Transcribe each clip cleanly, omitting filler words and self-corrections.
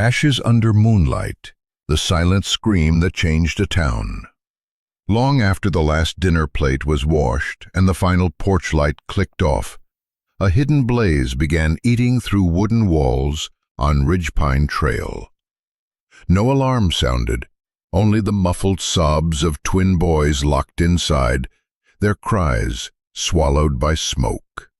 Ashes under moonlight, the silent scream that changed a town. Long after the last dinner plate was washed and the final porch light clicked off, a hidden blaze began eating through wooden walls on Ridgepine Trail. No alarm sounded, only the muffled sobs of twin boys locked inside, their cries swallowed by smoke.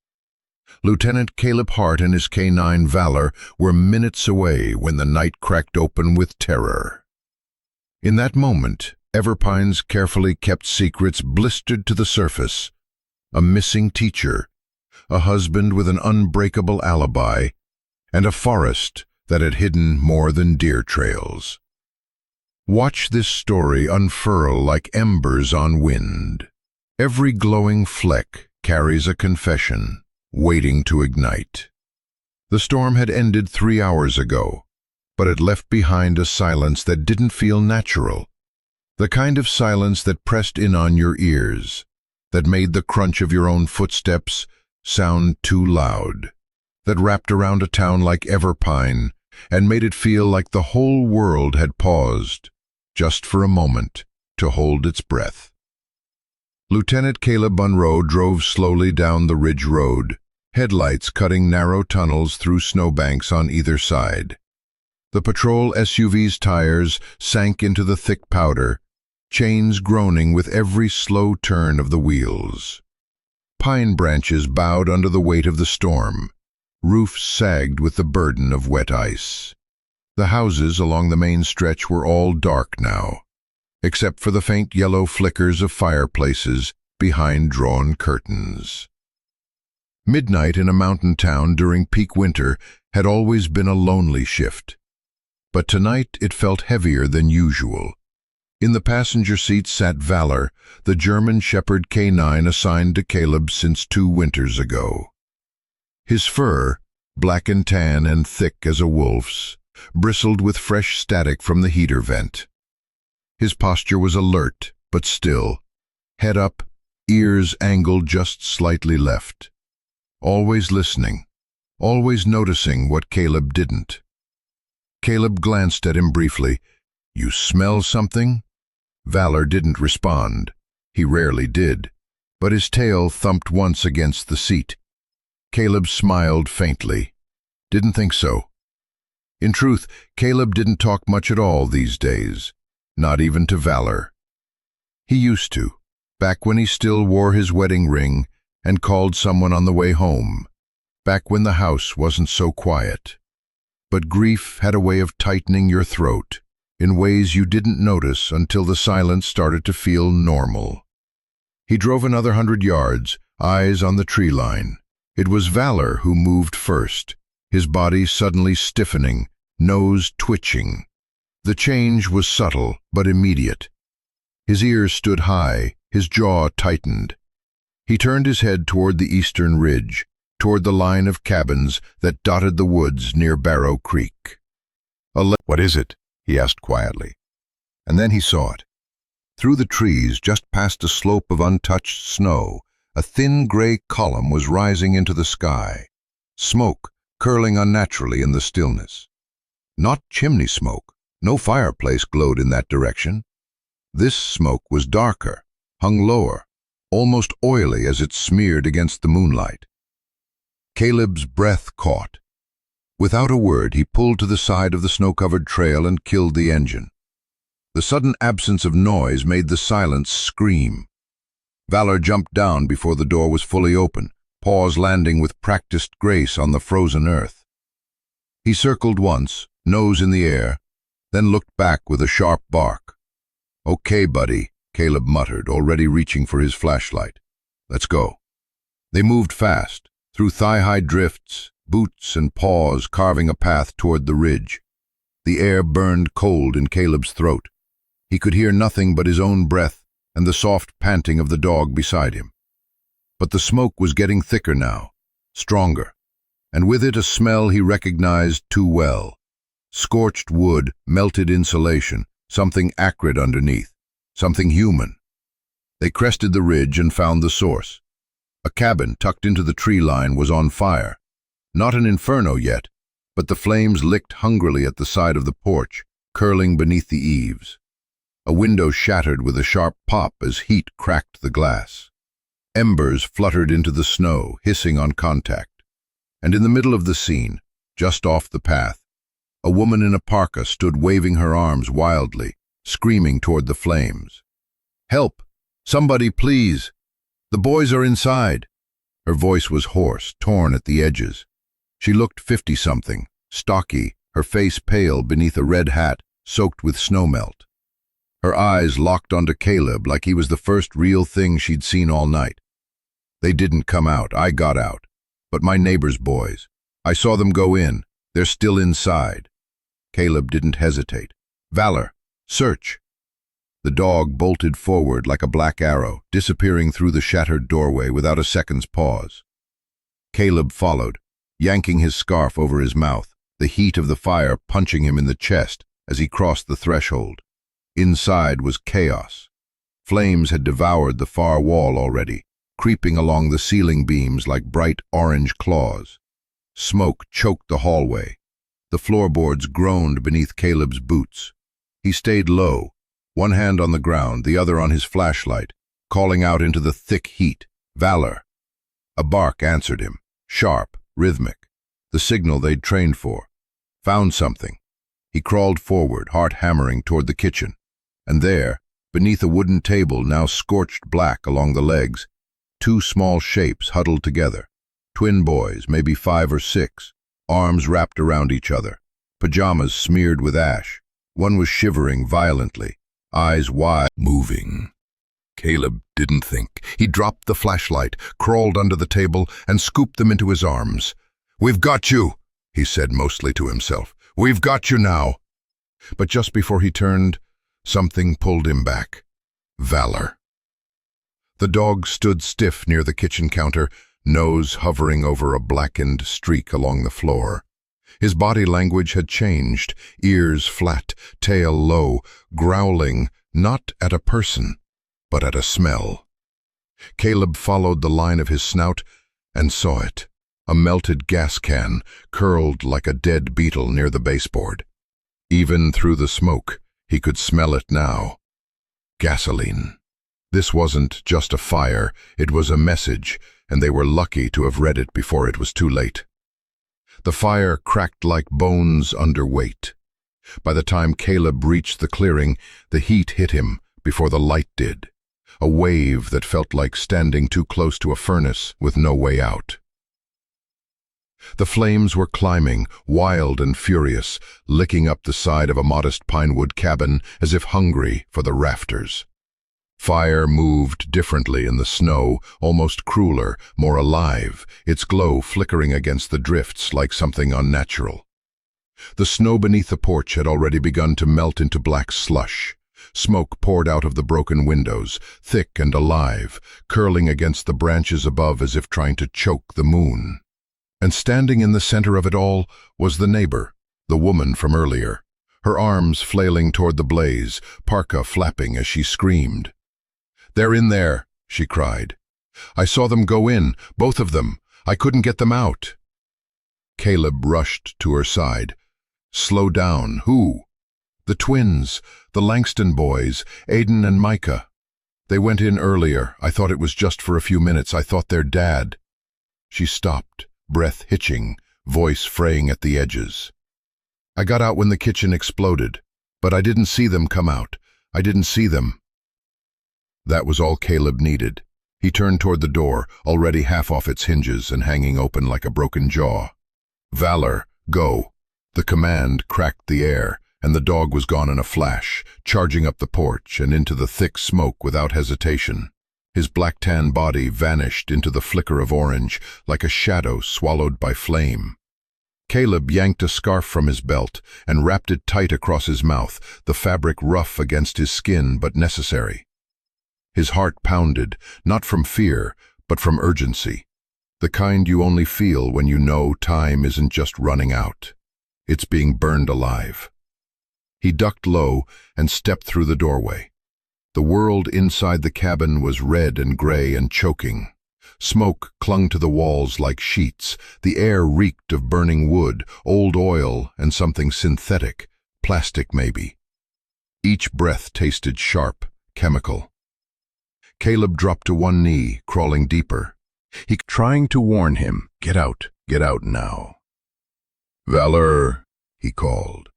Lieutenant Caleb Hart and his K-9 Valor were minutes away when the night cracked open with terror. In that moment, Everpine's carefully kept secrets blistered to the surface. A missing teacher, a husband with an unbreakable alibi, and a forest that had hidden more than deer trails. Watch this story unfurl like embers on wind. Every glowing fleck carries a confession, waiting to ignite. The storm had ended 3 hours ago, but it left behind a silence that didn't feel natural. The kind of silence that pressed in on your ears, that made the crunch of your own footsteps sound too loud, that wrapped around a town like Everpine and made it feel like the whole world had paused, just for a moment, to hold its breath. Lieutenant Caleb Munro drove slowly down the ridge road, headlights cutting narrow tunnels through snowbanks on either side. The patrol SUV's tires sank into the thick powder, chains groaning with every slow turn of the wheels. Pine branches bowed under the weight of the storm. Roofs sagged with the burden of wet ice. The houses along the main stretch were all dark now, except for the faint yellow flickers of fireplaces behind drawn curtains. Midnight in a mountain town during peak winter had always been a lonely shift, but tonight it felt heavier than usual. In the passenger seat sat Valor, the German Shepherd K-9 assigned to Caleb since 2 winters ago. His fur, black and tan and thick as a wolf's, bristled with fresh static from the heater vent. His posture was alert, but still, head up, ears angled just slightly left. Always listening, always noticing what Caleb didn't. Caleb glanced at him briefly. "You smell something?" Valor didn't respond. He rarely did, but his tail thumped once against the seat. Caleb smiled faintly. Didn't think so. In truth, Caleb didn't talk much at all these days, not even to Valor. He used to, back when he still wore his wedding ring and called someone on the way home, back when the house wasn't so quiet. But grief had a way of tightening your throat in ways you didn't notice until the silence started to feel normal. He drove another 100 yards, eyes on the tree line. It was Valor who moved first, his body suddenly stiffening, nose twitching. The change was subtle but immediate. His ears stood high, his jaw tightened. He turned his head toward the eastern ridge, toward the line of cabins that dotted the woods near Barrow Creek. "What is it?" he asked quietly. And then he saw it. Through the trees, just past a slope of untouched snow, a thin gray column was rising into the sky, smoke curling unnaturally in the stillness. Not chimney smoke, no fireplace glowed in that direction. This smoke was darker, hung lower, almost oily as it smeared against the moonlight. Caleb's breath caught. Without a word, he pulled to the side of the snow-covered trail and killed the engine. The sudden absence of noise made the silence scream. Valor jumped down before the door was fully open, paws landing with practiced grace on the frozen earth. He circled once, nose in the air, then looked back with a sharp bark. "Okay, buddy," Caleb muttered, already reaching for his flashlight. "Let's go." They moved fast, through thigh-high drifts, boots and paws carving a path toward the ridge. The air burned cold in Caleb's throat. He could hear nothing but his own breath and the soft panting of the dog beside him. But the smoke was getting thicker now, stronger, and with it a smell he recognized too well. Scorched wood, melted insulation, something acrid underneath, something human. They crested the ridge and found the source. A cabin tucked into the tree line was on fire. Not an inferno yet, but the flames licked hungrily at the side of the porch, curling beneath the eaves. A window shattered with a sharp pop as heat cracked the glass. Embers fluttered into the snow, hissing on contact. And in the middle of the scene, just off the path, a woman in a parka stood waving her arms wildly, screaming toward the flames. "Help! Somebody, please! The boys are inside!" Her voice was hoarse, torn at the edges. She looked 50-something, stocky, her face pale beneath a red hat soaked with snowmelt. Her eyes locked onto Caleb like he was the first real thing she'd seen all night. "They didn't come out, I got out. But my neighbor's boys. I saw them go in. They're still inside." Caleb didn't hesitate. "Valor, search." The dog bolted forward like a black arrow, disappearing through the shattered doorway without a second's pause. Caleb followed, yanking his scarf over his mouth, the heat of the fire punching him in the chest as he crossed the threshold. Inside was chaos. Flames had devoured the far wall already, creeping along the ceiling beams like bright orange claws. Smoke choked the hallway. The floorboards groaned beneath Caleb's boots. He stayed low, one hand on the ground, the other on his flashlight, calling out into the thick heat, "Valor!" A bark answered him, sharp, rhythmic, the signal they'd trained for. Found something. He crawled forward, heart hammering toward the kitchen. And there, beneath a wooden table now scorched black along the legs, two small shapes huddled together. Twin boys, maybe 5 or 6, arms wrapped around each other, pajamas smeared with ash. One was shivering violently, eyes wide, moving. Caleb didn't think. He dropped the flashlight, crawled under the table, and scooped them into his arms. "We've got you," he said mostly to himself. "We've got you now." But just before he turned, something pulled him back. Valor. The dog stood stiff near the kitchen counter, nose hovering over a blackened streak along the floor. His body language had changed, ears flat, tail low, growling, not at a person, but at a smell. Caleb followed the line of his snout and saw it, a melted gas can, curled like a dead beetle near the baseboard. Even through the smoke, he could smell it now. Gasoline. This wasn't just a fire, it was a message, and they were lucky to have read it before it was too late. The fire cracked like bones under weight. By the time Caleb reached the clearing, the heat hit him before the light did, a wave that felt like standing too close to a furnace with no way out. The flames were climbing, wild and furious, licking up the side of a modest pinewood cabin as if hungry for the rafters. Fire moved differently in the snow, almost crueler, more alive, its glow flickering against the drifts like something unnatural. The snow beneath the porch had already begun to melt into black slush. Smoke poured out of the broken windows, thick and alive, curling against the branches above as if trying to choke the moon. And standing in the center of it all was the neighbor, the woman from earlier, her arms flailing toward the blaze, parka flapping as she screamed. "They're in there," she cried. "I saw them go in, both of them. I couldn't get them out." Caleb rushed to her side. "Slow down. Who?" "The twins, the Langston boys, Aiden and Micah. They went in earlier. I thought it was just for a few minutes. I thought their dad." She stopped, breath hitching, voice fraying at the edges. "I got out when the kitchen exploded, but I didn't see them come out. I didn't see them." That was all Caleb needed. He turned toward the door, already half off its hinges and hanging open like a broken jaw. "Valor, go." The command cracked the air, and the dog was gone in a flash, charging up the porch and into the thick smoke without hesitation. His black-tan body vanished into the flicker of orange, like a shadow swallowed by flame. Caleb yanked a scarf from his belt and wrapped it tight across his mouth, the fabric rough against his skin but necessary. His heart pounded, not from fear, but from urgency, the kind you only feel when you know time isn't just running out. It's being burned alive. He ducked low and stepped through the doorway. The world inside the cabin was red and gray and choking. Smoke clung to the walls like sheets. The air reeked of burning wood, old oil, and something synthetic, plastic maybe. Each breath tasted sharp, chemical. Caleb dropped to one knee, crawling deeper. He trying to warn him, get out now. Valor, he called.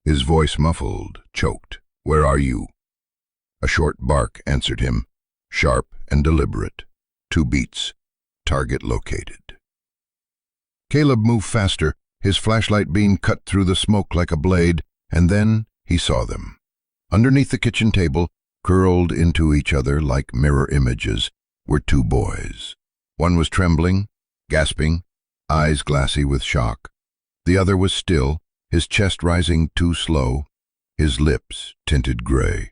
His voice muffled, choked. Where are you? A short bark answered him, sharp and deliberate. 2 beats. Target located. Caleb moved faster, his flashlight beam cut through the smoke like a blade, and then he saw them. Underneath the kitchen table, curled into each other like mirror images, were 2 boys. One was trembling, gasping, eyes glassy with shock. The other was still, his chest rising too slow, his lips tinted gray.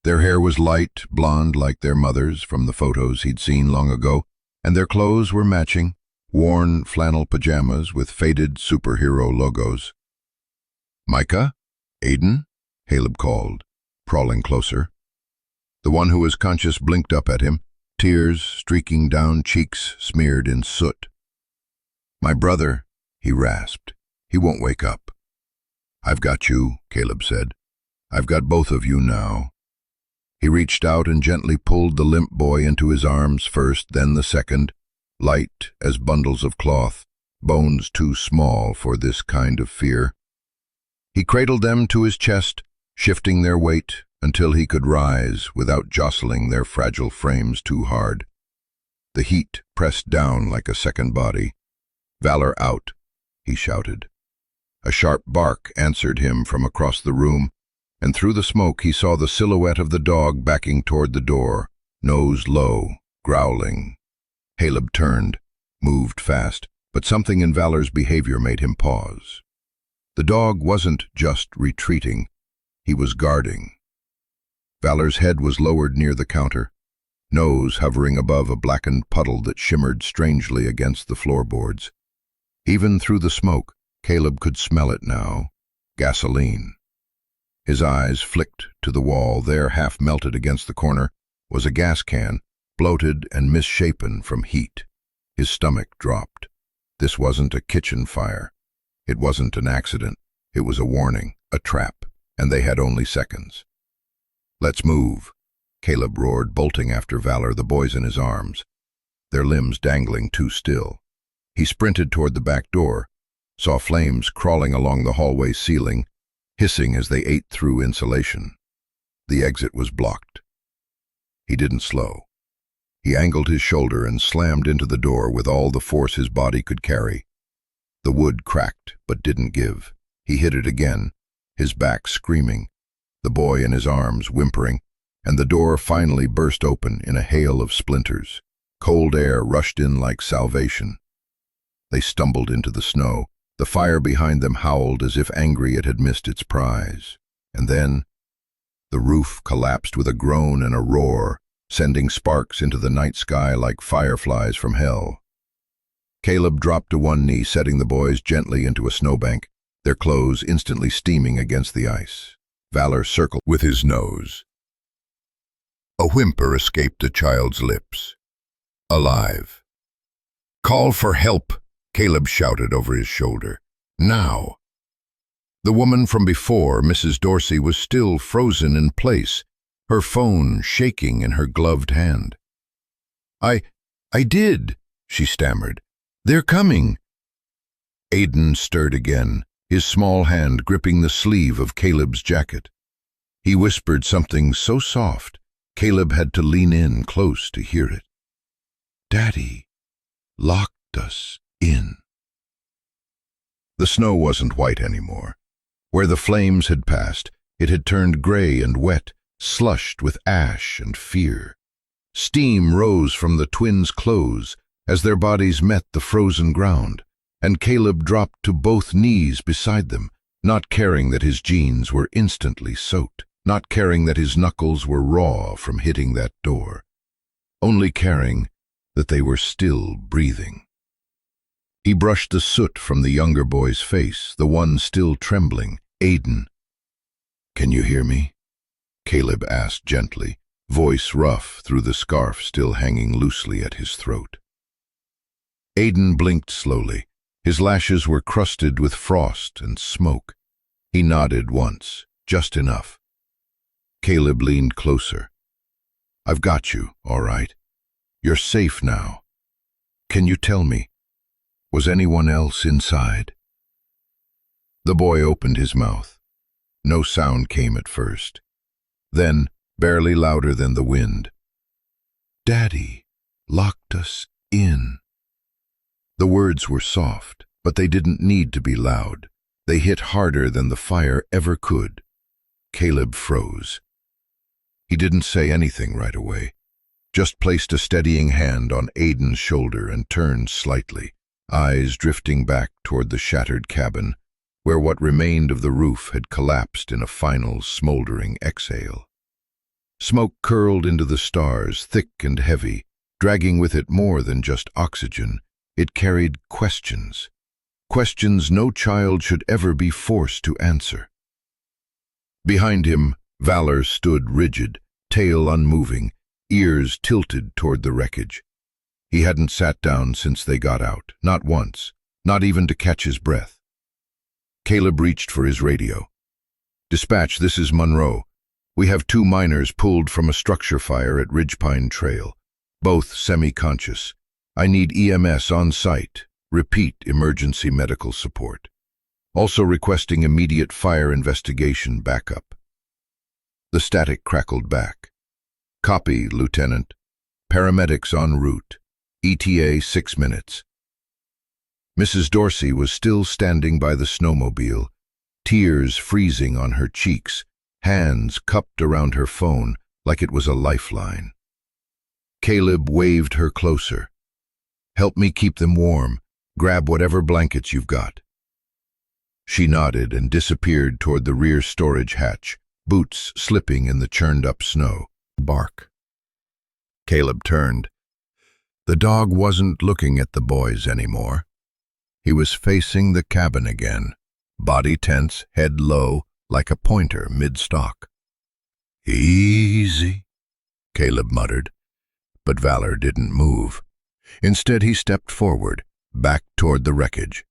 Their hair was light, blonde like their mother's from the photos he'd seen long ago, and their clothes were matching, worn flannel pajamas with faded superhero logos. Micah? Aiden? Caleb called, crawling closer. The one who was conscious blinked up at him, tears streaking down cheeks smeared in soot. My brother, he rasped. He won't wake up. I've got you, Caleb said. I've got both of you now. He reached out and gently pulled the limp boy into his arms first, then the second, light as bundles of cloth, bones too small for this kind of fear. He cradled them to his chest, shifting their weight until he could rise without jostling their fragile frames too hard. The heat pressed down like a second body. Valor out, he shouted. A sharp bark answered him from across the room, and through the smoke he saw the silhouette of the dog backing toward the door, nose low, growling. Caleb turned, moved fast, but something in Valor's behavior made him pause. The dog wasn't just retreating, he was guarding. Valor's head was lowered near the counter, nose hovering above a blackened puddle that shimmered strangely against the floorboards. Even through the smoke, Caleb could smell it now, gasoline. His eyes flicked to the wall. There, half melted against the corner, was a gas can, bloated and misshapen from heat. His stomach dropped. This wasn't a kitchen fire. It wasn't an accident. It was a warning, a trap, and they had only seconds. Let's move, Caleb roared, bolting after Valor, the boys in his arms, their limbs dangling too still. He sprinted toward the back door, saw flames crawling along the hallway ceiling, hissing as they ate through insulation. The exit was blocked. He didn't slow. He angled his shoulder and slammed into the door with all the force his body could carry. The wood cracked, but didn't give. He hit it again, his back screaming, the boy in his arms whimpering, and the door finally burst open in a hail of splinters. Cold air rushed in like salvation. They stumbled into the snow. The fire behind them howled as if angry it had missed its prize. And then the roof collapsed with a groan and a roar, sending sparks into the night sky like fireflies from hell. Caleb dropped to one knee, setting the boys gently into a snowbank, their clothes instantly steaming against the ice. Valor circled with his nose. A whimper escaped the child's lips. Alive. Call for help, Caleb shouted over his shoulder. Now. The woman from before, Mrs. Dorsey, was still frozen in place, her phone shaking in her gloved hand. I did, she stammered. They're coming. Aiden stirred again, his small hand gripping the sleeve of Caleb's jacket. He whispered something so soft, Caleb had to lean in close to hear it. Daddy locked us in. The snow wasn't white anymore. Where the flames had passed, it had turned gray and wet, slushed with ash and fear. Steam rose from the twins' clothes as their bodies met the frozen ground, and Caleb dropped to both knees beside them, not caring that his jeans were instantly soaked, not caring that his knuckles were raw from hitting that door, only caring that they were still breathing. He brushed the soot from the younger boy's face, the one still trembling, Aiden. Can you hear me? Caleb asked gently, voice rough through the scarf still hanging loosely at his throat. Aiden blinked slowly. His lashes were crusted with frost and smoke. He nodded once, just enough. Caleb leaned closer. "I've got you, all right. You're safe now. Can you tell me, was anyone else inside?" The boy opened his mouth. No sound came at first. Then, barely louder than the wind, "Daddy locked us in." The words were soft, but they didn't need to be loud. They hit harder than the fire ever could. Caleb froze. He didn't say anything right away, just placed a steadying hand on Aiden's shoulder and turned slightly, eyes drifting back toward the shattered cabin, where what remained of the roof had collapsed in a final smoldering exhale. Smoke curled into the stars, thick and heavy, dragging with it more than just oxygen. It carried questions. Questions no child should ever be forced to answer. Behind him, Valor stood rigid, tail unmoving, ears tilted toward the wreckage. He hadn't sat down since they got out, not once, not even to catch his breath. Caleb reached for his radio. "Dispatch, this is Monroe. We have 2 miners pulled from a structure fire at Ridgepine Trail, both semi-conscious. I need EMS on site. Repeat, emergency medical support. Also requesting immediate fire investigation backup." The static crackled back. "Copy, Lieutenant. Paramedics en route. ETA 6 minutes. Mrs. Dorsey was still standing by the snowmobile, tears freezing on her cheeks, hands cupped around her phone like it was a lifeline. Caleb waved her closer. "Help me keep them warm. Grab whatever blankets you've got." She nodded and disappeared toward the rear storage hatch, boots slipping in the churned-up snow. "Bark." Caleb turned. The dog wasn't looking at the boys anymore. He was facing the cabin again, body tense, head low, like a pointer mid-stalk. "Easy," Caleb muttered, but Valor didn't move. Instead, he stepped forward, back toward the wreckage.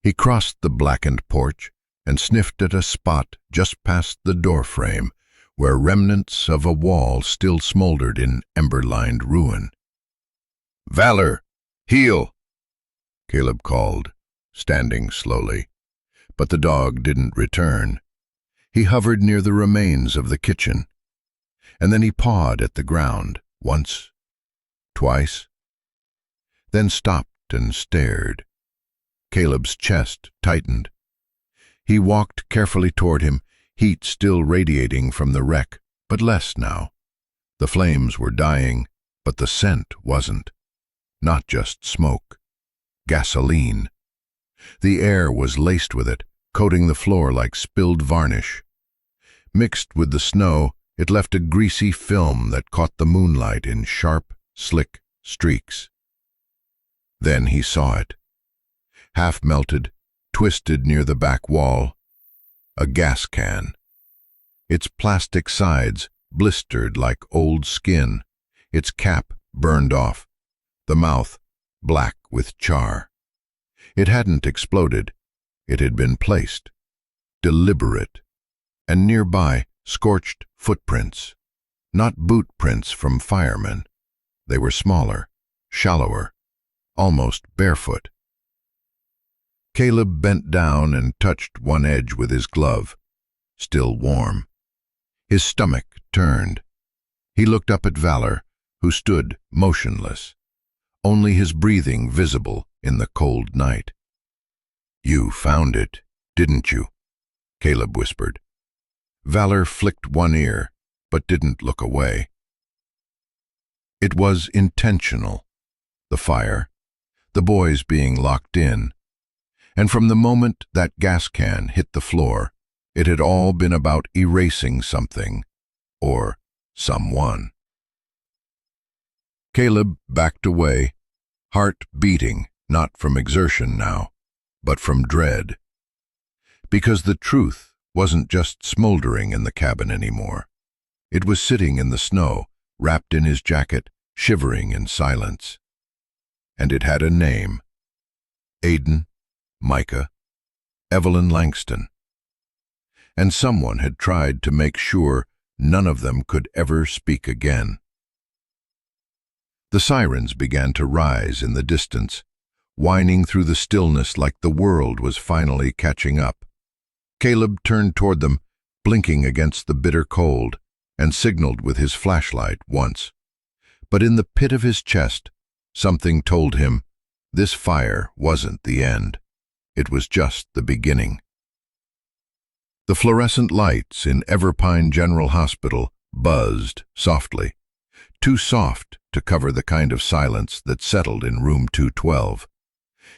He crossed the blackened porch and sniffed at a spot just past the doorframe, where remnants of a wall still smoldered in ember-lined ruin. "Valor, heel!" Caleb called, standing slowly. But the dog didn't return. He hovered near the remains of the kitchen, and then he pawed at the ground, once, twice, then stopped and stared. Caleb's chest tightened. He walked carefully toward him, heat still radiating from the wreck, but less now. The flames were dying, but the scent wasn't. Not just smoke. Gasoline. The air was laced with it, coating the floor like spilled varnish. Mixed with the snow, it left a greasy film that caught the moonlight in sharp, slick streaks. Then he saw it. Half-melted, twisted near the back wall. A gas can. Its plastic sides blistered like old skin, its cap burned off, the mouth black with char. It hadn't exploded. It had been placed. Deliberate. And nearby, scorched footprints. Not boot prints from firemen. They were smaller, shallower, almost barefoot. Caleb bent down and touched one edge with his glove, still warm. His stomach turned. He looked up at Valor, who stood motionless, only his breathing visible in the cold night. "You found it, didn't you?" Caleb whispered. Valor flicked one ear, but didn't look away. It was intentional. The fire, the boys being locked in, and from the moment that gas can hit the floor, it had all been about erasing something, or someone. Caleb backed away, heart beating, not from exertion now, but from dread. Because the truth wasn't just smoldering in the cabin anymore. It was sitting in the snow, wrapped in his jacket, shivering in silence. And it had a name: Aidan, Micah, Evelyn Langston. And someone had tried to make sure none of them could ever speak again. The sirens began to rise in the distance, whining through the stillness like the world was finally catching up. Caleb turned toward them, blinking against the bitter cold, and signaled with his flashlight once. But in the pit of his chest, something told him this fire wasn't the end. It was just the beginning. The fluorescent lights in Everpine General Hospital buzzed softly, too soft to cover the kind of silence that settled in room 212.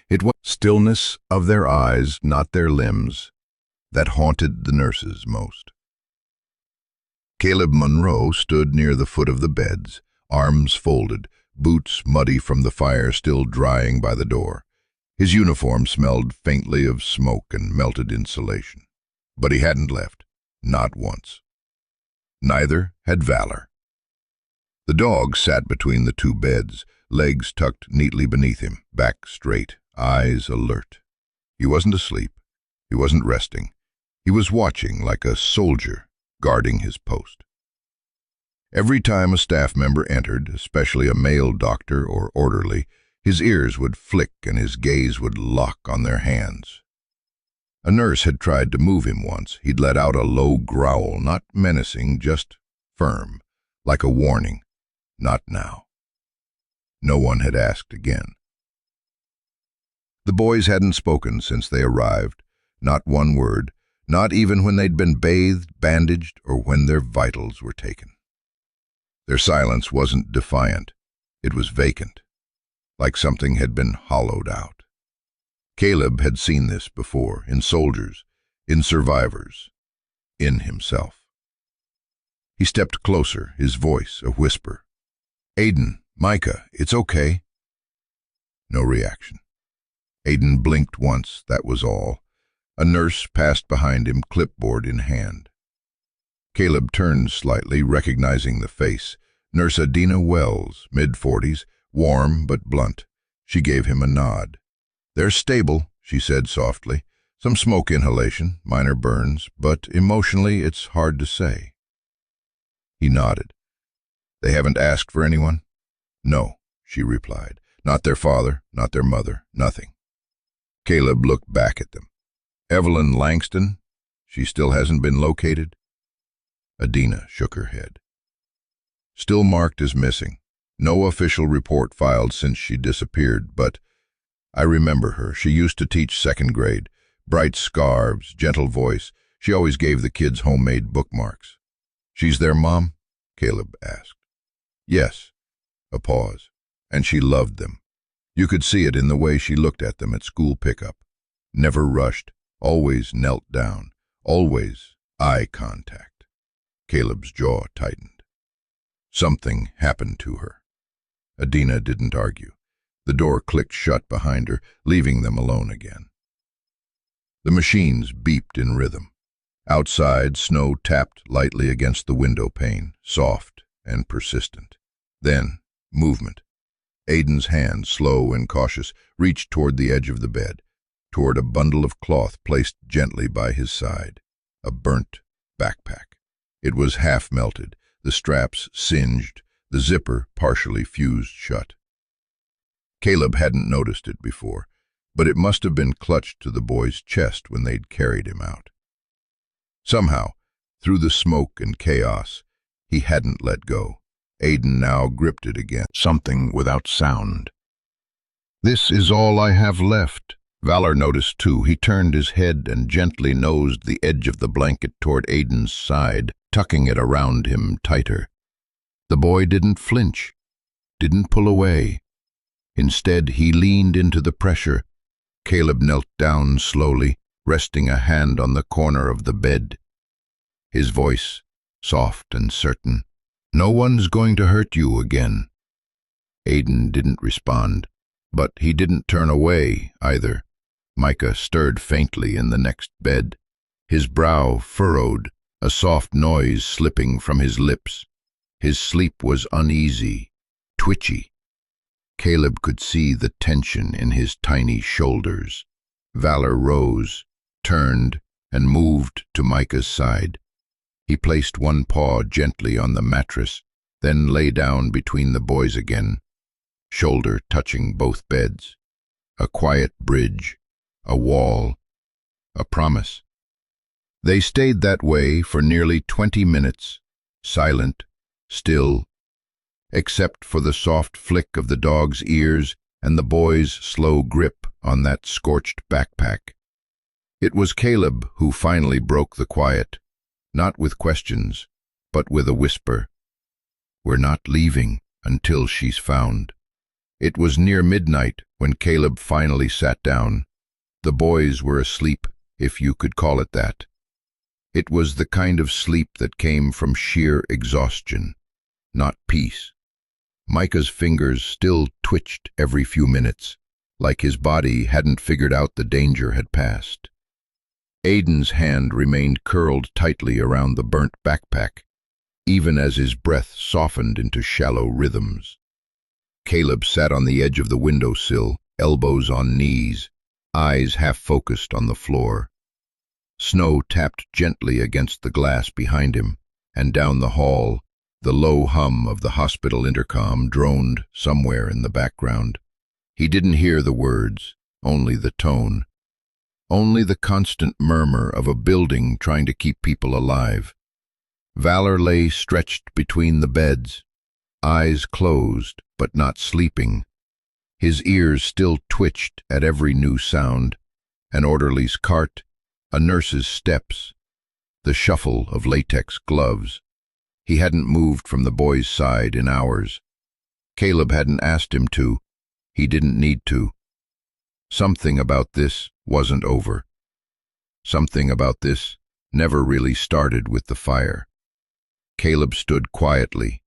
It was stillness of their eyes, not their limbs, that haunted the nurses most. Caleb Monroe stood near the foot of the beds, arms folded, boots muddy from the fire still drying by the door. His uniform smelled faintly of smoke and melted insulation. But he hadn't left, not once. Neither had Valor. The dog sat between the two beds, legs tucked neatly beneath him, back straight, eyes alert. He wasn't asleep. He wasn't resting. He was watching like a soldier guarding his post. Every time a staff member entered, especially a male doctor or orderly, his ears would flick and his gaze would lock on their hands. A nurse had tried to move him once. He'd let out a low growl, not menacing, just firm, like a warning. Not now. No one had asked again. The boys hadn't spoken since they arrived, not one word, not even when they'd been bathed, bandaged, or when their vitals were taken. Their silence wasn't defiant. It was vacant, like something had been hollowed out. Caleb had seen this before, in soldiers, in survivors, in himself. He stepped closer, his voice a whisper. "Aidan, Micah, it's okay." No reaction. Aidan blinked once, that was all. A nurse passed behind him, clipboard in hand. Caleb turned slightly, recognizing the face. Nurse Adina Wells, mid-40s, warm but blunt. She gave him a nod. "They're stable," she said softly. "Some smoke inhalation, minor burns, but emotionally it's hard to say." He nodded. "They haven't asked for anyone?" "No," she replied. "Not their father, not their mother, nothing." Caleb looked back at them. "Evelyn Langston? She still hasn't been located?" Adina shook her head. "Still marked as missing. No official report filed since she disappeared, but I remember her. She used to teach second grade. Bright scarves, gentle voice. She always gave the kids homemade bookmarks." "She's their mom?" Caleb asked. "Yes." A pause. "And she loved them. You could see it in the way she looked at them at school pickup. Never rushed, always knelt down, always eye contact." Caleb's jaw tightened. Something happened to her. Adina didn't argue. The door clicked shut behind her, leaving them alone again. The machines beeped in rhythm. Outside, snow tapped lightly against the window pane, soft and persistent. Then, movement. Aidan's hand, slow and cautious, reached toward the edge of the bed, toward a bundle of cloth placed gently by his side. A burnt backpack. It was half melted, the straps singed, the zipper partially fused shut. Caleb hadn't noticed it before, but it must have been clutched to the boy's chest when they'd carried him out. Somehow, through the smoke and chaos, he hadn't let go. Aidan now gripped it again, something without sound. "This is all I have left." Valor noticed too. He turned his head and gently nosed the edge of the blanket toward Aidan's side, tucking it around him tighter. The boy didn't flinch, didn't pull away. Instead, he leaned into the pressure. Caleb knelt down slowly, resting a hand on the corner of the bed. His voice, soft and certain. "No one's going to hurt you again." Aidan didn't respond, but he didn't turn away either. Micah stirred faintly in the next bed, his brow furrowed, a soft noise slipping from his lips. His sleep was uneasy, twitchy. Caleb could see the tension in his tiny shoulders. Valor rose, turned, and moved to Micah's side. He placed one paw gently on the mattress, then lay down between the boys again, shoulder touching both beds. A quiet bridge, a wall, a promise. They stayed that way for nearly 20 minutes, silent, still, except for the soft flick of the dog's ears and the boy's slow grip on that scorched backpack. It was Caleb who finally broke the quiet, not with questions, but with a whisper. "We're not leaving until she's found." It was near midnight when Caleb finally sat down. The boys were asleep, if you could call it that. It was the kind of sleep that came from sheer exhaustion, not peace. Micah's fingers still twitched every few minutes, like his body hadn't figured out the danger had passed. Aiden's hand remained curled tightly around the burnt backpack, even as his breath softened into shallow rhythms. Caleb sat on the edge of the windowsill, elbows on knees, eyes half-focused on the floor. Snow tapped gently against the glass behind him, and down the hall, the low hum of the hospital intercom droned somewhere in the background. He didn't hear the words, only the tone. Only the constant murmur of a building trying to keep people alive. Valor lay stretched between the beds, eyes closed but not sleeping. His ears still twitched at every new sound, an orderly's cart, a nurse's steps, the shuffle of latex gloves. He hadn't moved from the boy's side in hours. Caleb hadn't asked him to. He didn't need to. Something about this wasn't over. Something about this never really started with the fire. Caleb stood quietly,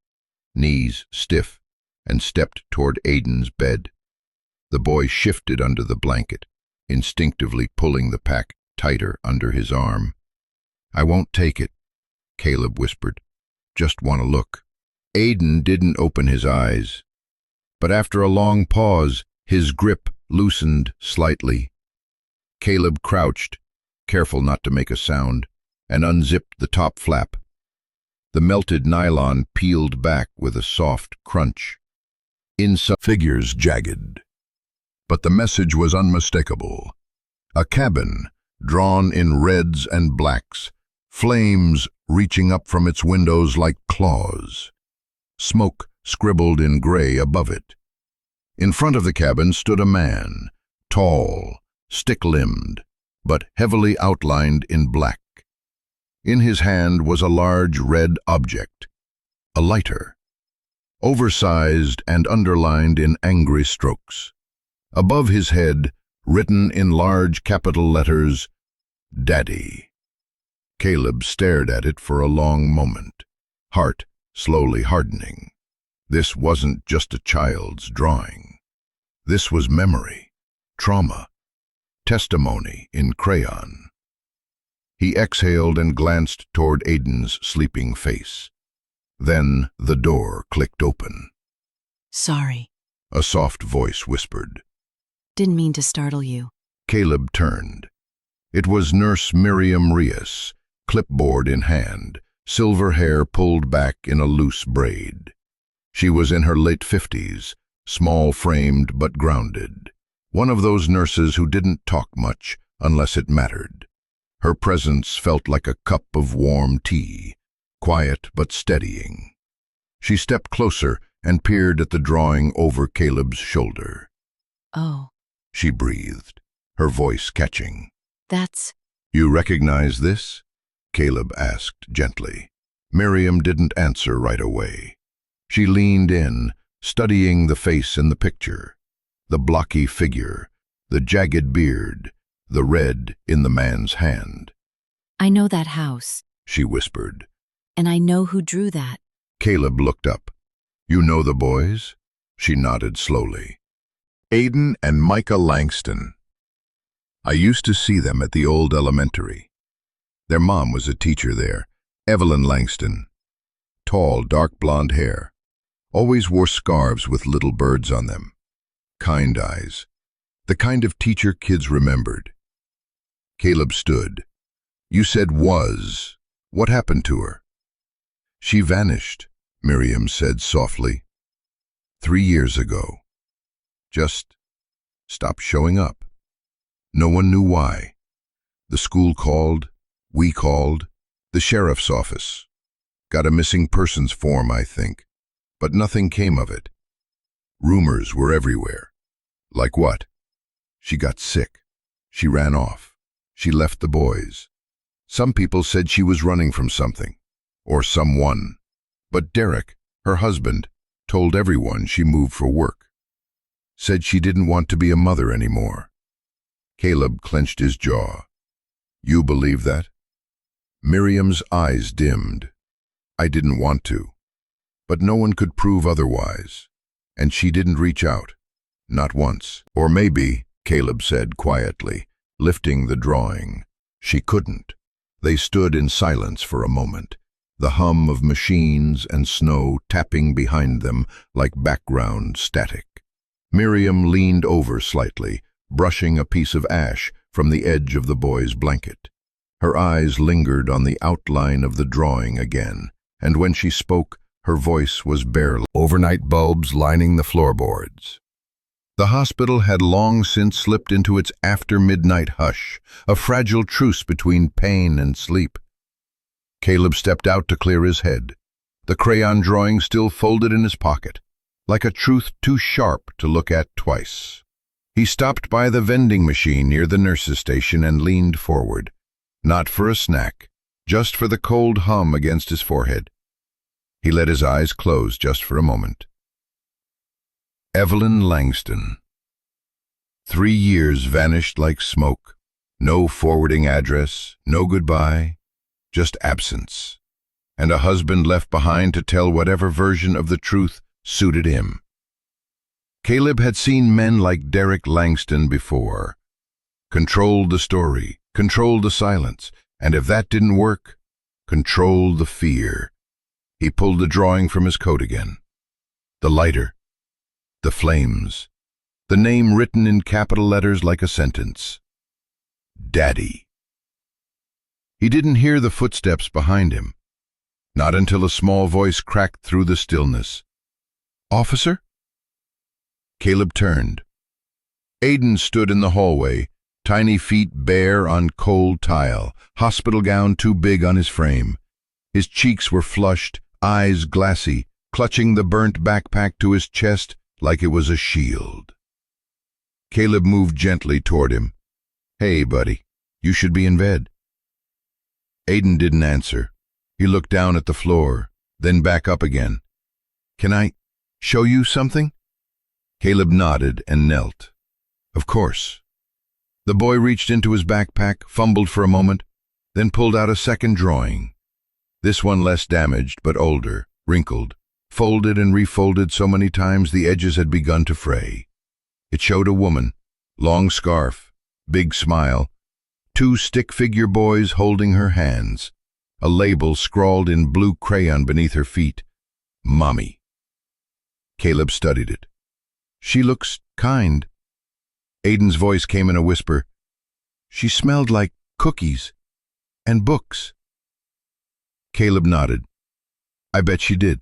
knees stiff, and stepped toward Aiden's bed. The boy shifted under the blanket, instinctively pulling the pack tighter under his arm. "I won't take it," Caleb whispered. "Just want to look." Aiden didn't open his eyes, but after a long pause, his grip loosened slightly. Caleb crouched, careful not to make a sound, and unzipped the top flap. The melted nylon peeled back with a soft crunch. Inside figures jagged. But the message was unmistakable. A cabin, drawn in reds and blacks, flames reaching up from its windows like claws. Smoke scribbled in gray above it. In front of the cabin stood a man, tall, stick-limbed, but heavily outlined in black. In his hand was a large red object, a lighter, oversized and underlined in angry strokes. Above his head, written in large capital letters, "Daddy." Caleb stared at it for a long moment, heart slowly hardening. This wasn't just a child's drawing. This was memory, trauma, testimony in crayon. He exhaled and glanced toward Aiden's sleeping face. Then the door clicked open. "Sorry," a soft voice whispered. "Didn't mean to startle you." Caleb turned. It was Nurse Miriam Rias, clipboard in hand, silver hair pulled back in a loose braid. She was in her late 50s, small-framed but grounded. One of those nurses who didn't talk much unless it mattered. Her presence felt like a cup of warm tea, quiet but steadying. She stepped closer and peered at the drawing over Caleb's shoulder. "Oh." She breathed, her voice catching. "That's—" "You recognize this?" Caleb asked gently. Miriam didn't answer right away. She leaned in, studying the face in the picture, the blocky figure, the jagged beard, the red in the man's hand. "I know that house," she whispered. "and I know who drew that." Caleb looked up. "You know the boys?" She nodded slowly. "Aiden and Micah Langston. I used to see them at the old elementary. Their mom was a teacher there, Evelyn Langston. tall, dark blonde hair. Always wore scarves with little birds on them. Kind eyes. The kind of teacher kids remembered. Caleb stood. You said was. What happened to her? She vanished, Miriam said softly. 3 years ago. Just stopped showing up. No one knew why. The school called, we called, the sheriff's office. Got a missing persons form, I think. But nothing came of it. Rumors were everywhere. Like what? She got sick. She ran off. She left the boys. Some people said she was running from something. Or someone. But Derek, her husband, told everyone she moved for work. Said she didn't want to be a mother anymore. Caleb clenched his jaw. You believe that? Miriam's eyes dimmed. I didn't want to. But no one could prove otherwise. And she didn't reach out. Not once. Or maybe, Caleb said quietly, lifting the drawing. She couldn't. They stood in silence for a moment, the hum of machines and snow tapping behind them like background static. Miriam leaned over slightly, brushing a piece of ash from the edge of the boy's blanket. Her eyes lingered on the outline of the drawing again, and when she spoke, her voice was barely overnight bulbs lining the floorboards. The hospital had long since slipped into its after-midnight hush, a fragile truce between pain and sleep. Caleb stepped out to clear his head, the crayon drawing still folded in his pocket, like a truth too sharp to look at twice. He stopped by the vending machine near the nurse's station and leaned forward, not for a snack, just for the cold hum against his forehead. He let his eyes close just for a moment. Evelyn Langston. 3 years vanished like smoke. No forwarding address, no goodbye, just absence. And a husband left behind to tell whatever version of the truth suited him. Caleb had seen men like Derek Langston before. Controlled the story, controlled the silence, and if that didn't work, controlled the fear. He pulled the drawing from his coat again. The lighter. The flames. The name written in capital letters like a sentence. Daddy. He didn't hear the footsteps behind him. Not until a small voice cracked through the stillness. Officer? Caleb turned. Aiden stood in the hallway, tiny feet bare on cold tile, hospital gown too big on his frame. His cheeks were flushed, eyes glassy, clutching the burnt backpack to his chest like it was a shield. Caleb moved gently toward him. Hey, buddy, you should be in bed. Aiden didn't answer. He looked down at the floor, then back up again. Can I show you something? Caleb nodded and knelt. Of course. The boy reached into his backpack, fumbled for a moment, then pulled out a second drawing. This one less damaged, but older, wrinkled, folded and refolded so many times the edges had begun to fray. It showed a woman, long scarf, big smile, 2 stick-figure boys holding her hands, a label scrawled in blue crayon beneath her feet, Mommy. Caleb studied it. She looks kind. Aiden's voice came in a whisper. She smelled like cookies and books. Caleb nodded. I bet she did.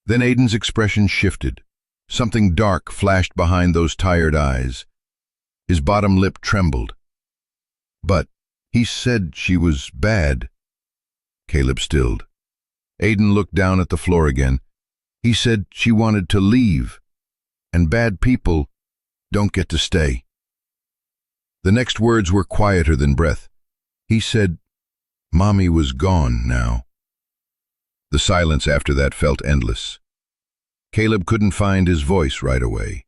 Then Aiden's expression shifted. Something dark flashed behind those tired eyes. His bottom lip trembled. But he said she was bad. Caleb stilled. Aiden looked down at the floor again. He said she wanted to leave, and bad people don't get to stay. The next words were quieter than breath. He said, Mommy was gone now. The silence after that felt endless. Caleb couldn't find his voice right away.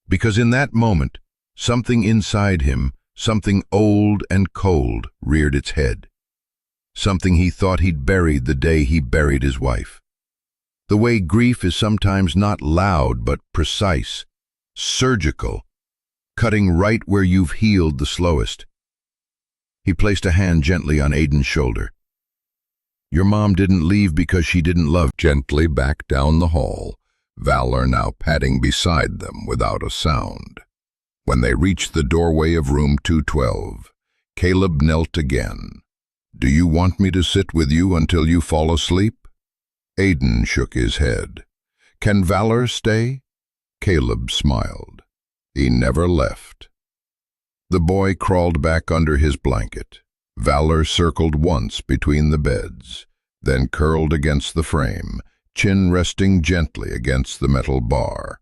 Because in that moment, something inside him, something old and cold, reared its head. Something he thought he'd buried the day he buried his wife. The way grief is sometimes not loud but precise, surgical, cutting right where you've healed the slowest. He placed a hand gently on Aiden's shoulder. Your mom didn't leave because she didn't love. Gently back down the hall, Valor now padding beside them without a sound. When they reached the doorway of room 212, Caleb knelt again. Do you want me to sit with you until you fall asleep? Aiden shook his head. Can Valor stay? Caleb smiled. He never left. The boy crawled back under his blanket. Valor circled once between the beds, then curled against the frame, chin resting gently against the metal bar.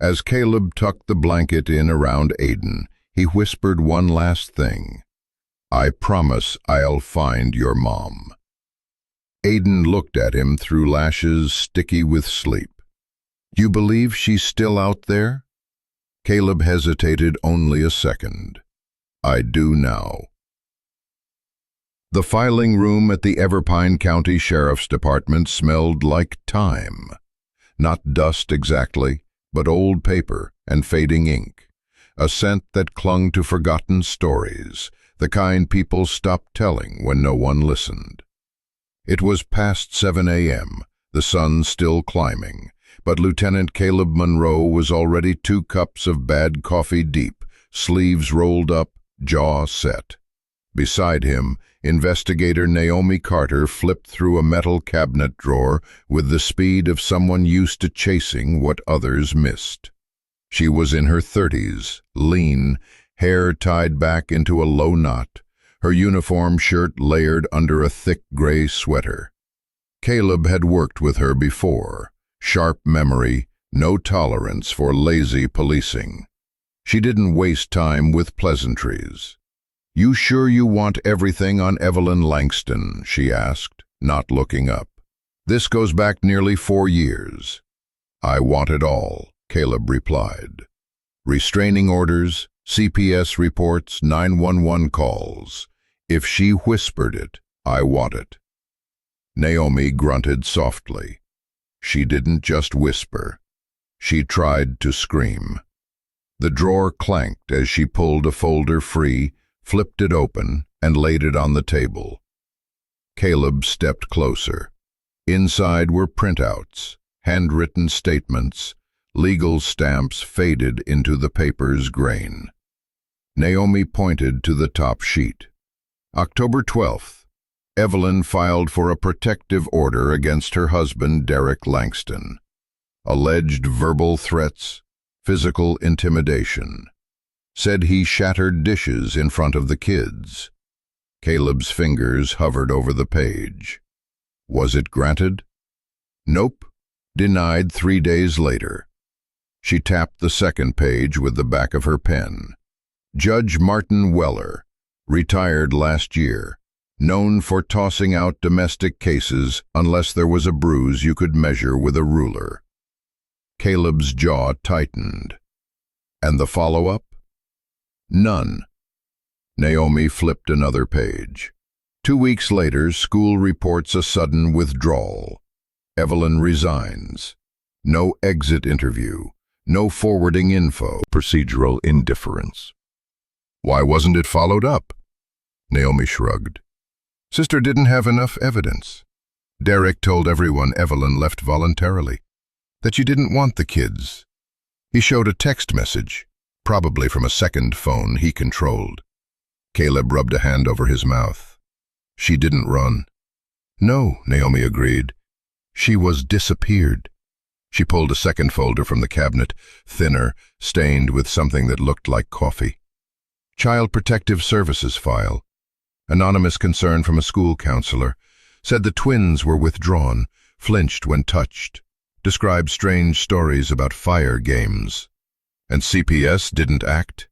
As Caleb tucked the blanket in around Aiden, he whispered one last thing. I promise I'll find your mom. Aiden looked at him through lashes sticky with sleep. You believe she's still out there? Caleb hesitated only a second. I do now. The filing room at the Everpine County Sheriff's Department smelled like time. Not dust exactly, but old paper and fading ink. A scent that clung to forgotten stories, the kind people stopped telling when no one listened. It was past 7 a.m., the sun still climbing, but Lieutenant Caleb Monroe was already 2 cups of bad coffee deep, sleeves rolled up, jaw set. Beside him, Investigator Naomi Carter flipped through a metal cabinet drawer with the speed of someone used to chasing what others missed. She was in her 30s, lean, hair tied back into a low knot, her uniform shirt layered under a thick gray sweater. Caleb had worked with her before. Sharp memory, no tolerance for lazy policing. She didn't waste time with pleasantries. You sure you want everything on Evelyn Langston? She asked, not looking up. This goes back nearly 4 years. I want it all, Caleb replied. Restraining orders, CPS reports, 911 calls. If she whispered it, I want it. Naomi grunted softly. She didn't just whisper. She tried to scream. The drawer clanked as she pulled a folder free, flipped it open, and laid it on the table. Caleb stepped closer. Inside were printouts, handwritten statements, legal stamps faded into the paper's grain. Naomi pointed to the top sheet. October 12th. Evelyn filed for a protective order against her husband, Derek Langston. Alleged verbal threats, physical intimidation. Said he shattered dishes in front of the kids. Caleb's fingers hovered over the page. Was it granted? Nope. Denied 3 days later. She tapped the second page with the back of her pen. Judge Martin Weller, retired last year. Known for tossing out domestic cases unless there was a bruise you could measure with a ruler. Caleb's jaw tightened. And the follow-up? None. Naomi flipped another page. 2 weeks later, school reports a sudden withdrawal. Evelyn resigns. No exit interview. No forwarding info. Procedural indifference. Why wasn't it followed up? Naomi shrugged. Sister didn't have enough evidence. Derek told everyone Evelyn left voluntarily, that she didn't want the kids. He showed a text message, probably from a second phone he controlled. Caleb rubbed a hand over his mouth. She didn't run. No, Naomi agreed. She was disappeared. She pulled a second folder from the cabinet, thinner, stained with something that looked like coffee. Child Protective Services file. Anonymous concern from a school counselor. Said the twins were withdrawn, flinched when touched. Described strange stories about fire games. And CPS didn't act?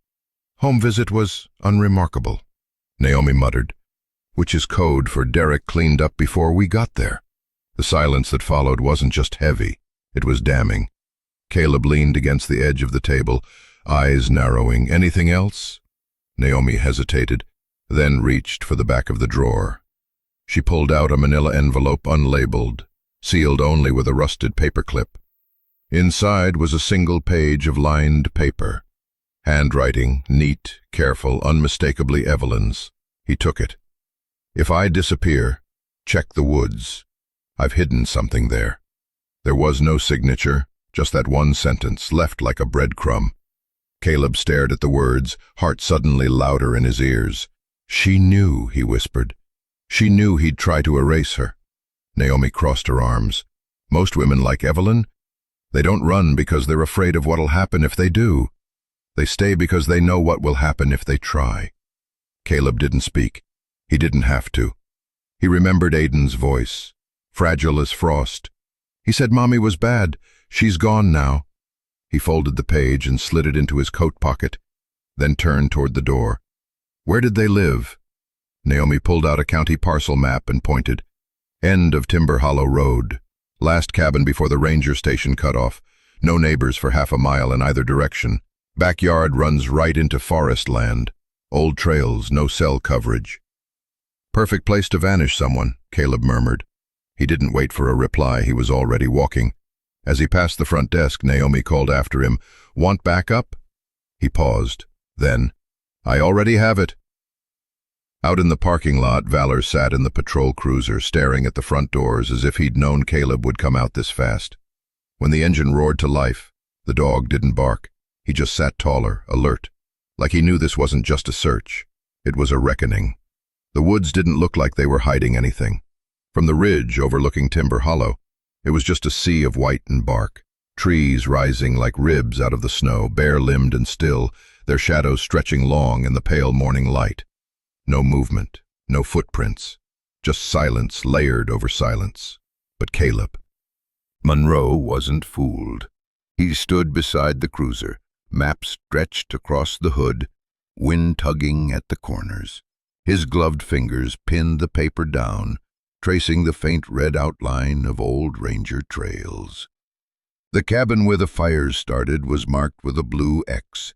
Home visit was unremarkable, Naomi muttered, which is code for Derek cleaned up before we got there. The silence that followed wasn't just heavy, it was damning. Caleb leaned against the edge of the table, eyes narrowing. Anything else? Naomi hesitated, then reached for the back of the drawer. She pulled out a manila envelope unlabeled, sealed only with a rusted paperclip. Inside was a single page of lined paper. Handwriting, neat, careful, unmistakably Evelyn's. He took it. If I disappear, Check the woods. I've hidden something there. There was no signature, just that one sentence, left like a breadcrumb. Caleb stared at the words, heart suddenly louder in his ears. She knew, he whispered. She knew he'd try to erase her. Naomi crossed her arms. Most women like Evelyn, they don't run because they're afraid of what'll happen if they do. They stay because they know what will happen if they try. Caleb didn't speak. He didn't have to. He remembered Aiden's voice, fragile as frost. He said Mommy was bad. She's gone now. He folded the page and slid it into his coat pocket, then turned toward the door. Where did they live? Naomi pulled out a county parcel map and pointed. End of Timber Hollow Road. Last cabin before the ranger station cut off. No neighbors for half a mile in either direction. Backyard runs right into forest land. Old trails, no cell coverage. Perfect place to vanish someone, Caleb murmured. He didn't wait for a reply, he was already walking. As he passed the front desk, Naomi called after him, Want backup? He paused. Then, I already have it. Out in the parking lot, Valor sat in the patrol cruiser, staring at the front doors as if he'd known Caleb would come out this fast. When the engine roared to life, the dog didn't bark. He just sat taller, alert, like he knew this wasn't just a search. It was a reckoning. The woods didn't look like they were hiding anything. From the ridge overlooking Timber Hollow, it was just a sea of white and bark, trees rising like ribs out of the snow, bare-limbed and still, their shadows stretching long in the pale morning light. No movement, no footprints, just silence layered over silence. But Caleb. Monroe wasn't fooled. He stood beside the cruiser, map stretched across the hood, wind tugging at the corners. His gloved fingers pinned the paper down, tracing the faint red outline of old ranger trails. The cabin where the fires started was marked with a blue X.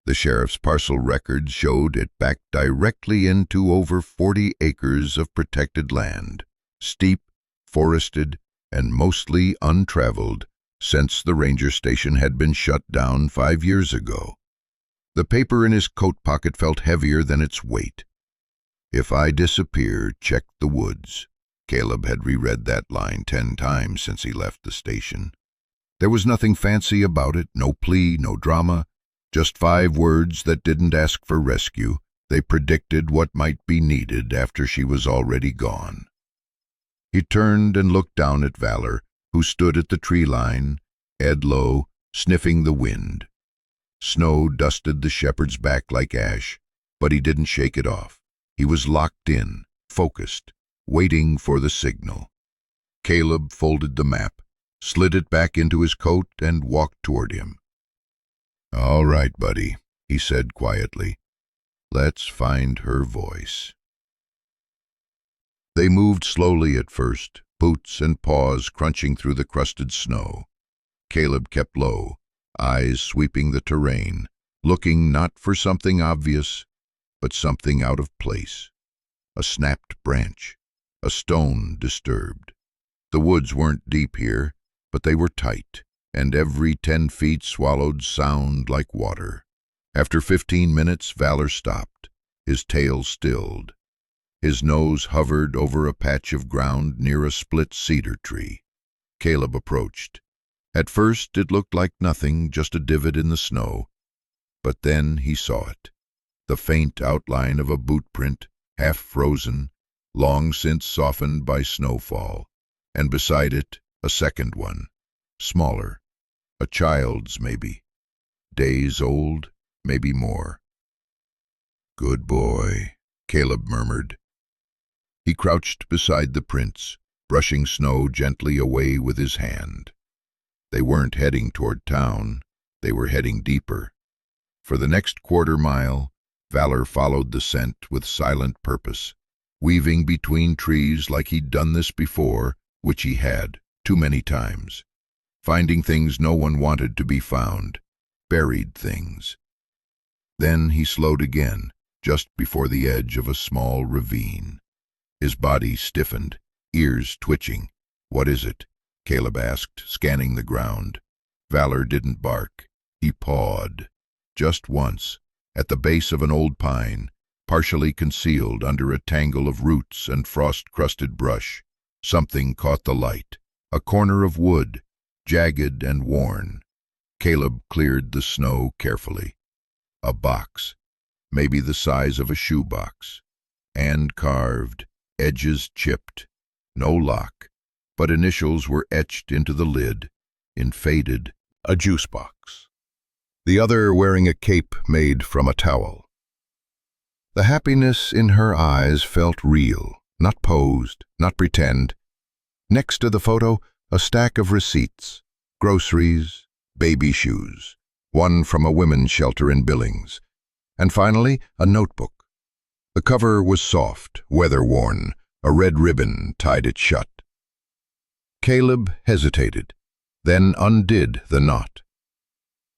The sheriff's parcel records showed it backed directly into over 40 acres of protected land, steep, forested, and mostly untraveled since the ranger station had been shut down 5 years ago. The paper in his coat pocket felt heavier than its weight. If I disappear, check the woods. Caleb had reread that line 10 times since he left the station. There was nothing fancy about it, no plea, no drama, just 5 words that didn't ask for rescue. They predicted what might be needed after she was already gone. He turned and looked down at Valor, who stood at the tree line, head low, sniffing the wind. Snow dusted the shepherd's back like ash, but he didn't shake it off. He was locked in, focused, waiting for the signal. Caleb folded the map, slid it back into his coat, and walked toward him. All right, buddy, he said quietly. Let's find her voice. They moved slowly at first, boots and paws crunching through the crusted snow. Caleb kept low, eyes sweeping the terrain, looking not for something obvious, but something out of place. A snapped branch, a stone disturbed. The woods weren't deep here, but they were tight, and every 10 feet swallowed sound like water. After 15 minutes, Valor stopped, his tail stilled. His nose hovered over a patch of ground near a split cedar tree. Caleb approached. At first it looked like nothing, just a divot in the snow. But then he saw it. The faint outline of a boot print, half frozen, long since softened by snowfall, and beside it a second one, smaller, a child's maybe, days old, maybe more. Good boy, Caleb murmured. He crouched beside the prints, brushing snow gently away with his hand. They weren't heading toward town, they were heading deeper. For the next quarter mile, Valor followed the scent with silent purpose, weaving between trees like he'd done this before, which he had, too many times, finding things no one wanted to be found, buried things. Then he slowed again, just before the edge of a small ravine. His body stiffened, ears twitching. What is it? Caleb asked, scanning the ground. Valor didn't bark. He pawed. Just once, at the base of an old pine, partially concealed under a tangle of roots and frost-crusted brush. Something caught the light. A corner of wood, jagged and worn. Caleb cleared the snow carefully. A box, maybe the size of a shoebox. Hand-carved, edges chipped. No lock, but initials were etched into the lid, in faded, a juice box. The other wearing a cape made from a towel. The happiness in her eyes felt real, not posed, not pretend. Next to the photo, a stack of receipts, groceries, baby shoes, one from a women's shelter in Billings, and finally, a notebook. The cover was soft, weather-worn, a red ribbon tied it shut. Caleb hesitated, then undid the knot.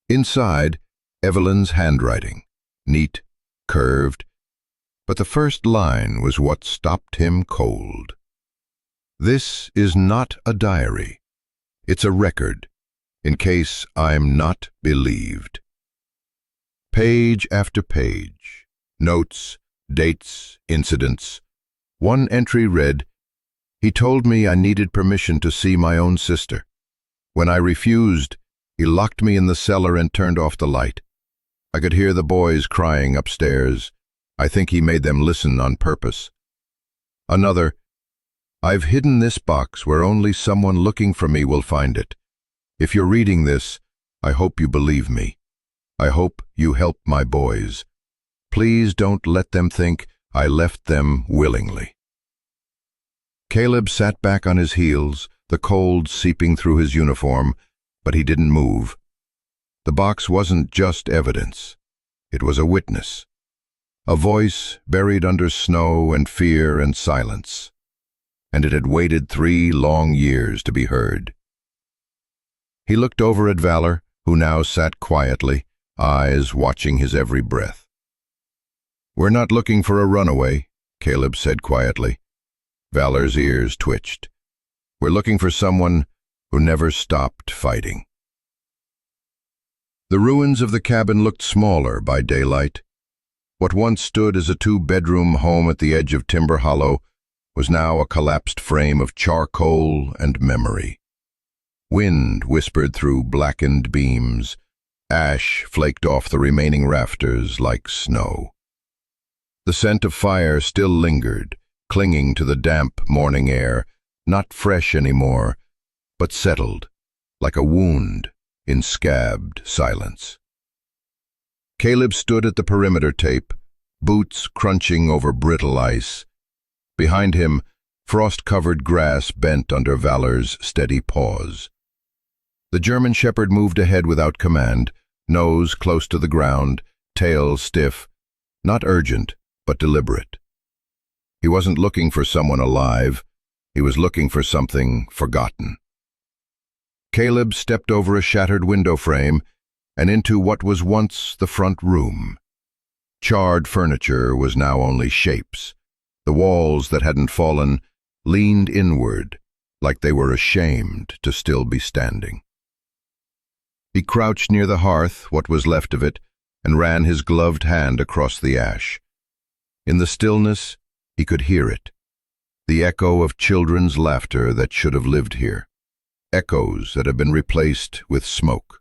Inside, Evelyn's handwriting, neat, curved, but the first line was what stopped him cold. This is not a diary. It's a record, in case I'm not believed. Page after page, notes, dates, incidents. One entry read, "He told me I needed permission to see my own sister. When I refused, he locked me in the cellar and turned off the light. I could hear the boys crying upstairs. I think he made them listen on purpose." Another, "I've hidden this box where only someone looking for me will find it. If you're reading this, I hope you believe me. I hope you help my boys. Please don't let them think I left them willingly." Caleb sat back on his heels, the cold seeping through his uniform, but he didn't move. The box wasn't just evidence. It was a witness. A voice buried under snow and fear and silence. And it had waited 3 long years to be heard. He looked over at Valor, who now sat quietly, eyes watching his every breath. "We're not looking for a runaway," Caleb said quietly. Valor's ears twitched. "We're looking for someone who never stopped fighting." The ruins of the cabin looked smaller by daylight. What once stood as a 2-bedroom home at the edge of Timber Hollow was now a collapsed frame of charcoal and memory. Wind whispered through blackened beams. Ash flaked off the remaining rafters like snow. The scent of fire still lingered, clinging to the damp morning air, not fresh anymore, but settled, like a wound in scabbed silence. Caleb stood at the perimeter tape, boots crunching over brittle ice. Behind him, frost-covered grass bent under Valor's steady paws. The German shepherd moved ahead without command, nose close to the ground, tail stiff, not urgent, but deliberate. He wasn't looking for someone alive. He was looking for something forgotten. Caleb stepped over a shattered window frame and into what was once the front room. Charred furniture was now only shapes. The walls that hadn't fallen leaned inward, like they were ashamed to still be standing. He crouched near the hearth, what was left of it, and ran his gloved hand across the ash. In the stillness, he could hear it, the echo of children's laughter that should have lived here, echoes that had been replaced with smoke.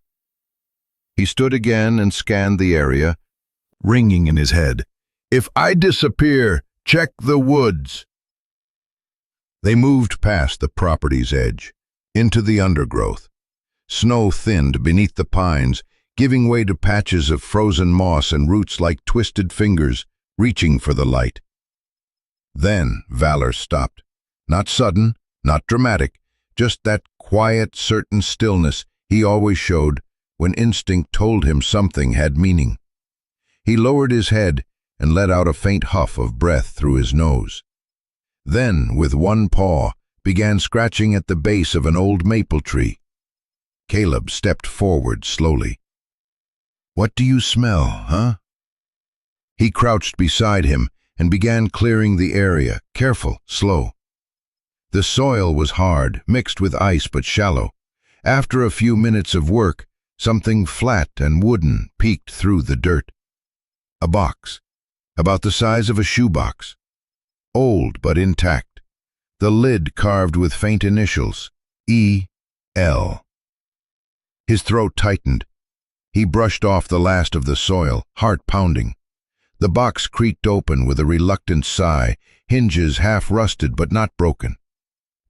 He stood again and scanned the area, ringing in his head, "If I disappear, check the woods." They moved past the property's edge, into the undergrowth. Snow thinned beneath the pines, giving way to patches of frozen moss and roots like twisted fingers, reaching for the light. Then Valor stopped. Not sudden, not dramatic, just that quiet, certain stillness he always showed when instinct told him something had meaning. He lowered his head and let out a faint huff of breath through his nose. Then, with one paw, began scratching at the base of an old maple tree. Caleb stepped forward slowly. "What do you smell, huh?" He crouched beside him and began clearing the area, careful, slow. The soil was hard, mixed with ice but shallow. After a few minutes of work, something flat and wooden peeked through the dirt. A box, about the size of a shoebox. Old but intact, the lid carved with faint initials, E.L. His throat tightened. He brushed off the last of the soil, heart pounding. The box creaked open with a reluctant sigh, hinges half rusted but not broken.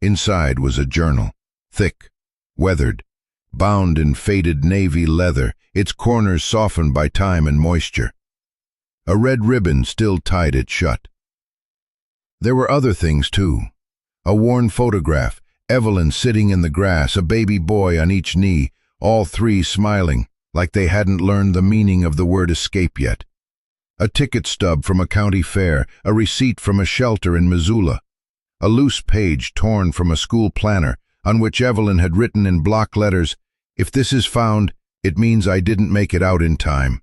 Inside was a journal, thick, weathered, bound in faded navy leather, its corners softened by time and moisture. A red ribbon still tied it shut. There were other things too. A worn photograph, Evelyn sitting in the grass, a baby boy on each knee, all three smiling, like they hadn't learned the meaning of the word escape yet. A ticket stub from a county fair, a receipt from a shelter in Missoula, a loose page torn from a school planner on which Evelyn had written in block letters, "If this is found, it means I didn't make it out in time."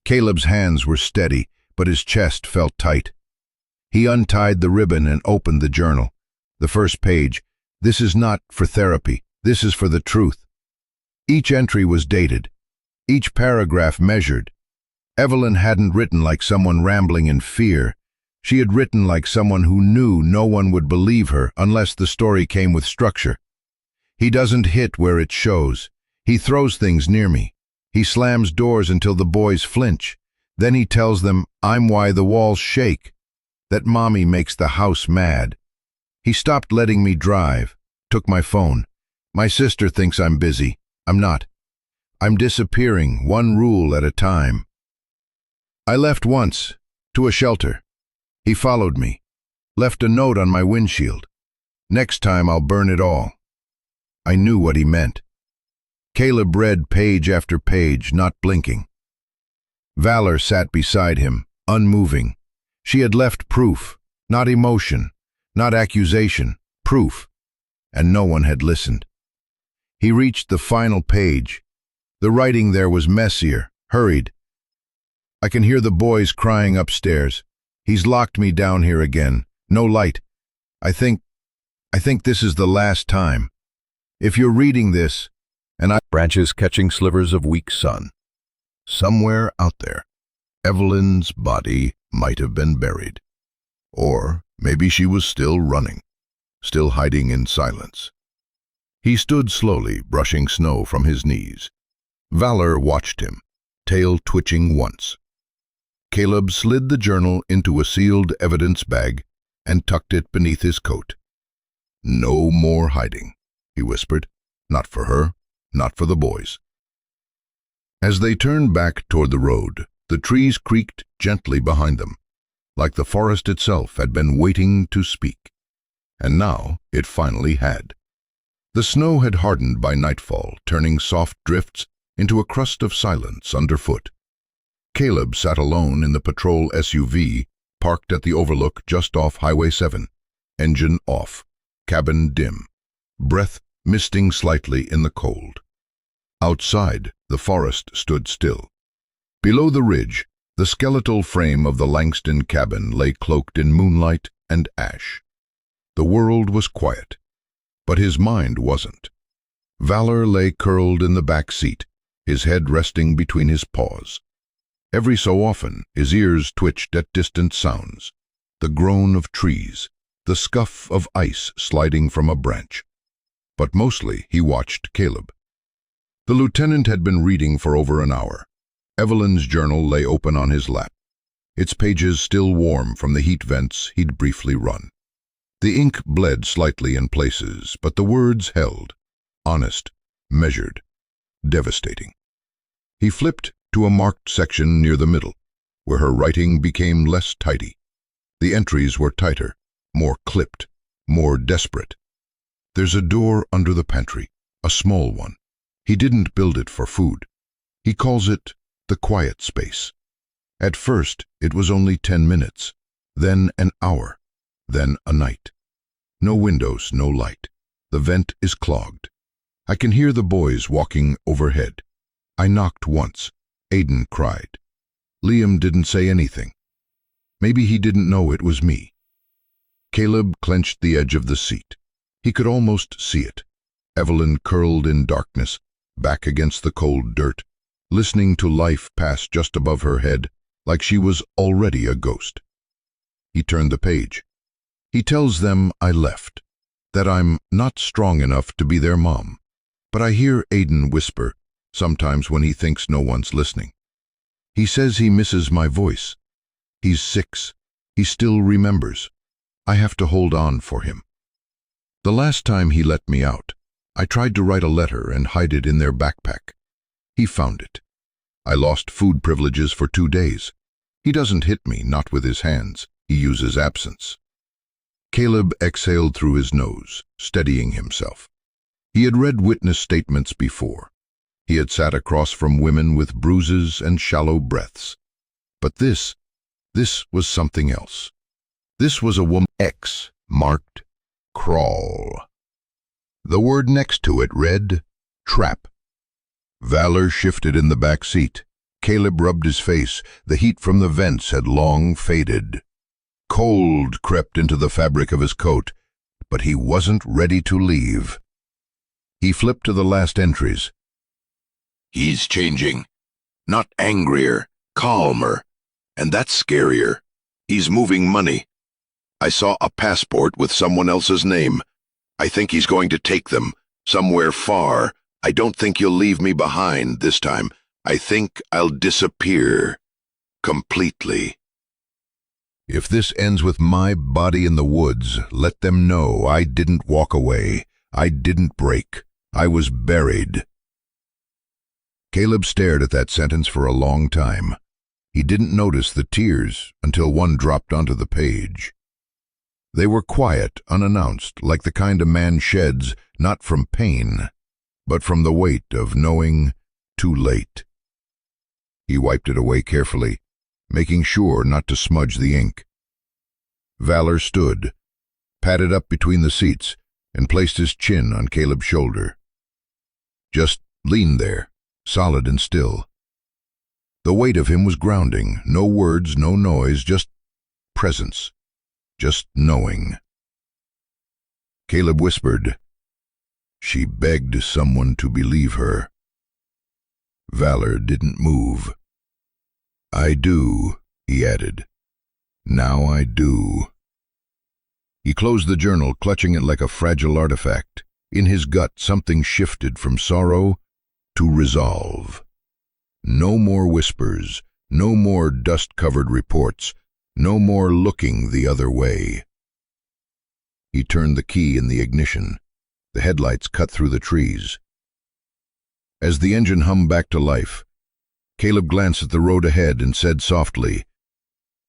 Caleb's hands were steady, but his chest felt tight. He untied the ribbon and opened the journal. The first page, "This is not for therapy, this is for the truth." Each entry was dated, each paragraph measured. Evelyn hadn't written like someone rambling in fear. She had written like someone who knew no one would believe her unless the story came with structure. He doesn't hit where it shows. He throws things near me. He slams doors until the boys flinch. Then he tells them I'm why the walls shake, that mommy makes the house mad. He stopped letting me drive, took my phone. My sister thinks I'm busy. I'm not. I'm disappearing, one rule at a time. I left once, to a shelter. He followed me, left a note on my windshield. Next time I'll burn it all. I knew what he meant. Caleb read page after page, not blinking. Valor sat beside him, unmoving. She had left proof, not emotion, not accusation, proof, and no one had listened. He reached the final page. The writing there was messier, hurried. I can hear the boys crying upstairs. He's locked me down here again. No light. I think this is the last time. If you're reading this, branches catching slivers of weak sun. Somewhere out there, Evelyn's body might have been buried. Or maybe she was still running, still hiding in silence. He stood slowly, brushing snow from his knees. Valor watched him, tail twitching once. Caleb slid the journal into a sealed evidence bag and tucked it beneath his coat. "No more hiding," he whispered. "Not for her, not for the boys." As they turned back toward the road, the trees creaked gently behind them, like the forest itself had been waiting to speak. And now it finally had. The snow had hardened by nightfall, turning soft drifts into a crust of silence underfoot. Caleb sat alone in the patrol SUV, parked at the overlook just off Highway 7, engine off, cabin dim, breath misting slightly in the cold. Outside, the forest stood still. Below the ridge, the skeletal frame of the Langston cabin lay cloaked in moonlight and ash. The world was quiet, but his mind wasn't. Valor lay curled in the back seat, his head resting between his paws. Every so often, his ears twitched at distant sounds, the groan of trees, the scuff of ice sliding from a branch. But mostly he watched Caleb. The lieutenant had been reading for over an hour. Evelyn's journal lay open on his lap, its pages still warm from the heat vents he'd briefly run. The ink bled slightly in places, but the words held, honest, measured, devastating. He flipped to a marked section near the middle, where her writing became less tidy. The entries were tighter, more clipped, more desperate. "There's a door under the pantry, a small one. He didn't build it for food. He calls it the quiet space. At first, it was only 10 minutes, then an hour, then a night. No windows, no light. The vent is clogged. I can hear the boys walking overhead. I knocked once. Aiden cried. Liam didn't say anything. Maybe he didn't know it was me." Caleb clenched the edge of the seat. He could almost see it. Evelyn curled in darkness, back against the cold dirt, listening to life pass just above her head, like she was already a ghost. He turned the page. He tells them I left, that I'm not strong enough to be their mom. But I hear Aiden whisper, sometimes when he thinks no one's listening. He says he misses my voice. He's 6. He still remembers. I have to hold on for him. The last time he let me out, I tried to write a letter and hide it in their backpack. He found it. I lost food privileges for 2 days. He doesn't hit me, not with his hands. He uses absence. Caleb exhaled through his nose, steadying himself. He had read witness statements before. He had sat across from women with bruises and shallow breaths. But this was something else. This was a woman. X marked crawl. The word next to it read trap. Valor shifted in the back seat. Caleb rubbed his face. The heat from the vents had long faded. Cold crept into the fabric of his coat, but he wasn't ready to leave. He flipped to the last entries. He's changing. Not angrier, calmer. And that's scarier. He's moving money. I saw a passport with someone else's name. I think he's going to take them, somewhere far. I don't think you'll leave me behind this time. I think I'll disappear. Completely. If this ends with my body in the woods, let them know I didn't walk away. I didn't break. I was buried. Caleb stared at that sentence for a long time. He didn't notice the tears until one dropped onto the page. They were quiet, unannounced, like the kind a man sheds, not from pain, but from the weight of knowing too late. He wiped it away carefully, making sure not to smudge the ink. Valor stood, padded up between the seats, and placed his chin on Caleb's shoulder. Just leaned there, solid and still. The weight of him was grounding, no words, no noise, just presence, just knowing. Caleb whispered, "She begged someone to believe her." Valor didn't move. "I do," he added. "Now I do." He closed the journal, clutching it like a fragile artifact. In his gut, something shifted from sorrow to resolve. No more whispers, no more dust-covered reports, no more looking the other way. He turned the key in the ignition. The headlights cut through the trees. As the engine hummed back to life, Caleb glanced at the road ahead and said softly,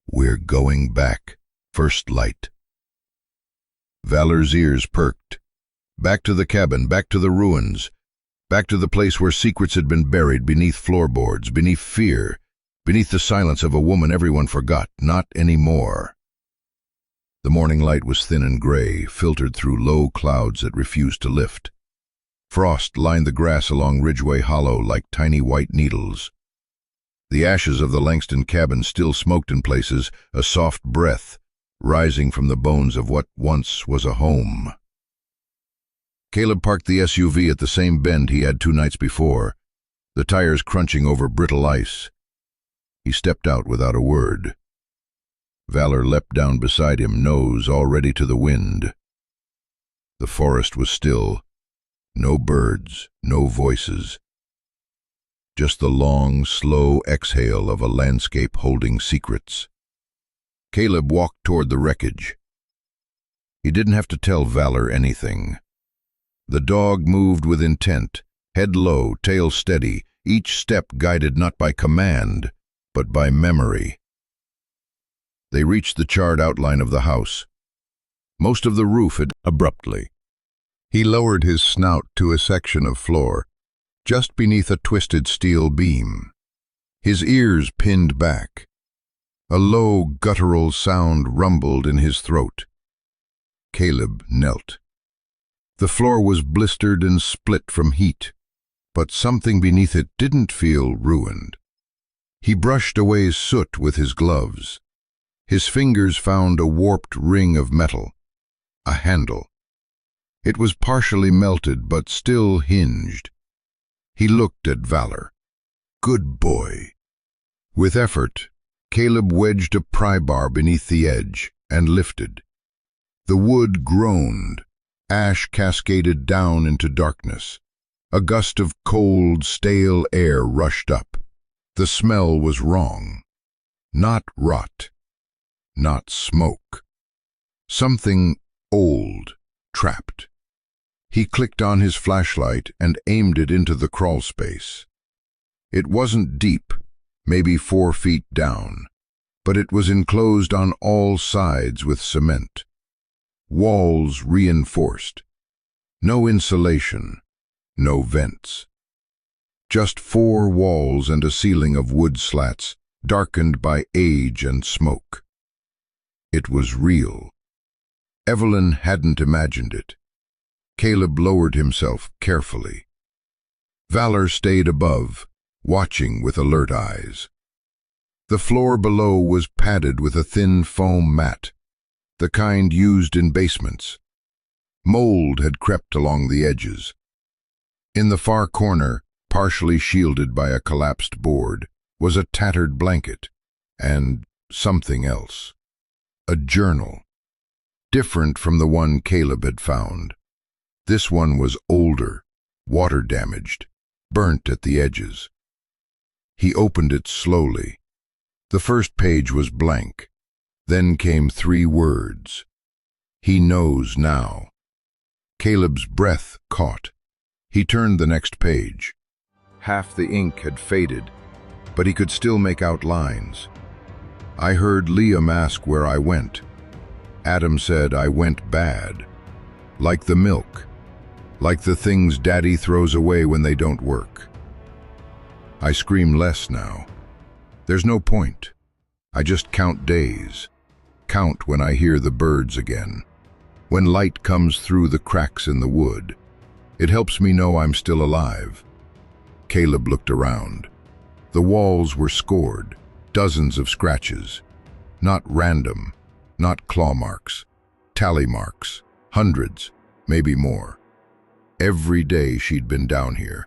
"We're going back. First light." Valor's ears perked. Back to the cabin, back to the ruins, back to the place where secrets had been buried beneath floorboards, beneath fear, beneath the silence of a woman everyone forgot. Not anymore. The morning light was thin and gray, filtered through low clouds that refused to lift. Frost lined the grass along Ridgeway Hollow like tiny white needles. The ashes of the Langston cabin still smoked in places, a soft breath rising from the bones of what once was a home. Caleb parked the SUV at the same bend he had 2 nights before, the tires crunching over brittle ice. He stepped out without a word. Valor leapt down beside him, nose already to the wind. The forest was still. No birds, no voices. Just the long, slow exhale of a landscape holding secrets. Caleb walked toward the wreckage. He didn't have to tell Valor anything. The dog moved with intent, head low, tail steady, each step guided not by command, but by memory. They reached the charred outline of the house. Most of the roof had abruptly. He lowered his snout to a section of floor, just beneath a twisted steel beam. His ears pinned back. A low, guttural sound rumbled in his throat. Caleb knelt. The floor was blistered and split from heat, but something beneath it didn't feel ruined. He brushed away soot with his gloves. His fingers found a warped ring of metal, a handle. It was partially melted, but still hinged. He looked at Valor. Good boy. With effort, Caleb wedged a pry bar beneath the edge and lifted. The wood groaned. Ash cascaded down into darkness. A gust of cold, stale air rushed up. The smell was wrong. Not rot. Not smoke. Something old, trapped. He clicked on his flashlight and aimed it into the crawl space. It wasn't deep, maybe 4 feet down, but it was enclosed on all sides with cement. Walls reinforced. No insulation, no vents. Just 4 walls and a ceiling of wood slats, darkened by age and smoke. It was real. Evelyn hadn't imagined it. Caleb lowered himself carefully. Valor stayed above, watching with alert eyes. The floor below was padded with a thin foam mat, the kind used in basements. Mold had crept along the edges. In the far corner, partially shielded by a collapsed board, was a tattered blanket and something else. A journal. Different from the one Caleb had found. This one was older, water-damaged, burnt at the edges. He opened it slowly. The first page was blank. Then came 3 words. He knows now. Caleb's breath caught. He turned the next page. Half the ink had faded, but he could still make out lines. I heard Liam ask where I went. Adam said I went bad. Like the milk. Like the things Daddy throws away when they don't work. I scream less now. There's no point. I just count days. Count when I hear the birds again. When light comes through the cracks in the wood. It helps me know I'm still alive. Caleb looked around. The walls were scored, dozens of scratches. Not random, not claw marks. Tally marks, hundreds, maybe more. Every day she'd been down here.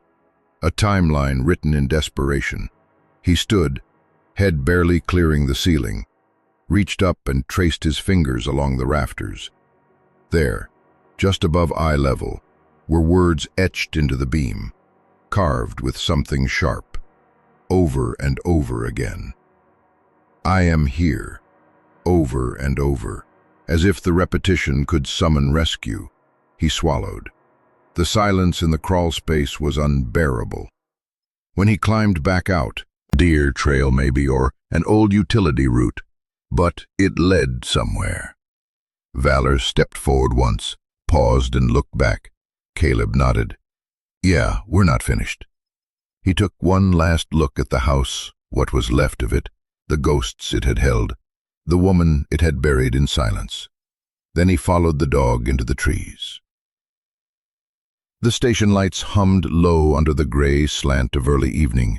A timeline written in desperation. He stood, head barely clearing the ceiling, reached up and traced his fingers along the rafters. There, just above eye level, were words etched into the beam, carved with something sharp, over and over again. I am here, over and over, as if the repetition could summon rescue. He swallowed. The silence in the crawl space was unbearable. When he climbed back out, deer trail maybe, or an old utility route, but it led somewhere. Valor stepped forward once, paused and looked back. Caleb nodded. Yeah, we're not finished. He took one last look at the house, what was left of it, the ghosts it had held, the woman it had buried in silence. Then he followed the dog into the trees. The station lights hummed low under the gray slant of early evening.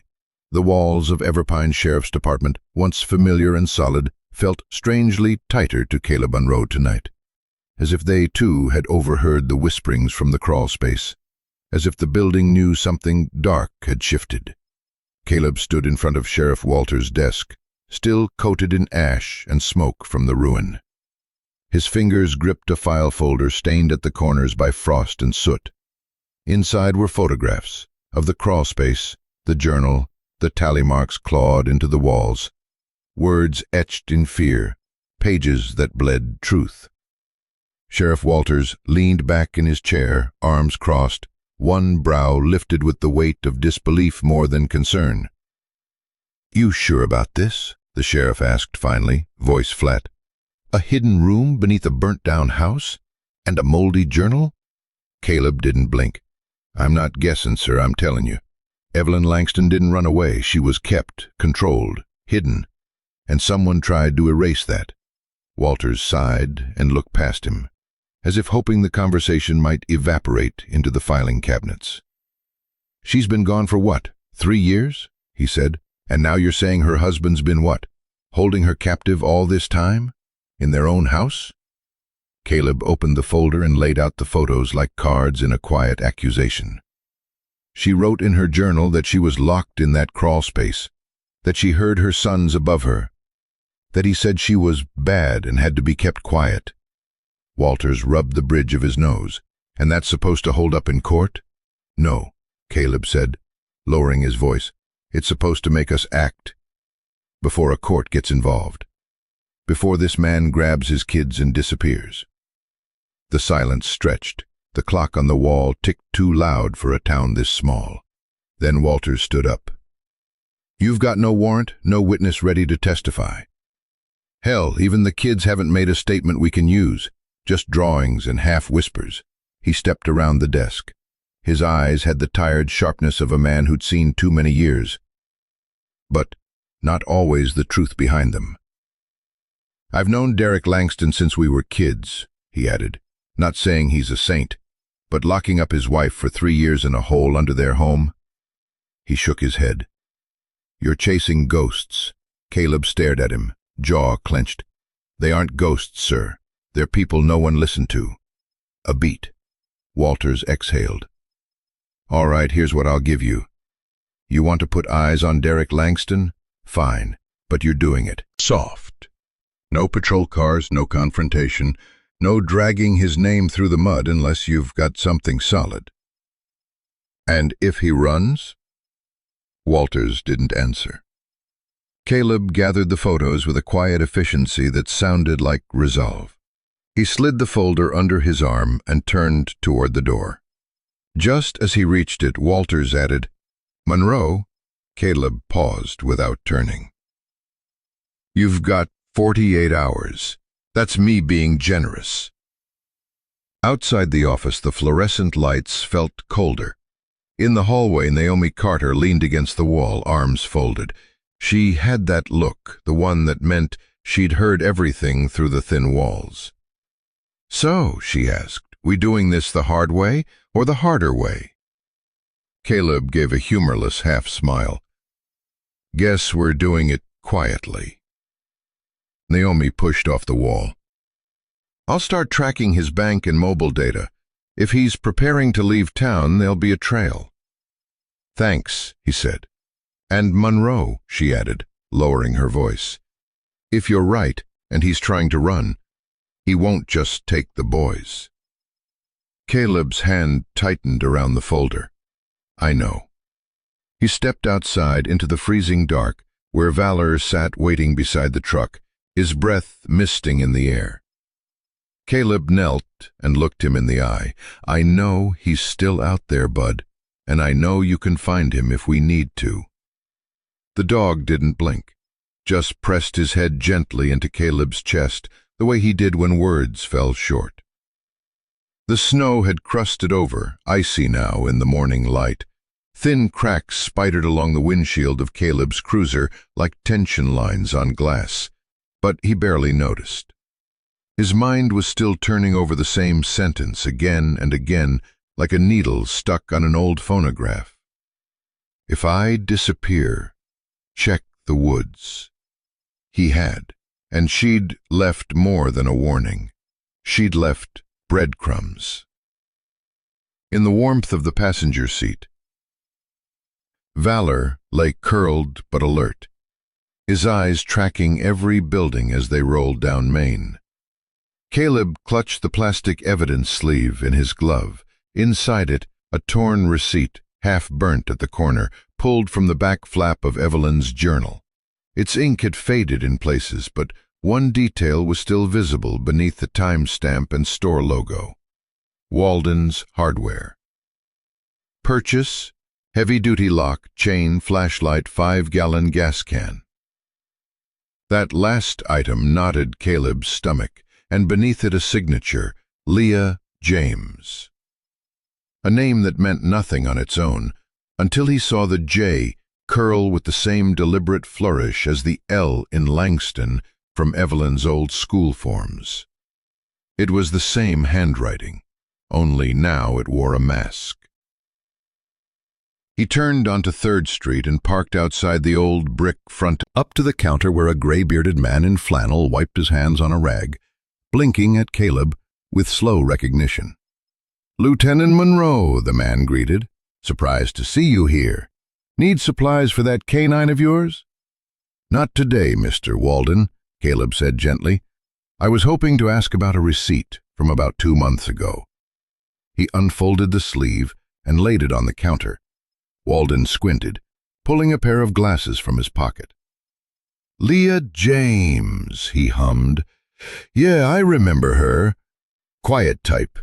The walls of Everpine Sheriff's Department, once familiar and solid, felt strangely tighter to Caleb Road tonight, as if they too had overheard the whisperings from the crawl space, as if the building knew something dark had shifted. Caleb stood in front of Sheriff Walter's desk, still coated in ash and smoke from the ruin. His fingers gripped a file folder stained at the corners by frost and soot. Inside were photographs of the crawl space, the journal, the tally marks clawed into the walls, words etched in fear, pages that bled truth. Sheriff Walters leaned back in his chair, arms crossed, one brow lifted with the weight of disbelief more than concern. "You sure about this?" the sheriff asked finally, voice flat. "A hidden room beneath a burnt-down house? And a moldy journal?" Caleb didn't blink. "I'm not guessing, sir, I'm telling you. Evelyn Langston didn't run away. She was kept, controlled, hidden. And someone tried to erase that." Walters sighed and looked past him, as if hoping the conversation might evaporate into the filing cabinets. "She's been gone for what, 3 years?" he said. "And now you're saying her husband's been what? Holding her captive all this time? In their own house?" Caleb opened the folder and laid out the photos like cards in a quiet accusation. "She wrote in her journal that she was locked in that crawl space, that she heard her sons above her, that he said she was bad and had to be kept quiet. Walters rubbed the bridge of his nose. And that's supposed to hold up in court? No, Caleb said, lowering his voice. It's supposed to make us act before a court gets involved. Before this man grabs his kids and disappears. The silence stretched. The clock on the wall ticked too loud for a town this small. Then Walters stood up. You've got no warrant, no witness ready to testify. Hell, even the kids haven't made a statement we can use, just drawings and half whispers. He stepped around the desk. His eyes had the tired sharpness of a man who'd seen too many years. But not always the truth behind them. I've known Derek Langston since we were kids, he added, not saying he's a saint, but locking up his wife for 3 years in a hole under their home? He shook his head. You're chasing ghosts. Caleb stared at him, jaw clenched. They aren't ghosts, sir. They're people no one listened to. A beat. Walters exhaled. All right, here's what I'll give you. You want to put eyes on Derek Langston? Fine, but you're doing it soft. No patrol cars, no confrontation, no dragging his name through the mud unless you've got something solid. And if he runs? Walters didn't answer. Caleb gathered the photos with a quiet efficiency that sounded like resolve. He slid the folder under his arm and turned toward the door. Just as he reached it, Walters added, Monroe? Caleb paused without turning. You've got 48 hours. That's me being generous. Outside the office, the fluorescent lights felt colder. In the hallway, Naomi Carter leaned against the wall, arms folded. She had that look, the one that meant she'd heard everything through the thin walls. So, she asked, we doing this the hard way or the harder way? Caleb gave a humorless half-smile. Guess we're doing it quietly. Naomi pushed off the wall. I'll start tracking his bank and mobile data. If he's preparing to leave town, there'll be a trail. Thanks, he said. And Monroe, she added, lowering her voice. If you're right, and he's trying to run, he won't just take the boys. Caleb's hand tightened around the folder. I know. He stepped outside into the freezing dark, where Valor sat waiting beside the truck, his breath misting in the air. Caleb knelt and looked him in the eye. I know he's still out there, bud, and I know you can find him if we need to. The dog didn't blink, just pressed his head gently into Caleb's chest, the way he did when words fell short. The snow had crusted over, icy now in the morning light. Thin cracks spidered along the windshield of Caleb's cruiser like tension lines on glass, but he barely noticed. His mind was still turning over the same sentence again and again, like a needle stuck on an old phonograph. If I disappear, check the woods. He had, and she'd left more than a warning. She'd left breadcrumbs. In the warmth of the passenger seat, Valor lay curled but alert, his eyes tracking every building as they rolled down Main. Caleb clutched the plastic evidence sleeve in his glove. Inside it, a torn receipt, half burnt at the corner, pulled from the back flap of Evelyn's journal. Its ink had faded in places, but one detail was still visible beneath the timestamp and store logo. Walden's Hardware. Purchase, heavy-duty lock, chain, flashlight, 5-gallon gas can. That last item knotted Caleb's stomach, and beneath it a signature, Leah James. A name that meant nothing on its own, until he saw the J curl with the same deliberate flourish as the L in Langston from Evelyn's old school forms. It was the same handwriting, only now it wore a mask. He turned onto 3rd Street and parked outside the old brick front, up to the counter where a gray-bearded man in flannel wiped his hands on a rag, blinking at Caleb with slow recognition. "Lieutenant Monroe," the man greeted. "Surprised to see you here. Need supplies for that canine of yours?" "Not today, Mr. Walden," Caleb said gently. "I was hoping to ask about a receipt from about 2 months ago." He unfolded the sleeve and laid it on the counter. Walden squinted, pulling a pair of glasses from his pocket. "Leah James," he hummed. "Yeah, I remember her. Quiet type.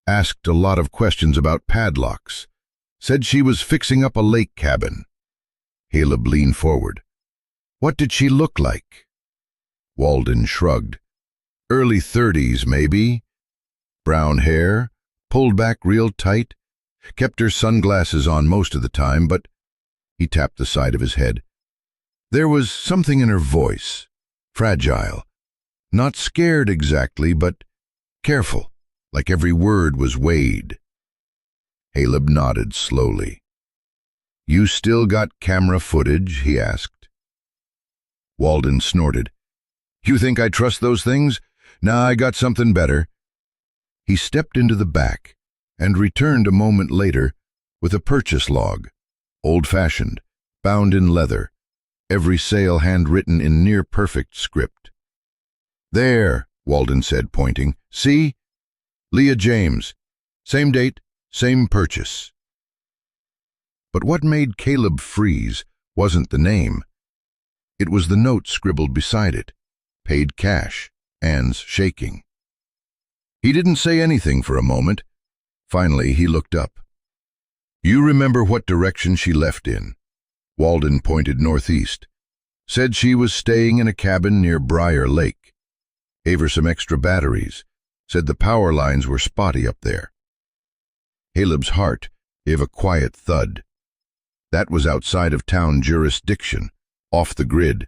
Asked a lot of questions about padlocks. Said she was fixing up a lake cabin." Caleb leaned forward. "What did she look like?" Walden shrugged. "Early 30s, maybe. Brown hair, pulled back real tight. Kept her sunglasses on most of the time, but—" He tapped the side of his head. "There was something in her voice. Fragile. Not scared exactly, but careful, like every word was weighed." Caleb nodded slowly. "You still got camera footage?" he asked. Walden snorted. "You think I trust those things? Nah, I got something better." He stepped into the back and returned a moment later with a purchase log, old-fashioned, bound in leather, every sale handwritten in near-perfect script. "There," Walden said, pointing. "See? Leah James. Same date, same purchase." But what made Caleb freeze wasn't the name. It was the note scribbled beside it. Paid cash, hands shaking. He didn't say anything for a moment. Finally, he looked up. "You remember what direction she left in?" Walden pointed northeast. "Said she was staying in a cabin near Briar Lake. Gave her some extra batteries. Said the power lines were spotty up there." Caleb's heart gave a quiet thud. That was outside of town jurisdiction, off the grid.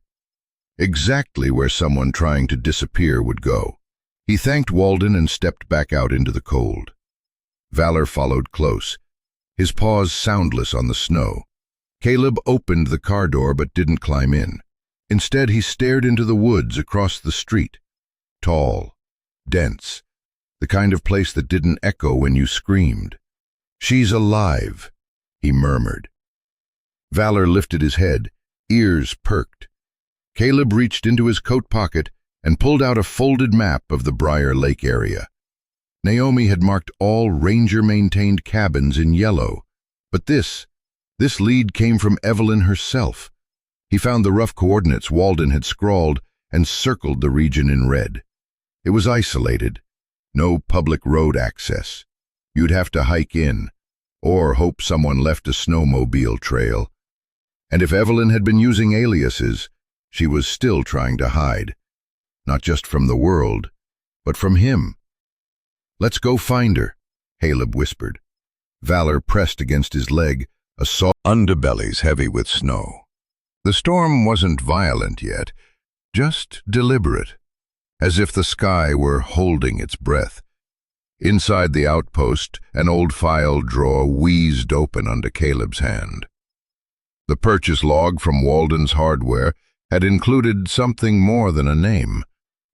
Exactly where someone trying to disappear would go. He thanked Walden and stepped back out into the cold. Valor followed close, his paws soundless on the snow. Caleb opened the car door but didn't climb in. Instead, he stared into the woods across the street. Tall, dense, the kind of place that didn't echo when you screamed. "She's alive," he murmured. Valor lifted his head, ears perked. Caleb reached into his coat pocket and pulled out a folded map of the Briar Lake area. Naomi had marked all ranger-maintained cabins in yellow, but this lead came from Evelyn herself. He found the rough coordinates Walden had scrawled and circled the region in red. It was isolated, no public road access. You'd have to hike in, or hope someone left a snowmobile trail. And if Evelyn had been using aliases, she was still trying to hide. Not just from the world, but from him. "Let's go find her," Caleb whispered. Valor pressed against his leg, a soft underbellies heavy with snow. The storm wasn't violent yet, just deliberate, as if the sky were holding its breath. Inside the outpost, an old file drawer wheezed open under Caleb's hand. The purchase log from Walden's Hardware had included something more than a name.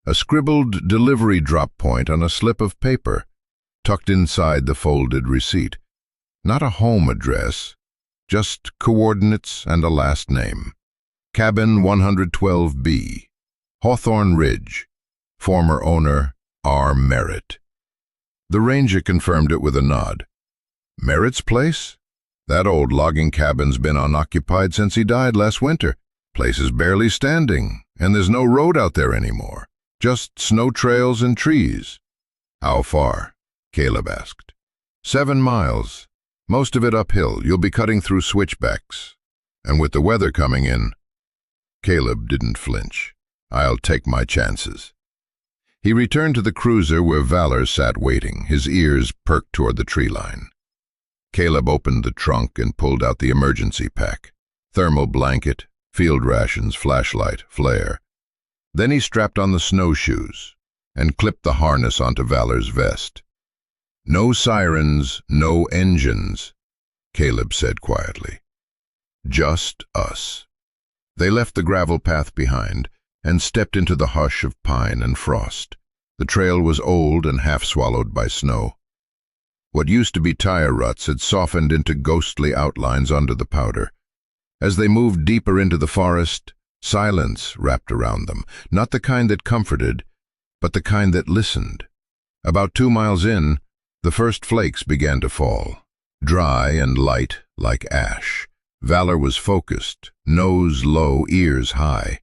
A scribbled delivery drop point on a slip of paper, tucked inside the folded receipt. Not a home address, just coordinates and a last name. Cabin 112B, Hawthorne Ridge. Former owner, R. Merritt. The ranger confirmed it with a nod. "Merritt's place? That old logging cabin's been unoccupied since he died last winter. Place is barely standing, and there's no road out there anymore. Just snow trails and trees." "How far?" Caleb asked. 7 miles. Most of it uphill. You'll be cutting through switchbacks. And with the weather coming in..." Caleb didn't flinch. "I'll take my chances." He returned to the cruiser where Valor sat waiting, his ears perked toward the tree line. Caleb opened the trunk and pulled out the emergency pack. Thermal blanket, field rations, flashlight, flare. Then he strapped on the snowshoes and clipped the harness onto Valor's vest. "No sirens, no engines," Caleb said quietly. "Just us." They left the gravel path behind and stepped into the hush of pine and frost. The trail was old and half swallowed by snow. What used to be tire ruts had softened into ghostly outlines under the powder. As they moved deeper into the forest, Silence wrapped around them, not the kind that comforted, but the kind that listened. About 2 miles in, the first flakes began to fall, dry and light like ash. Valor was focused, nose low, ears high.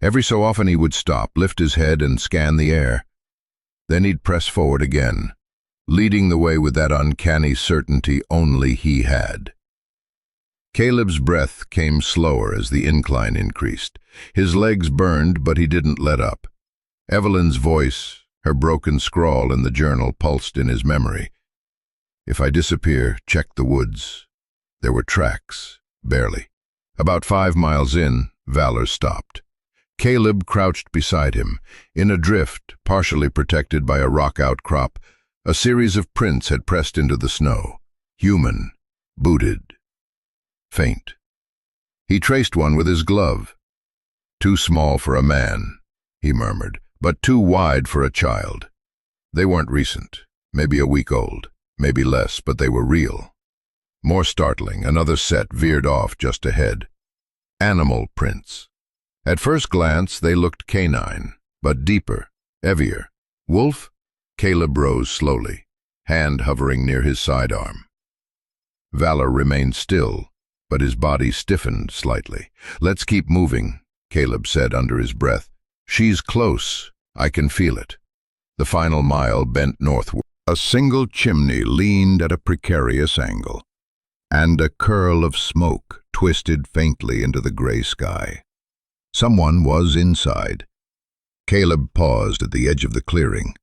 Every so often he would stop, lift his head and scan the air. Then he'd press forward again, leading the way with that uncanny certainty only he had. Caleb's breath came slower as the incline increased. His legs burned, but he didn't let up. Evelyn's voice, her broken scrawl in the journal, pulsed in his memory. If I disappear, check the woods. There were tracks, barely. About 5 miles in, Valor stopped. Caleb crouched beside him. In a drift, partially protected by a rock outcrop, a series of prints had pressed into the snow. Human, booted, faint. He traced one with his glove. "Too small for a man," he murmured, "but too wide for a child." They weren't recent, maybe a week old, maybe less, but they were real. More startling, another set veered off just ahead. Animal prints. At first glance, they looked canine, but deeper, heavier. Wolf? Caleb rose slowly, hand hovering near his sidearm. Valor remained still, but his body stiffened slightly. "Let's keep moving," Caleb said under his breath. "She's close. I can feel it." The final mile bent northward. A single chimney leaned at a precarious angle, and a curl of smoke twisted faintly into the gray sky. Someone was inside. Caleb paused at the edge of the clearing.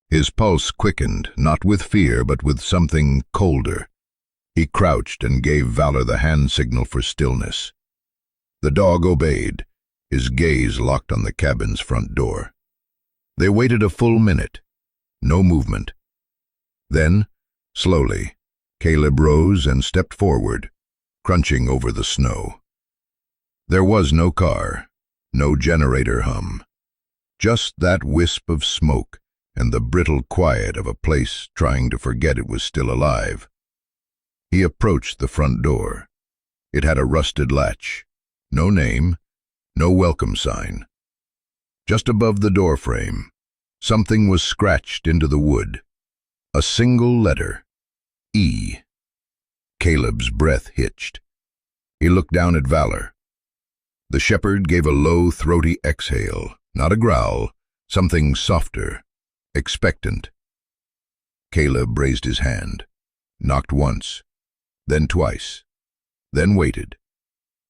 His pulse quickened, not with fear, but with something colder. He crouched and gave Valor the hand signal for stillness. The dog obeyed, his gaze locked on the cabin's front door. They waited a full minute. No movement. Then, slowly, Caleb rose and stepped forward, crunching over the snow. There was no car, no generator hum. Just that wisp of smoke and the brittle quiet of a place trying to forget it was still alive. He approached the front door. It had a rusted latch. No name, no welcome sign. Just above the doorframe, something was scratched into the wood. A single letter. E. Caleb's breath hitched. He looked down at Valor. The shepherd gave a low, throaty exhale, not a growl, something softer, expectant. Caleb raised his hand, knocked once, then twice, then waited.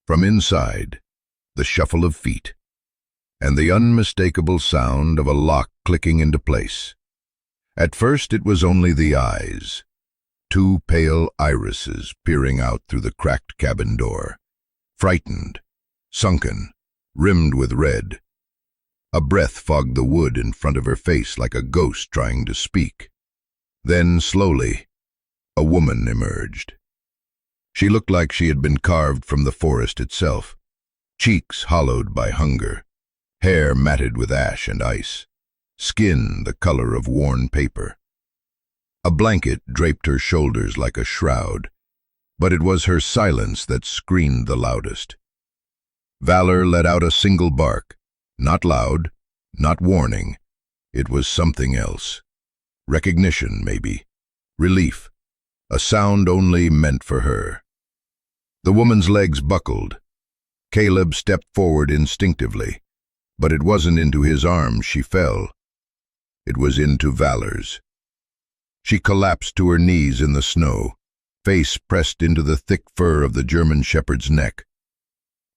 From inside, the shuffle of feet, and the unmistakable sound of a lock clicking into place. At first it was only the eyes, 2 pale irises peering out through the cracked cabin door, frightened, sunken, rimmed with red. A breath fogged the wood in front of her face like a ghost trying to speak. Then, slowly, a woman emerged. She looked like she had been carved from the forest itself, cheeks hollowed by hunger, hair matted with ash and ice, skin the color of worn paper. A blanket draped her shoulders like a shroud, but it was her silence that screamed the loudest. Valor let out a single bark, not loud, not warning. It was something else. Recognition, maybe. Relief. A sound only meant for her. The woman's legs buckled. Caleb stepped forward instinctively, but it wasn't into his arms she fell. It was into Valor's. She collapsed to her knees in the snow, face pressed into the thick fur of the German shepherd's neck.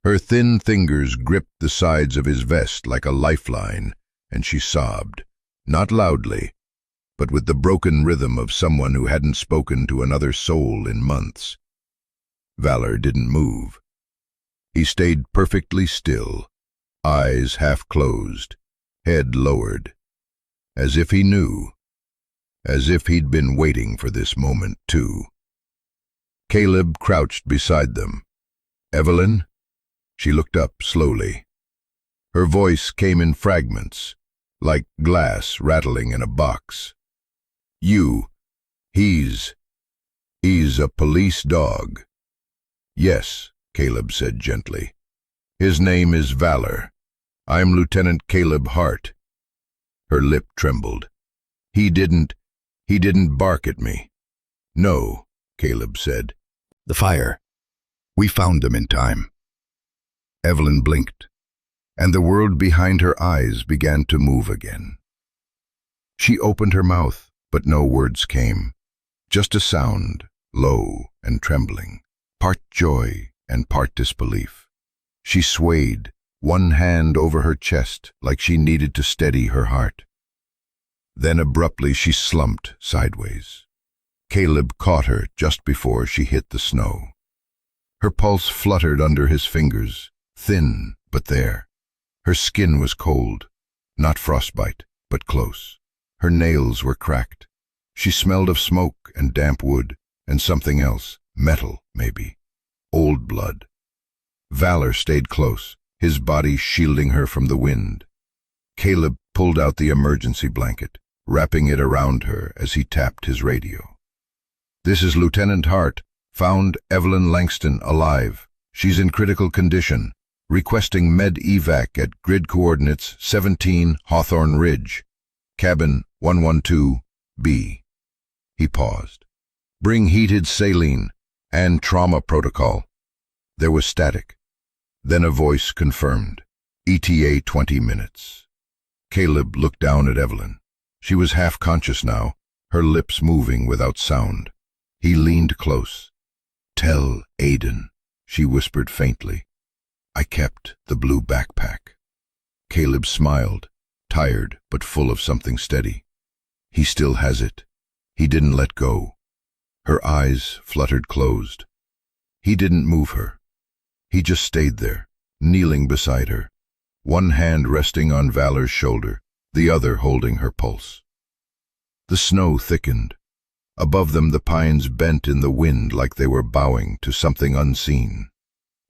Her thin fingers gripped the sides of his vest like a lifeline, and she sobbed, not loudly, but with the broken rhythm of someone who hadn't spoken to another soul in months. Valor didn't move. He stayed perfectly still, eyes half closed, head lowered, as if he knew, as if he'd been waiting for this moment too. Caleb crouched beside them. "Evelyn?" She looked up slowly. Her voice came in fragments, like glass rattling in a box. He's a police dog." "Yes," Caleb said gently. His name is Valor. I'm Lieutenant Caleb Hart. Her lip trembled. He didn't bark at me. No, Caleb said. The fire. We found them in time. Evelyn blinked, and the world behind her eyes began to move again. She opened her mouth, but no words came. Just a sound, low and trembling, part joy and part disbelief. She swayed, one hand over her chest like she needed to steady her heart. Then abruptly she slumped sideways. Caleb caught her just before she hit the snow. Her pulse fluttered under his fingers, thin but there. Her skin was cold, not frostbite, but close. Her nails were cracked. She smelled of smoke and damp wood, and something else, metal maybe, old blood. Valor stayed close, his body shielding her from the wind. Caleb pulled out the emergency blanket, wrapping it around her as he tapped his radio. This is Lieutenant Hart. Found Evelyn Langston alive. She's in critical condition. Requesting med evac at grid coordinates 17 Hawthorne Ridge. Cabin 112B. He paused. Bring heated saline and trauma protocol. There was static. Then a voice confirmed. ETA 20 minutes. Caleb looked down at Evelyn. She was half conscious now, her lips moving without sound. He leaned close. Tell Aiden, she whispered faintly. I kept the blue backpack. Caleb smiled, tired but full of something steady. He still has it. He didn't let go. Her eyes fluttered closed. He didn't move her. He just stayed there, kneeling beside her, one hand resting on Valor's shoulder, the other holding her pulse. The snow thickened. Above them the pines bent in the wind like they were bowing to something unseen.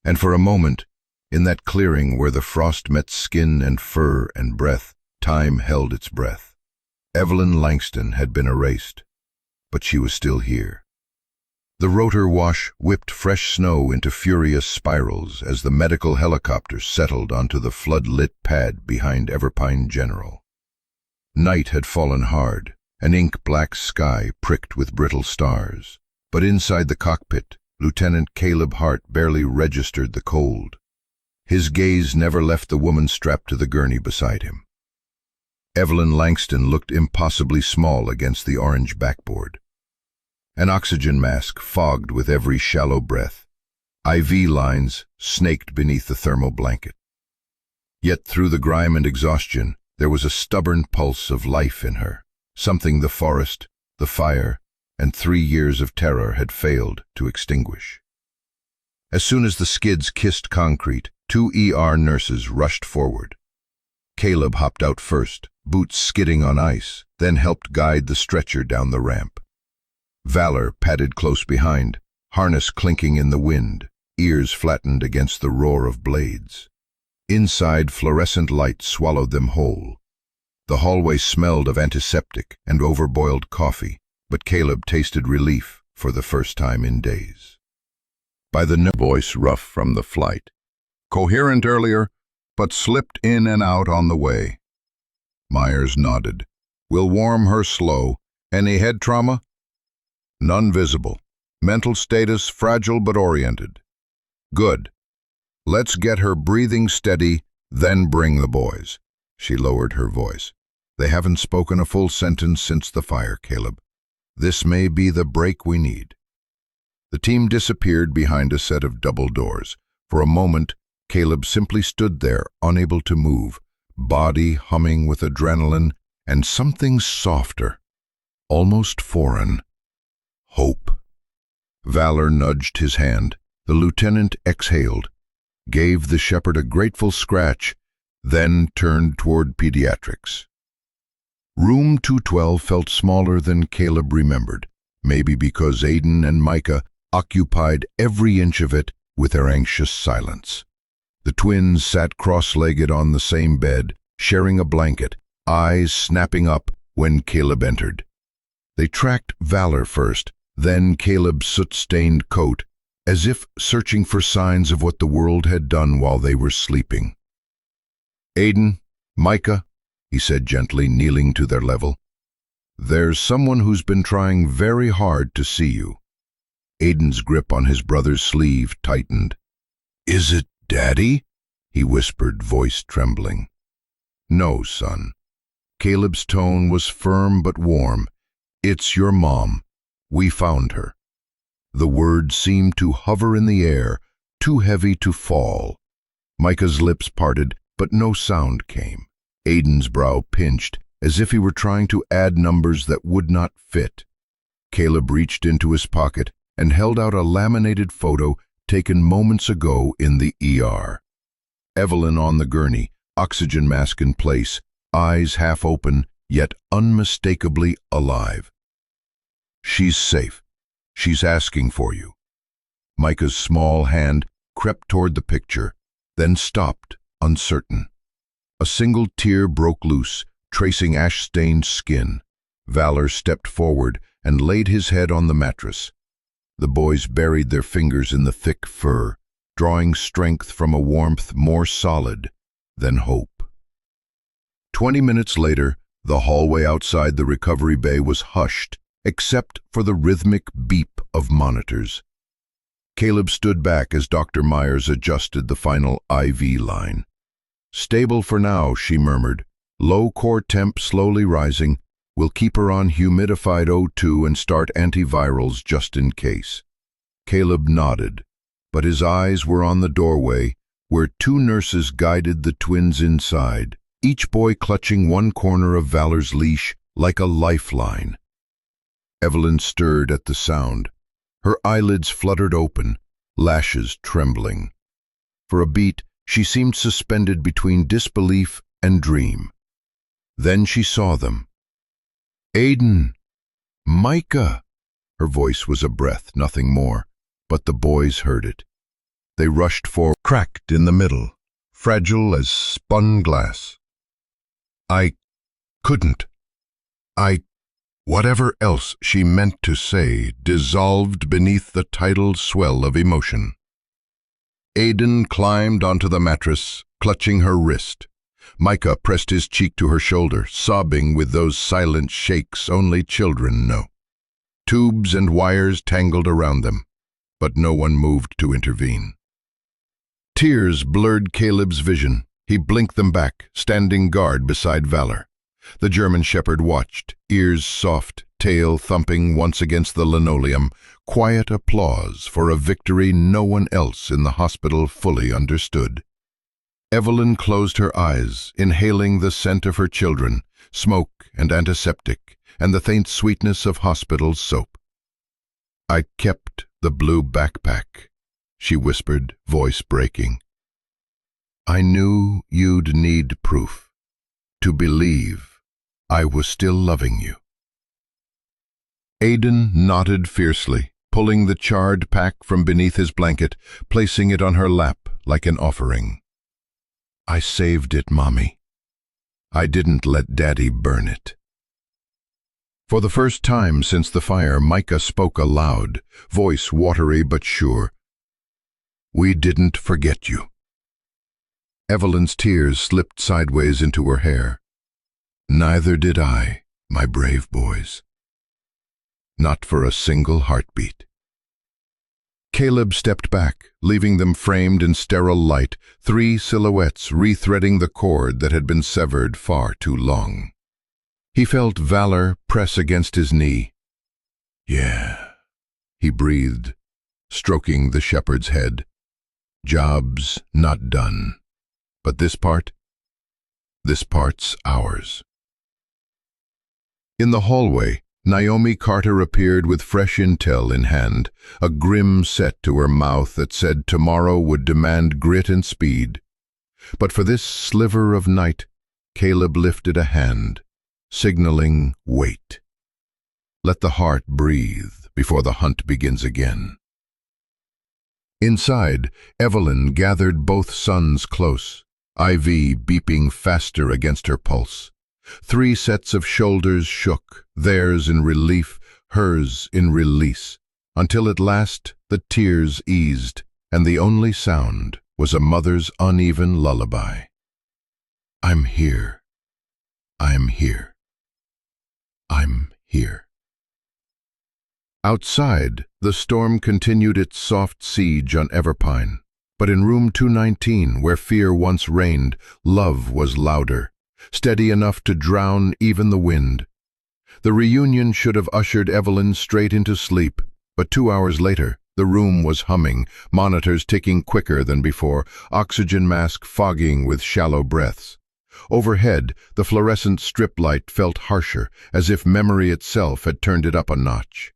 And for a moment, in that clearing where the frost met skin and fur and breath, time held its breath. Evelyn Langston had been erased, but she was still here. The rotor wash whipped fresh snow into furious spirals as the medical helicopter settled onto the flood-lit pad behind Everpine General. Night had fallen hard, an ink-black sky pricked with brittle stars, but inside the cockpit, Lieutenant Caleb Hart barely registered the cold. His gaze never left the woman strapped to the gurney beside him. Evelyn Langston looked impossibly small against the orange backboard. An oxygen mask fogged with every shallow breath. IV lines snaked beneath the thermal blanket. Yet through the grime and exhaustion, there was a stubborn pulse of life in her, something the forest, the fire, and 3 years of terror had failed to extinguish. As soon as the skids kissed concrete, 2 ER nurses rushed forward. Caleb hopped out first, boots skidding on ice, then helped guide the stretcher down the ramp. Valor padded close behind, harness clinking in the wind, ears flattened against the roar of blades. Inside, fluorescent light swallowed them whole. The hallway smelled of antiseptic and overboiled coffee, but Caleb tasted relief for the first time in days. By the voice rough from the flight. Coherent earlier, but slipped in and out on the way. Myers nodded. We'll warm her slow. Any head trauma? None visible. Mental status fragile but oriented. Good. Let's get her breathing steady, then bring the boys. She lowered her voice. They haven't spoken a full sentence since the fire, Caleb. This may be the break we need. The team disappeared behind a set of double doors. For a moment, Caleb simply stood there, unable to move, body humming with adrenaline and something softer, almost foreign. Hope. Valor nudged his hand. The lieutenant exhaled, gave the shepherd a grateful scratch, then turned toward pediatrics. Room 212 felt smaller than Caleb remembered, maybe because Aiden and Micah occupied every inch of it with their anxious silence. The twins sat cross-legged on the same bed, sharing a blanket, eyes snapping up when Caleb entered. They tracked Valor first, then Caleb's soot-stained coat, as if searching for signs of what the world had done while they were sleeping. "Aiden, Micah," he said gently, kneeling to their level. "There's someone who's been trying very hard to see you." Aiden's grip on his brother's sleeve tightened. "Is it Daddy?" he whispered, voice trembling. "No, son." Caleb's tone was firm but warm. "It's your mom. We found her." The words seemed to hover in the air, too heavy to fall. Micah's lips parted, but no sound came. Aiden's brow pinched, as if he were trying to add numbers that would not fit. Caleb reached into his pocket and held out a laminated photo taken moments ago in the ER. Evelyn on the gurney, oxygen mask in place, eyes half open, yet unmistakably alive. "She's safe. She's asking for you." Micah's small hand crept toward the picture, then stopped, uncertain. A single tear broke loose, tracing ash-stained skin. Valor stepped forward and laid his head on the mattress. The boys buried their fingers in the thick fur, drawing strength from a warmth more solid than hope. 20 minutes later, the hallway outside the recovery bay was hushed, except for the rhythmic beep of monitors. Caleb stood back as Dr. Myers adjusted the final IV line. "Stable for now," she murmured. "Low core temp slowly rising. We'll keep her on humidified O2 and start antivirals just in case." Caleb nodded, but his eyes were on the doorway, where two nurses guided the twins inside, each boy clutching one corner of Valor's leash like a lifeline. Evelyn stirred at the sound. Her eyelids fluttered open, lashes trembling. For a beat, she seemed suspended between disbelief and dream. Then she saw them. "Aiden! Micah!" Her voice was a breath, nothing more, but the boys heard it. They rushed forward, cracked in the middle, fragile as spun glass. "I couldn't. Whatever else she meant to say dissolved beneath the tidal swell of emotion. Aiden climbed onto the mattress, clutching her wrist. Micah pressed his cheek to her shoulder, sobbing with those silent shakes only children know. Tubes and wires tangled around them, but no one moved to intervene. Tears blurred Caleb's vision. He blinked them back, standing guard beside Valor. The German shepherd watched, ears soft, tail thumping once against the linoleum, quiet applause for a victory no one else in the hospital fully understood. Evelyn closed her eyes, inhaling the scent of her children, smoke and antiseptic, and the faint sweetness of hospital soap. "I kept the blue backpack," she whispered, voice breaking. "I knew you'd need proof, to believe I was still loving you." Aiden nodded fiercely, pulling the charred pack from beneath his blanket, placing it on her lap like an offering. "I saved it, Mommy. I didn't let Daddy burn it." For the first time since the fire, Micah spoke aloud, voice watery but sure. "We didn't forget you." Evelyn's tears slipped sideways into her hair. "Neither did I, my brave boys. Not for a single heartbeat." Caleb stepped back, leaving them framed in sterile light, three silhouettes rethreading the cord that had been severed far too long. He felt Valor press against his knee. "Yeah," he breathed, stroking the shepherd's head. "Job's not done. But this part's ours." In the hallway, Naomi Carter appeared with fresh intel in hand, a grim set to her mouth that said tomorrow would demand grit and speed. But for this sliver of night, Caleb lifted a hand, signaling wait. Let the heart breathe before the hunt begins again. Inside, Evelyn gathered both sons close, IV beeping faster against her pulse. 3 sets of shoulders shook, theirs in relief, hers in release. until at last the tears eased, and the only sound was a mother's uneven lullaby. I'm here. I'm here. I'm here. Outside, the storm continued its soft siege on Everpine, but in room 219, where fear once reigned, love was louder, steady enough to drown even the wind. The reunion should have ushered Evelyn straight into sleep, but 2 hours later, the room was humming, monitors ticking quicker than before, oxygen mask fogging with shallow breaths. Overhead, the fluorescent strip light felt harsher, as if memory itself had turned it up a notch.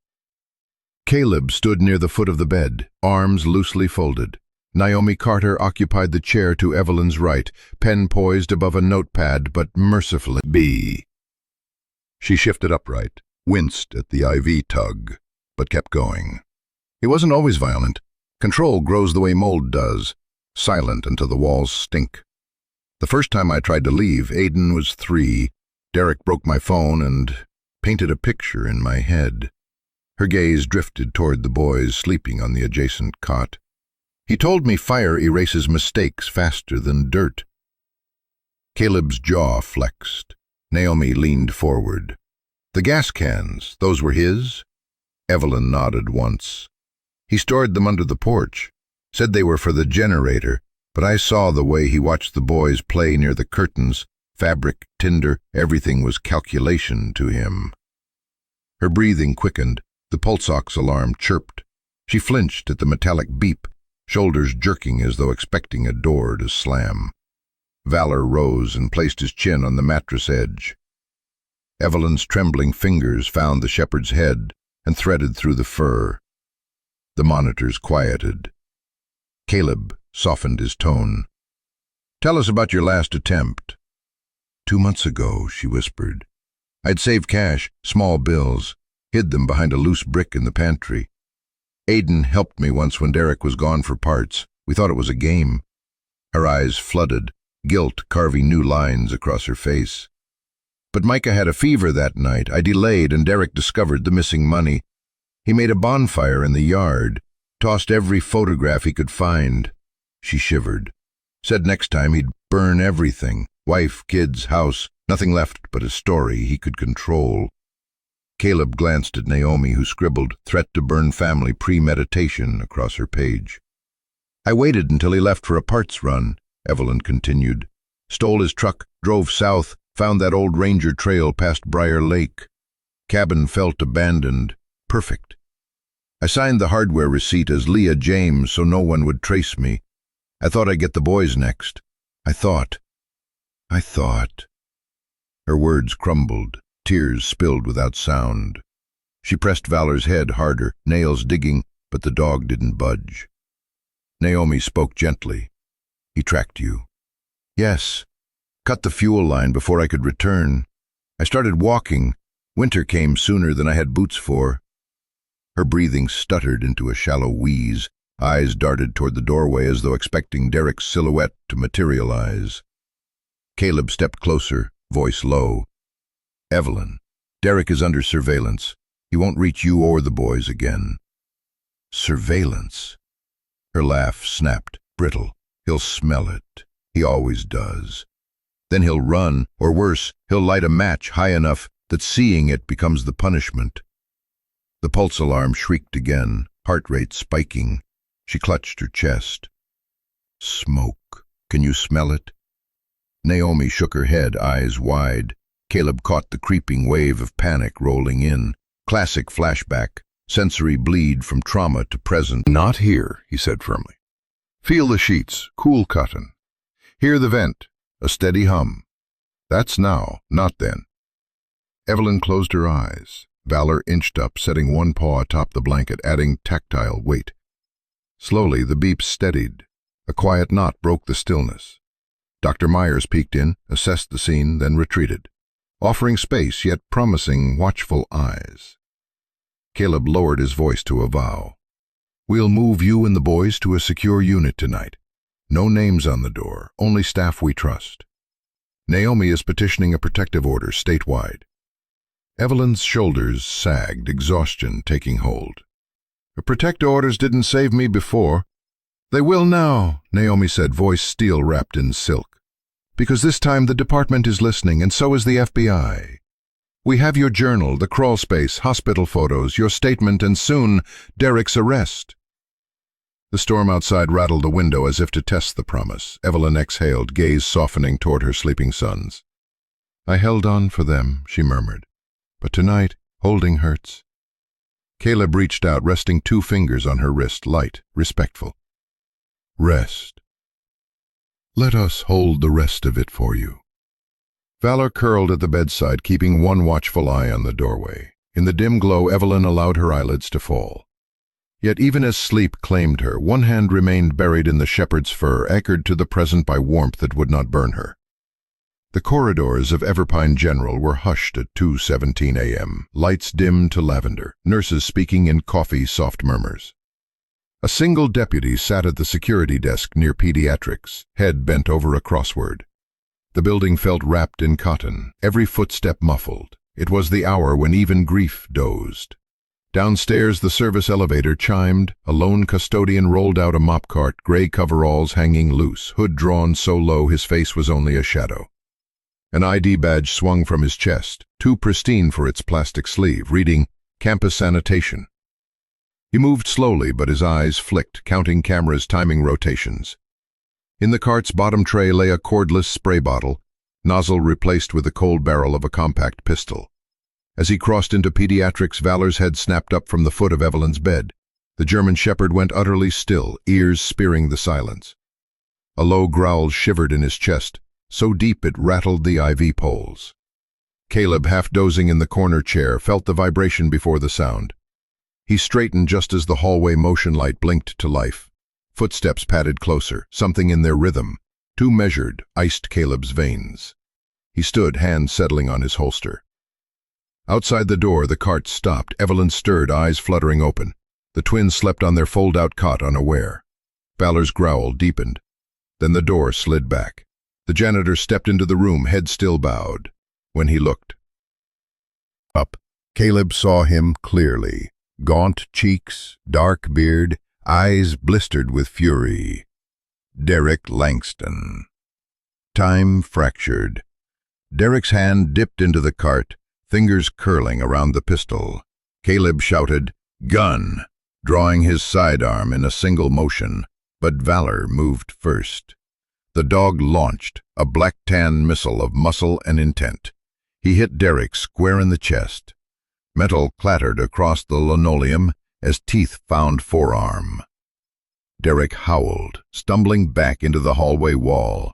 Caleb stood near the foot of the bed, arms loosely folded. Naomi Carter occupied the chair to Evelyn's right, pen poised above a notepad, but mercifully. B. She shifted upright, winced at the IV tug, but kept going. He wasn't always violent. Control grows the way mold does, silent until the walls stink. The first time I tried to leave, Aiden was 3. Derek broke my phone and painted a picture in my head. Her gaze drifted toward the boys sleeping on the adjacent cot. He told me fire erases mistakes faster than dirt. Caleb's jaw flexed. Naomi leaned forward. The gas cans, those were his? Evelyn nodded once. He stored them under the porch, said they were for the generator, but I saw the way he watched the boys play near the curtains. Fabric, tinder, everything was calculation to him. Her breathing quickened. The pulse ox alarm chirped. She flinched at the metallic beep, shoulders jerking as though expecting a door to slam. Valor rose and placed his chin on the mattress edge. Evelyn's trembling fingers found the shepherd's head and threaded through the fur. The monitors quieted. Caleb softened his tone. "Tell us about your last attempt." 2 months ago, she whispered. I'd saved cash, small bills, hid them behind a loose brick in the pantry. Aiden helped me once when Derek was gone for parts. We thought it was a game. Her eyes flooded, guilt carving new lines across her face. But Micah had a fever that night. I delayed and Derek discovered the missing money. He made a bonfire in the yard, tossed every photograph he could find. She shivered. Said next time he'd burn everything. Wife, kids, house, nothing left but a story he could control. Caleb glanced at Naomi, who scribbled, "Threat to burn family premeditation," across her page. I waited until he left for a parts run, Evelyn continued. Stole his truck, drove south, found that old ranger trail past Briar Lake. Cabin felt abandoned. Perfect. I signed the hardware receipt as Leah James so no one would trace me. I thought I'd get the boys next. I thought. Her words crumbled. Tears spilled without sound. She pressed Valor's head harder, nails digging, but the dog didn't budge. Naomi spoke gently. "He tracked you." "Yes. Cut the fuel line before I could return. I started walking. Winter came sooner than I had boots for." Her breathing stuttered into a shallow wheeze. Eyes darted toward the doorway as though expecting Derek's silhouette to materialize. Caleb stepped closer, voice low. "Evelyn, Derek is under surveillance. He won't reach you or the boys again." "Surveillance?" Her laugh snapped, brittle. "He'll smell it. He always does. Then he'll run, or worse, he'll light a match high enough that seeing it becomes the punishment." The pulse alarm shrieked again, heart rate spiking. She clutched her chest. "Smoke. Can you smell it?" Naomi shook her head, eyes wide. Caleb caught the creeping wave of panic rolling in. Classic flashback, sensory bleed from trauma to present. "Not here," he said firmly. "Feel the sheets, cool cotton. Hear the vent, a steady hum. That's now, not then." Evelyn closed her eyes. Valor inched up, setting one paw atop the blanket, adding tactile weight. Slowly, the beeps steadied. A quiet knot broke the stillness. Dr. Myers peeked in, assessed the scene, then retreated, offering space yet promising watchful eyes. Caleb lowered his voice to a vow. "We'll move you and the boys to a secure unit tonight. No names on the door, only staff we trust. Naomi is petitioning a protective order statewide." Evelyn's shoulders sagged, exhaustion taking hold. The protect orders didn't save me before. They will now, Naomi said, voice steel wrapped in silk. Because this time the department is listening, and so is the FBI. We have your journal, the crawl space, hospital photos, your statement, and soon, Derek's arrest. The storm outside rattled the window as if to test the promise. Evelyn exhaled, gaze softening toward her sleeping sons. I held on for them, she murmured. But tonight, holding hurts. Caleb reached out, resting 2 fingers on her wrist, light, respectful. Rest. Let us hold the rest of it for you. Valor curled at the bedside, keeping one watchful eye on the doorway. In the dim glow, Evelyn allowed her eyelids to fall. Yet even as sleep claimed her, one hand remained buried in the shepherd's fur, anchored to the present by warmth that would not burn her. The corridors of Everpine General were hushed at 2:17 a.m., lights dimmed to lavender, nurses speaking in coffee-soft murmurs. A single deputy sat at the security desk near pediatrics, head bent over a crossword. The building felt wrapped in cotton, every footstep muffled. It was the hour when even grief dozed. Downstairs the service elevator chimed, a lone custodian rolled out a mop cart, gray coveralls hanging loose, hood drawn so low his face was only a shadow. An ID badge swung from his chest, too pristine for its plastic sleeve, reading, Campus Sanitation. He moved slowly, but his eyes flicked, counting cameras, timing rotations. In the cart's bottom tray lay a cordless spray bottle, nozzle replaced with the cold barrel of a compact pistol. As he crossed into pediatrics, Valor's head snapped up from the foot of Evelyn's bed. The German shepherd went utterly still, ears spearing the silence. A low growl shivered in his chest, so deep it rattled the IV poles. Caleb, half dozing in the corner chair, felt the vibration before the sound. He straightened just as the hallway motion light blinked to life. Footsteps padded closer, something in their rhythm, too measured, iced Caleb's veins. He stood, hands settling on his holster. Outside the door, the cart stopped. Evelyn stirred, eyes fluttering open. The twins slept on their fold-out cot, unaware. Valor's growl deepened. Then the door slid back. The janitor stepped into the room, head still bowed. When he looked up, Caleb saw him clearly. Gaunt cheeks, dark beard, eyes blistered with fury. Derek Langston. Time fractured. Derek's hand dipped into the cart, fingers curling around the pistol. Caleb shouted, "Gun!" drawing his sidearm in a single motion, but Valor moved first. The dog launched, a black-tan missile of muscle and intent. He hit Derek square in the chest. Metal clattered across the linoleum as teeth found forearm. Derek howled, stumbling back into the hallway wall.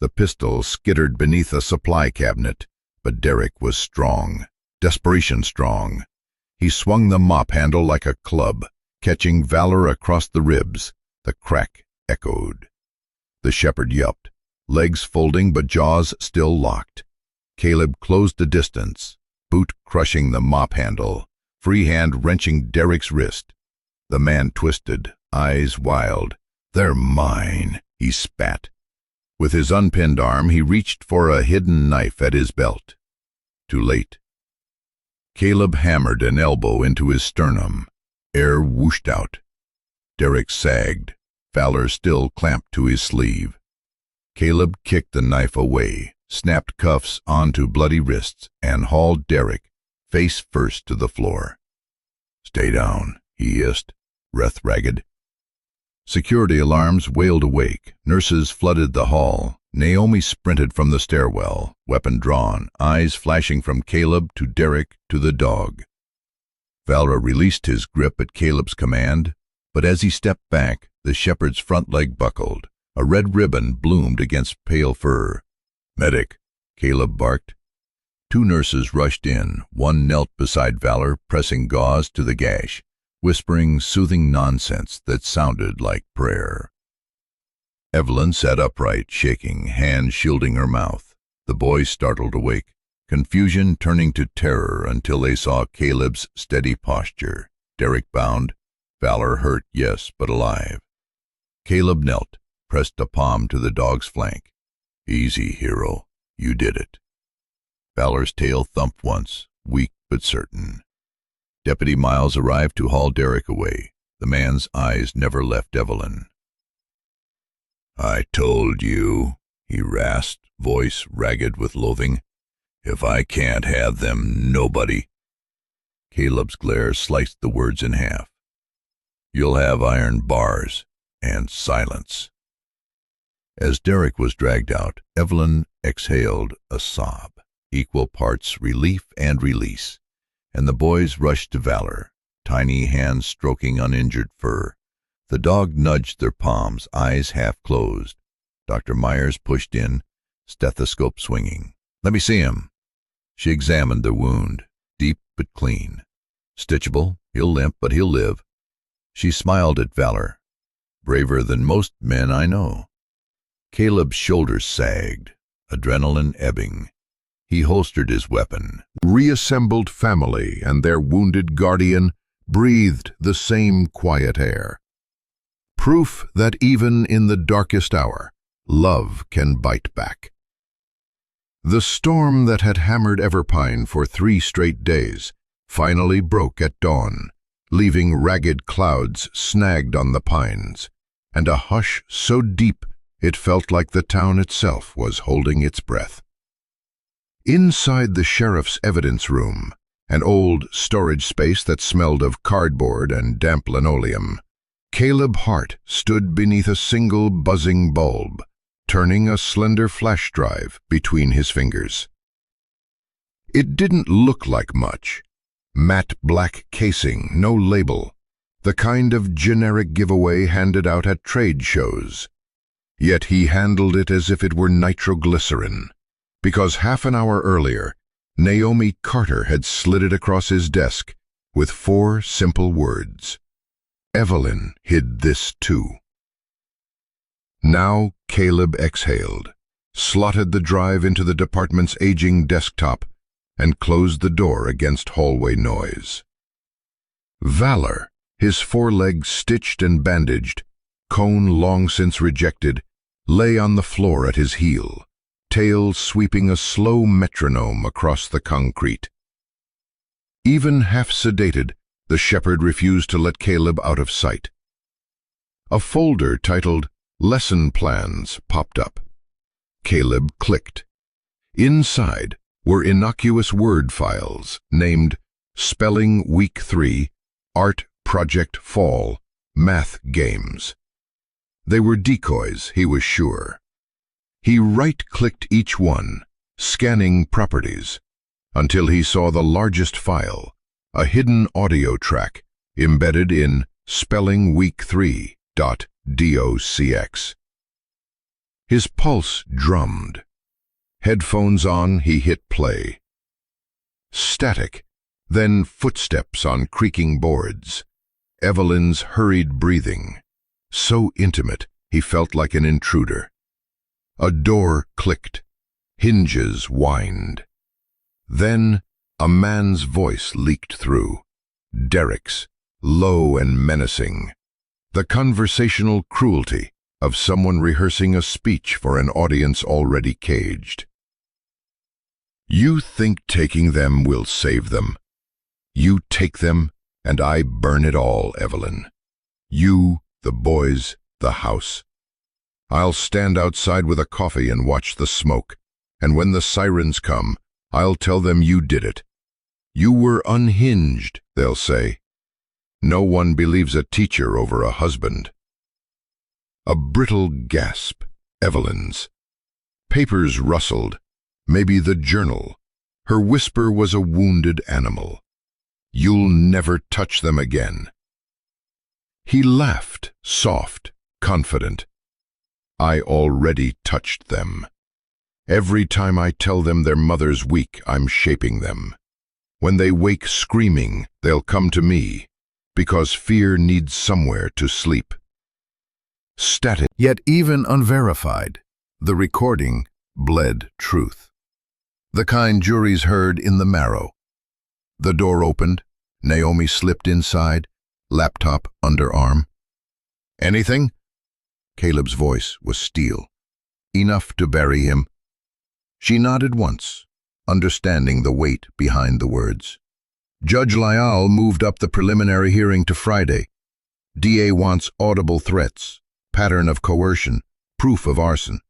The pistol skittered beneath a supply cabinet, but Derek was strong, desperation strong. He swung the mop handle like a club, catching Valor across the ribs. The crack echoed. The shepherd yelped, legs folding but jaws still locked. Caleb closed the distance, boot crushing the mop handle, free hand wrenching Derek's wrist. The man twisted, eyes wild. "They're mine," he spat. With his unpinned arm, he reached for a hidden knife at his belt. Too late. Caleb hammered an elbow into his sternum. Air whooshed out. Derek sagged, Valor still clamped to his sleeve. Caleb kicked the knife away, snapped cuffs onto bloody wrists, and hauled Derek, face first, to the floor. "Stay down," he hissed, breath ragged. Security alarms wailed awake. Nurses flooded the hall. Naomi sprinted from the stairwell, weapon drawn, eyes flashing from Caleb to Derek to the dog. Valor released his grip at Caleb's command, but as he stepped back, the shepherd's front leg buckled. A red ribbon bloomed against pale fur. "Medic," Caleb barked. 2 nurses rushed in. One knelt beside Valor, pressing gauze to the gash, whispering soothing nonsense that sounded like prayer. Evelyn sat upright, shaking, hands shielding her mouth. The boys startled awake, confusion turning to terror until they saw Caleb's steady posture. Derek bound, Valor hurt, yes, but alive. Caleb knelt, pressed a palm to the dog's flank. "Easy, hero. You did it." Valor's tail thumped once, weak but certain. Deputy Miles arrived to haul Derek away. The man's eyes never left Evelyn. "I told you," he rasped, voice ragged with loathing. "If I can't have them, nobody." Caleb's glare sliced the words in half. "You'll have iron bars and silence." As Derek was dragged out, Evelyn exhaled a sob, equal parts relief and release, and the boys rushed to Valor, tiny hands stroking uninjured fur. The dog nudged their palms, eyes half closed. Dr. Myers pushed in, stethoscope swinging. "Let me see him." She examined the wound, deep but clean. "Stitchable. He'll limp, but he'll live." She smiled at Valor. "Braver than most men I know." Caleb's shoulders sagged, adrenaline ebbing. He holstered his weapon. Reassembled family and their wounded guardian breathed the same quiet air. Proof that even in the darkest hour, love can bite back. The storm that had hammered Everpine for 3 straight days finally broke at dawn, leaving ragged clouds snagged on the pines, and a hush so deep it felt like the town itself was holding its breath. Inside the sheriff's evidence room, an old storage space that smelled of cardboard and damp linoleum, Caleb Hart stood beneath a single buzzing bulb, turning a slender flash drive between his fingers. It didn't look like much. Matte black casing, no label, the kind of generic giveaway handed out at trade shows. Yet he handled it as if it were nitroglycerin, because half an hour earlier, Naomi Carter had slid it across his desk with 4 simple words. Evelyn hid this too. Now Caleb exhaled, slotted the drive into the department's aging desktop, and closed the door against hallway noise. Valor, his forelegs stitched and bandaged, cone long since rejected, lay on the floor at his heel, tail sweeping a slow metronome across the concrete. Even half sedated, the shepherd refused to let Caleb out of sight. A folder titled Lesson Plans popped up. Caleb clicked. Inside were innocuous Word files named Spelling Week 3, Art Project Fall, Math Games. They were decoys, he was sure. He right-clicked each one, scanning properties, until he saw the largest file, a hidden audio track embedded in spellingweek3.docx. His pulse drummed. Headphones on, he hit play. Static, then footsteps on creaking boards. Evelyn's hurried breathing. So intimate, he felt like an intruder. A door clicked. Hinges whined. Then a man's voice leaked through. Derek's, low and menacing. The conversational cruelty of someone rehearsing a speech for an audience already caged. You think taking them will save them. You take them, and I burn it all, Evelyn. You, the boys, the house. I'll stand outside with a coffee and watch the smoke, and when the sirens come, I'll tell them you did it. You were unhinged, they'll say. No one believes a teacher over a husband. A brittle gasp, Evelyn's. Papers rustled, maybe the journal. Her whisper was a wounded animal. You'll never touch them again. He laughed, soft, confident. I already touched them. Every time I tell them their mother's weak, I'm shaping them. When they wake screaming, they'll come to me, because fear needs somewhere to sleep. Static, yet even unverified, the recording bled truth. The kind juries heard in the marrow. The door opened, Naomi slipped inside, laptop underarm. Anything? Caleb's voice was steel, enough to bury him. She nodded once, understanding the weight behind the words. Judge Lyall moved up the preliminary hearing to Friday. DA wants audible threats, pattern of coercion, proof of arson.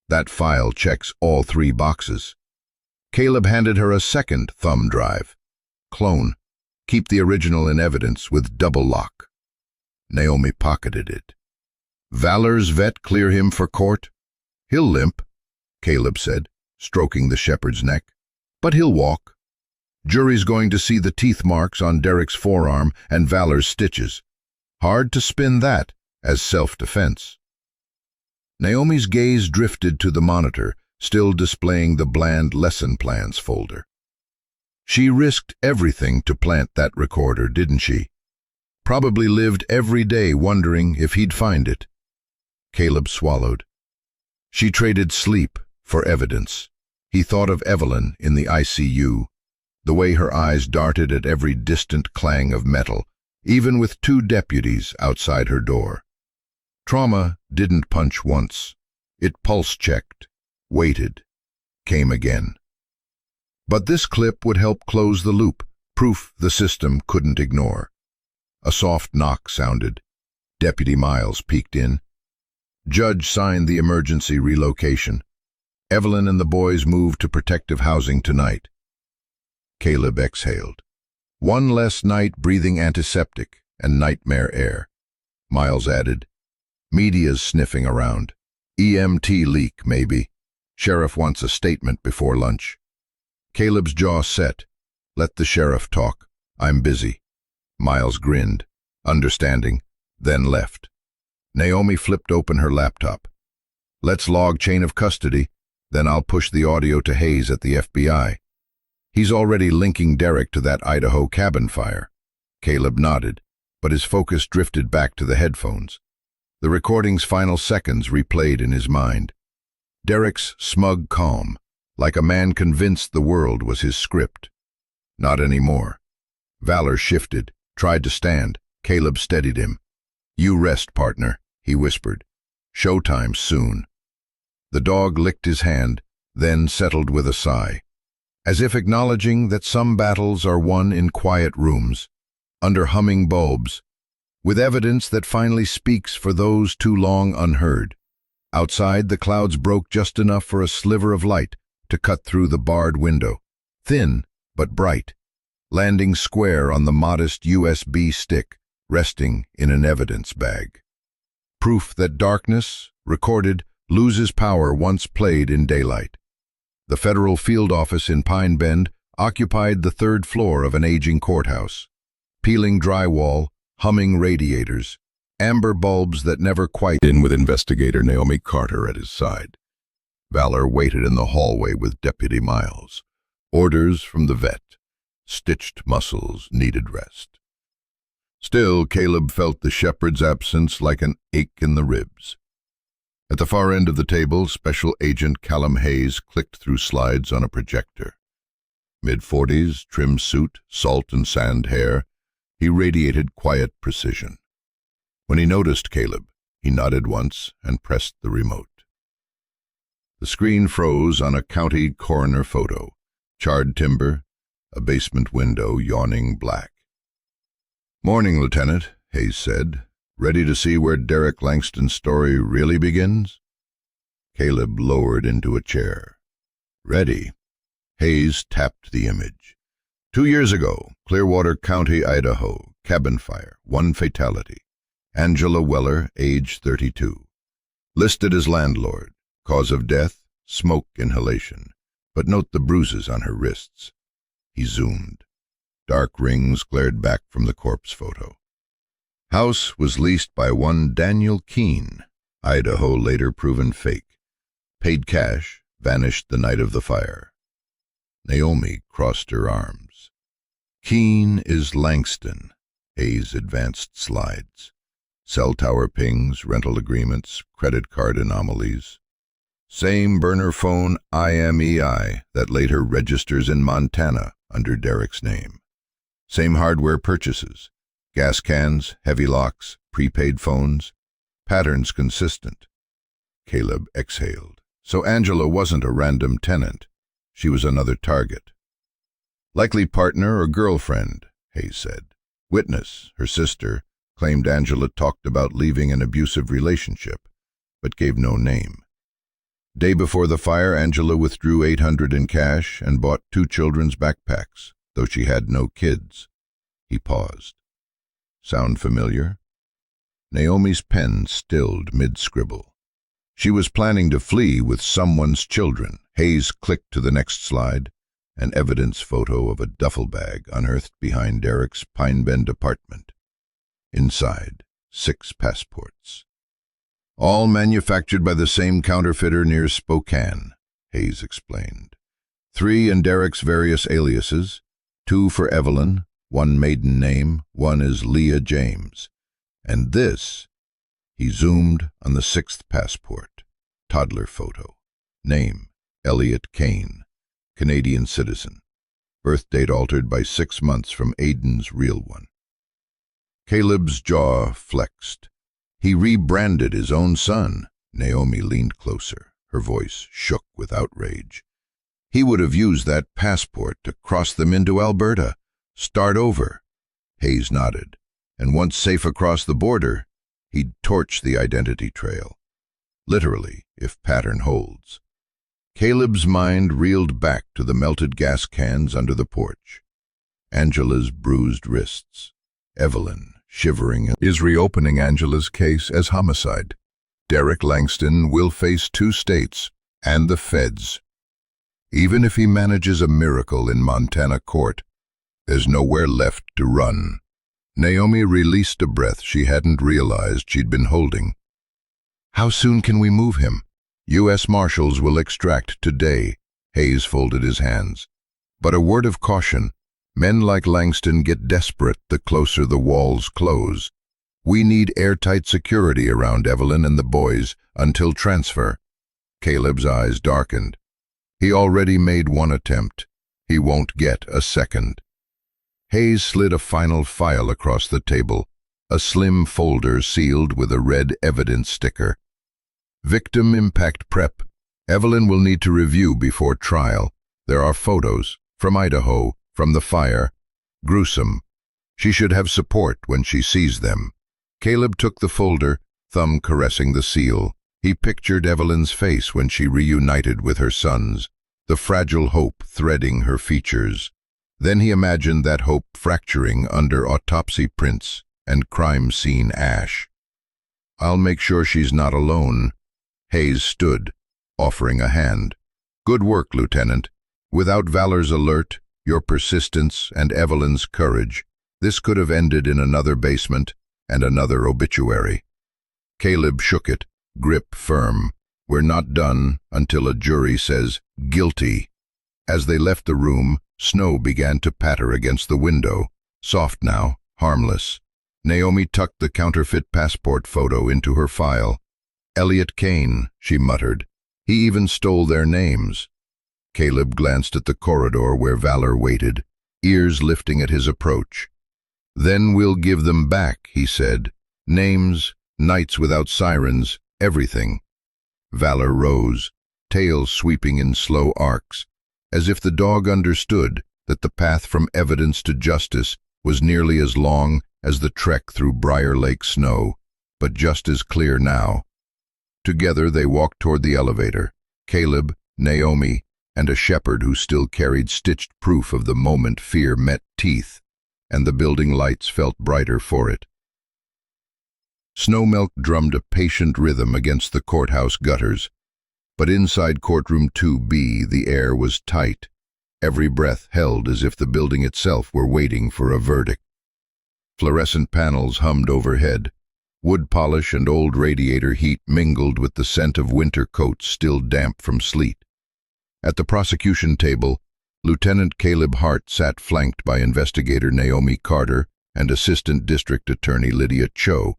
That file checks all 3 boxes. Caleb handed her a second thumb drive. Clone. Keep the original in evidence with double lock. Naomi pocketed it. Valor's vet clear him for court? He'll limp, Caleb said, stroking the shepherd's neck. But he'll walk. Jury's going to see the teeth marks on Derek's forearm and Valor's stitches. Hard to spin that as self-defense. Naomi's gaze drifted to the monitor, still displaying the bland lesson plans folder. She risked everything to plant that recorder, didn't she? Probably lived every day wondering if he'd find it. Caleb swallowed. She traded sleep for evidence. He thought of Evelyn in the ICU, the way her eyes darted at every distant clang of metal, even with 2 deputies outside her door. Trauma didn't punch once. It pulse-checked, waited, came again. But this clip would help close the loop, proof the system couldn't ignore. A soft knock sounded. Deputy Miles peeked in. Judge signed the emergency relocation. Evelyn and the boys moved to protective housing tonight. Caleb exhaled. One less night breathing antiseptic and nightmare air. Miles added, media's sniffing around. EMT leak, maybe. Sheriff wants a statement before lunch. Caleb's jaw set. Let the sheriff talk. I'm busy. Miles grinned, understanding, then left. Naomi flipped open her laptop. Let's log chain of custody, then I'll push the audio to Hayes at the FBI. He's already linking Derek to that Idaho cabin fire. Caleb nodded, but his focus drifted back to the headphones. The recording's final seconds replayed in his mind. Derek's smug calm, like a man convinced the world was his script. Not anymore. Valor shifted, tried to stand. Caleb steadied him. You rest, partner, he whispered. Showtime soon. The dog licked his hand, then settled with a sigh, as if acknowledging that some battles are won in quiet rooms, under humming bulbs, with evidence that finally speaks for those too long unheard. Outside, the clouds broke just enough for a sliver of light to cut through the barred window, thin but bright, landing square on the modest USB stick resting in an evidence bag. Proof that darkness, recorded, loses power once played in daylight. The federal field office in Pine Bend occupied the 3rd floor of an aging courthouse. Peeling drywall, humming radiators, amber bulbs that never quite in with investigator Naomi Carter at his side. Valor waited in the hallway with Deputy Miles. Orders from the vet. Stitched muscles needed rest. Still, Caleb felt the shepherd's absence like an ache in the ribs. At the far end of the table, Special Agent Callum Hayes clicked through slides on a projector. Mid-40s, trim suit, salt and sand hair, he radiated quiet precision. When he noticed Caleb, he nodded once and pressed the remote. The screen froze on a county coroner photo, charred timber, a basement window yawning black. Morning, Lieutenant, Hayes said. Ready to see where Derek Langston's story really begins? Caleb lowered into a chair. Ready. Hayes tapped the image. 2 years ago, Clearwater County, Idaho, cabin fire, 1 fatality. Angela Weller, age 32. Listed as landlord. Cause of death, smoke inhalation. But note the bruises on her wrists. He zoomed. Dark rings glared back from the corpse photo. House was leased by one Daniel Keene, Idaho later proven fake. Paid cash, vanished the night of the fire. Naomi crossed her arms. Keene is Langston, Hayes advanced slides. Cell tower pings, rental agreements, credit card anomalies. Same burner phone IMEI that later registers in Montana under Derek's name. Same hardware purchases, gas cans, heavy locks, prepaid phones, patterns consistent. Caleb exhaled. So Angela wasn't a random tenant. She was another target. Likely partner or girlfriend, Hayes said. Witness, her sister, claimed Angela talked about leaving an abusive relationship, but gave no name. Day before the fire, Angela withdrew $800 in cash and bought 2 children's backpacks, though she had no kids. He paused. Sound familiar? Naomi's pen stilled mid-scribble. She was planning to flee with someone's children. Hayes clicked to the next slide, an evidence photo of a duffel bag unearthed behind Derek's Pine Bend apartment. Inside, 6 passports. All manufactured by the same counterfeiter near Spokane, Hayes explained. 3 in Derek's various aliases, 2 for Evelyn, 1 maiden name, 1 is Leah James. And this, he zoomed on the 6th passport, toddler photo. Name, Elliot Kane, Canadian citizen. Birth date altered by 6 months from Aiden's real one. Caleb's jaw flexed. He rebranded his own son. Naomi leaned closer. Her voice shook with outrage. He would have used that passport to cross them into Alberta. Start over. Hayes nodded. And once safe across the border, he'd torch the identity trail. Literally, if pattern holds. Caleb's mind reeled back to the melted gas cans under the porch. Angela's bruised wrists. Evelyn, shivering, is reopening Angela's case as homicide. Derek Langston will face 2 states and the feds. Even if he manages a miracle in Montana court, there's nowhere left to run. Naomi released a breath she hadn't realized she'd been holding. How soon can we move him? U.S. Marshals will extract today. Hayes folded his hands. But a word of caution. Men like Langston get desperate the closer the walls close. We need airtight security around Evelyn and the boys until transfer. Caleb's eyes darkened. He already made 1 attempt. He won't get a second. Hayes slid a final file across the table, a slim folder sealed with a red evidence sticker. Victim impact prep. Evelyn will need to review before trial. There are photos, from Idaho, from the fire. Gruesome. She should have support when she sees them. Caleb took the folder, thumb caressing the seal. He pictured Evelyn's face when she reunited with her sons, the fragile hope threading her features. Then he imagined that hope fracturing under autopsy prints and crime scene ash. I'll make sure she's not alone. Hayes stood, offering a hand. Good work, Lieutenant. Without Valor's alert, your persistence, and Evelyn's courage, this could have ended in another basement and another obituary. Caleb shook it, grip firm. We're not done until a jury says guilty. As they left the room, snow began to patter against the window, soft now, harmless. Naomi tucked the counterfeit passport photo into her file. Elliot Kane, she muttered. He even stole their names. Caleb glanced at the corridor where Valor waited, ears lifting at his approach. Then we'll give them back, he said. Names, nights without sirens, everything. Valor rose, tail sweeping in slow arcs, as if the dog understood that the path from evidence to justice was nearly as long as the trek through Briar Lake snow, but just as clear now. Together they walked toward the elevator, Caleb, Naomi, and a shepherd who still carried stitched proof of the moment fear met teeth, and the building lights felt brighter for it. Snowmelt drummed a patient rhythm against the courthouse gutters, but inside courtroom 2B the air was tight, every breath held as if the building itself were waiting for a verdict. Fluorescent panels hummed overhead. Wood polish and old radiator heat mingled with the scent of winter coats still damp from sleet. At the prosecution table, Lieutenant Caleb Hart sat flanked by Investigator Naomi Carter and Assistant District Attorney Lydia Cho.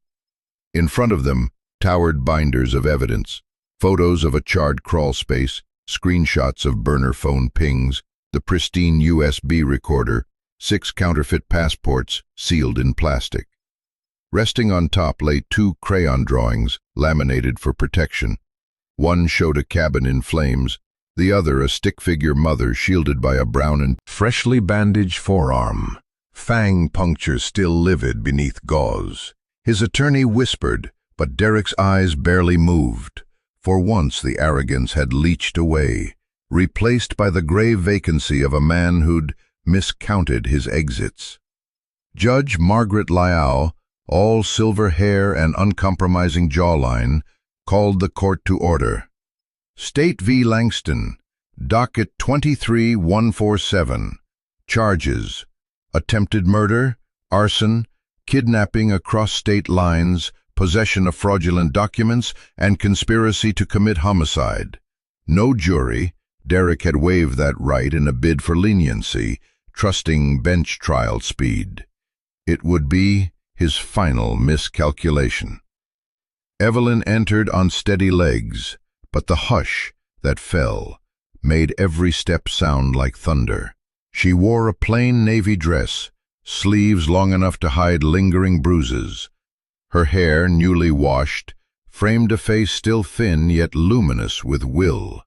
In front of them, towered binders of evidence, photos of a charred crawl space, screenshots of burner phone pings, the pristine USB recorder, 6 counterfeit passports sealed in plastic. Resting on top lay 2 crayon drawings, laminated for protection. One showed a cabin in flames, the other a stick-figure mother shielded by a brown and freshly bandaged forearm, fang puncture still livid beneath gauze. His attorney whispered, but Derek's eyes barely moved. For once the arrogance had leached away, replaced by the grave vacancy of a man who'd miscounted his exits. Judge Margaret Liao, all silver hair and uncompromising jawline, called the court to order. State v. Langston, docket 23147. Charges: attempted murder, arson, kidnapping across state lines, possession of fraudulent documents, and conspiracy to commit homicide. No jury. Derek had waived that right in a bid for leniency, trusting bench trial speed. It would be his final miscalculation. Evelyn entered on steady legs, but the hush that fell made every step sound like thunder. She wore a plain navy dress, sleeves long enough to hide lingering bruises. Her hair, newly washed, framed a face still thin yet luminous with will.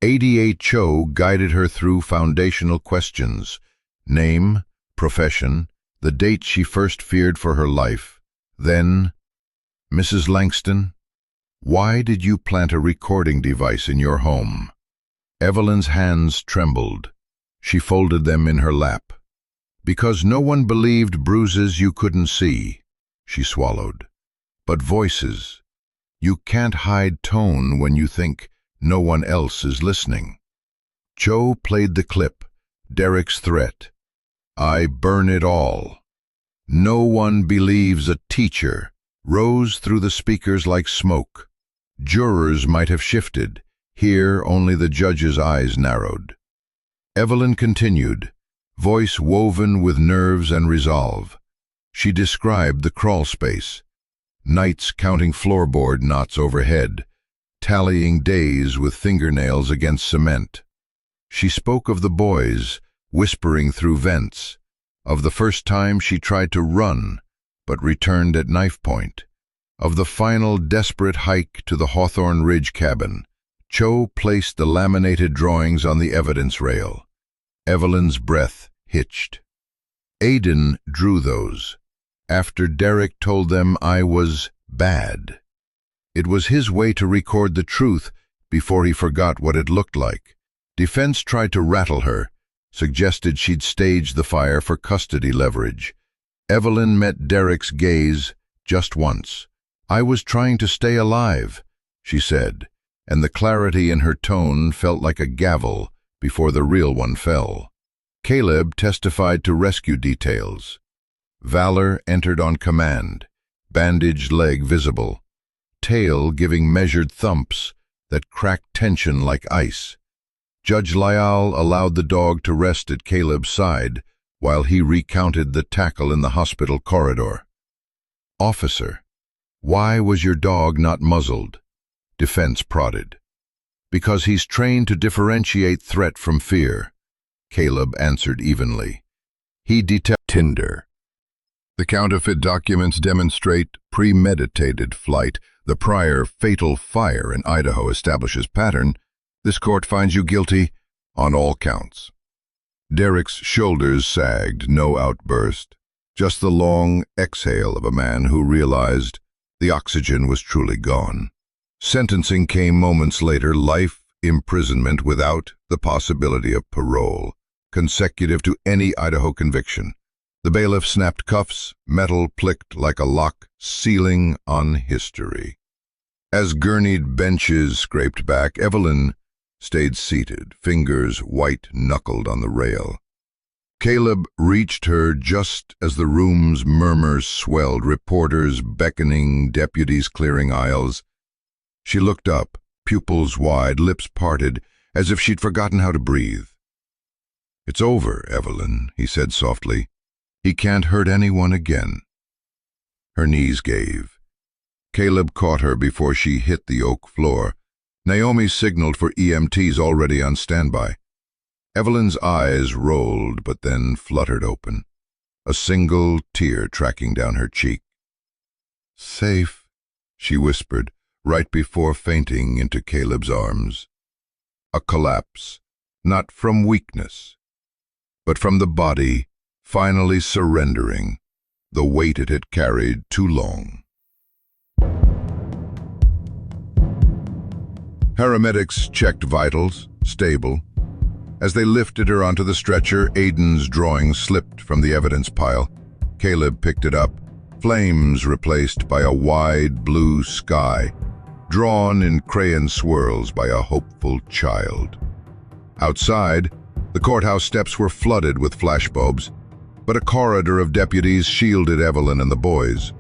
ADA Cho guided her through foundational questions: name, profession, the date she first feared for her life. Then, "Mrs. Langston, why did you plant a recording device in your home?" Evelyn's hands trembled. She folded them in her lap. "Because no one believed bruises you couldn't see," she swallowed. "But voices. You can't hide tone when you think no one else is listening." Cho played the clip, Derek's threat. "I burn it all." "No one believes a teacher," rose through the speakers like smoke. Jurors might have shifted. Here only the judge's eyes narrowed. Evelyn continued, voice woven with nerves and resolve. She described the crawl space, nights counting floorboard knots overhead, tallying days with fingernails against cement. She spoke of the boys, whispering through vents, of the first time she tried to run, but returned at knife point, of the final desperate hike to the Hawthorne Ridge cabin. Cho placed the laminated drawings on the evidence rail. Evelyn's breath hitched. "Aiden drew those, after Derek told them I was bad. It was his way to record the truth before he forgot what it looked like." Defense tried to rattle her, suggested she'd staged the fire for custody leverage. Evelyn met Derek's gaze just once. "I was trying to stay alive," she said, and the clarity in her tone felt like a gavel before the real one fell. Caleb testified to rescue details. Valor entered on command, bandaged leg visible, tail giving measured thumps that cracked tension like ice. Judge Lyall allowed the dog to rest at Caleb's side while he recounted the tackle in the hospital corridor. "Officer, why was your dog not muzzled?" Defense prodded. "Because he's trained to differentiate threat from fear," Caleb answered evenly. He detected Tinder. The counterfeit documents demonstrate premeditated flight. The prior fatal fire in Idaho establishes pattern. This court finds you guilty on all counts. Derek's shoulders sagged, no outburst, just the long exhale of a man who realized the oxygen was truly gone. Sentencing came moments later, life imprisonment without the possibility of parole, consecutive to any Idaho conviction. The bailiff snapped cuffs, metal clicked like a lock, sealing on history. As gurneyed benches scraped back, Evelyn stayed seated, fingers white-knuckled on the rail. Caleb reached her just as the room's murmurs swelled, reporters beckoning, deputies clearing aisles. She looked up, pupils wide, lips parted, as if she'd forgotten how to breathe. "It's over, Evelyn," he said softly. "He can't hurt anyone again." Her knees gave. Caleb caught her before she hit the oak floor. Naomi signaled for EMTs already on standby. Evelyn's eyes rolled but then fluttered open, a single tear tracking down her cheek. "Safe," she whispered, right before fainting into Caleb's arms. A collapse, not from weakness, but from the body finally surrendering. the weight it had carried too long. Paramedics checked vitals, stable. As they lifted her onto the stretcher, Aiden's drawing slipped from the evidence pile. Caleb picked it up, flames replaced by a wide blue sky, drawn in crayon swirls by a hopeful child. Outside, the courthouse steps were flooded with flashbulbs, but a corridor of deputies shielded Evelyn and the boys.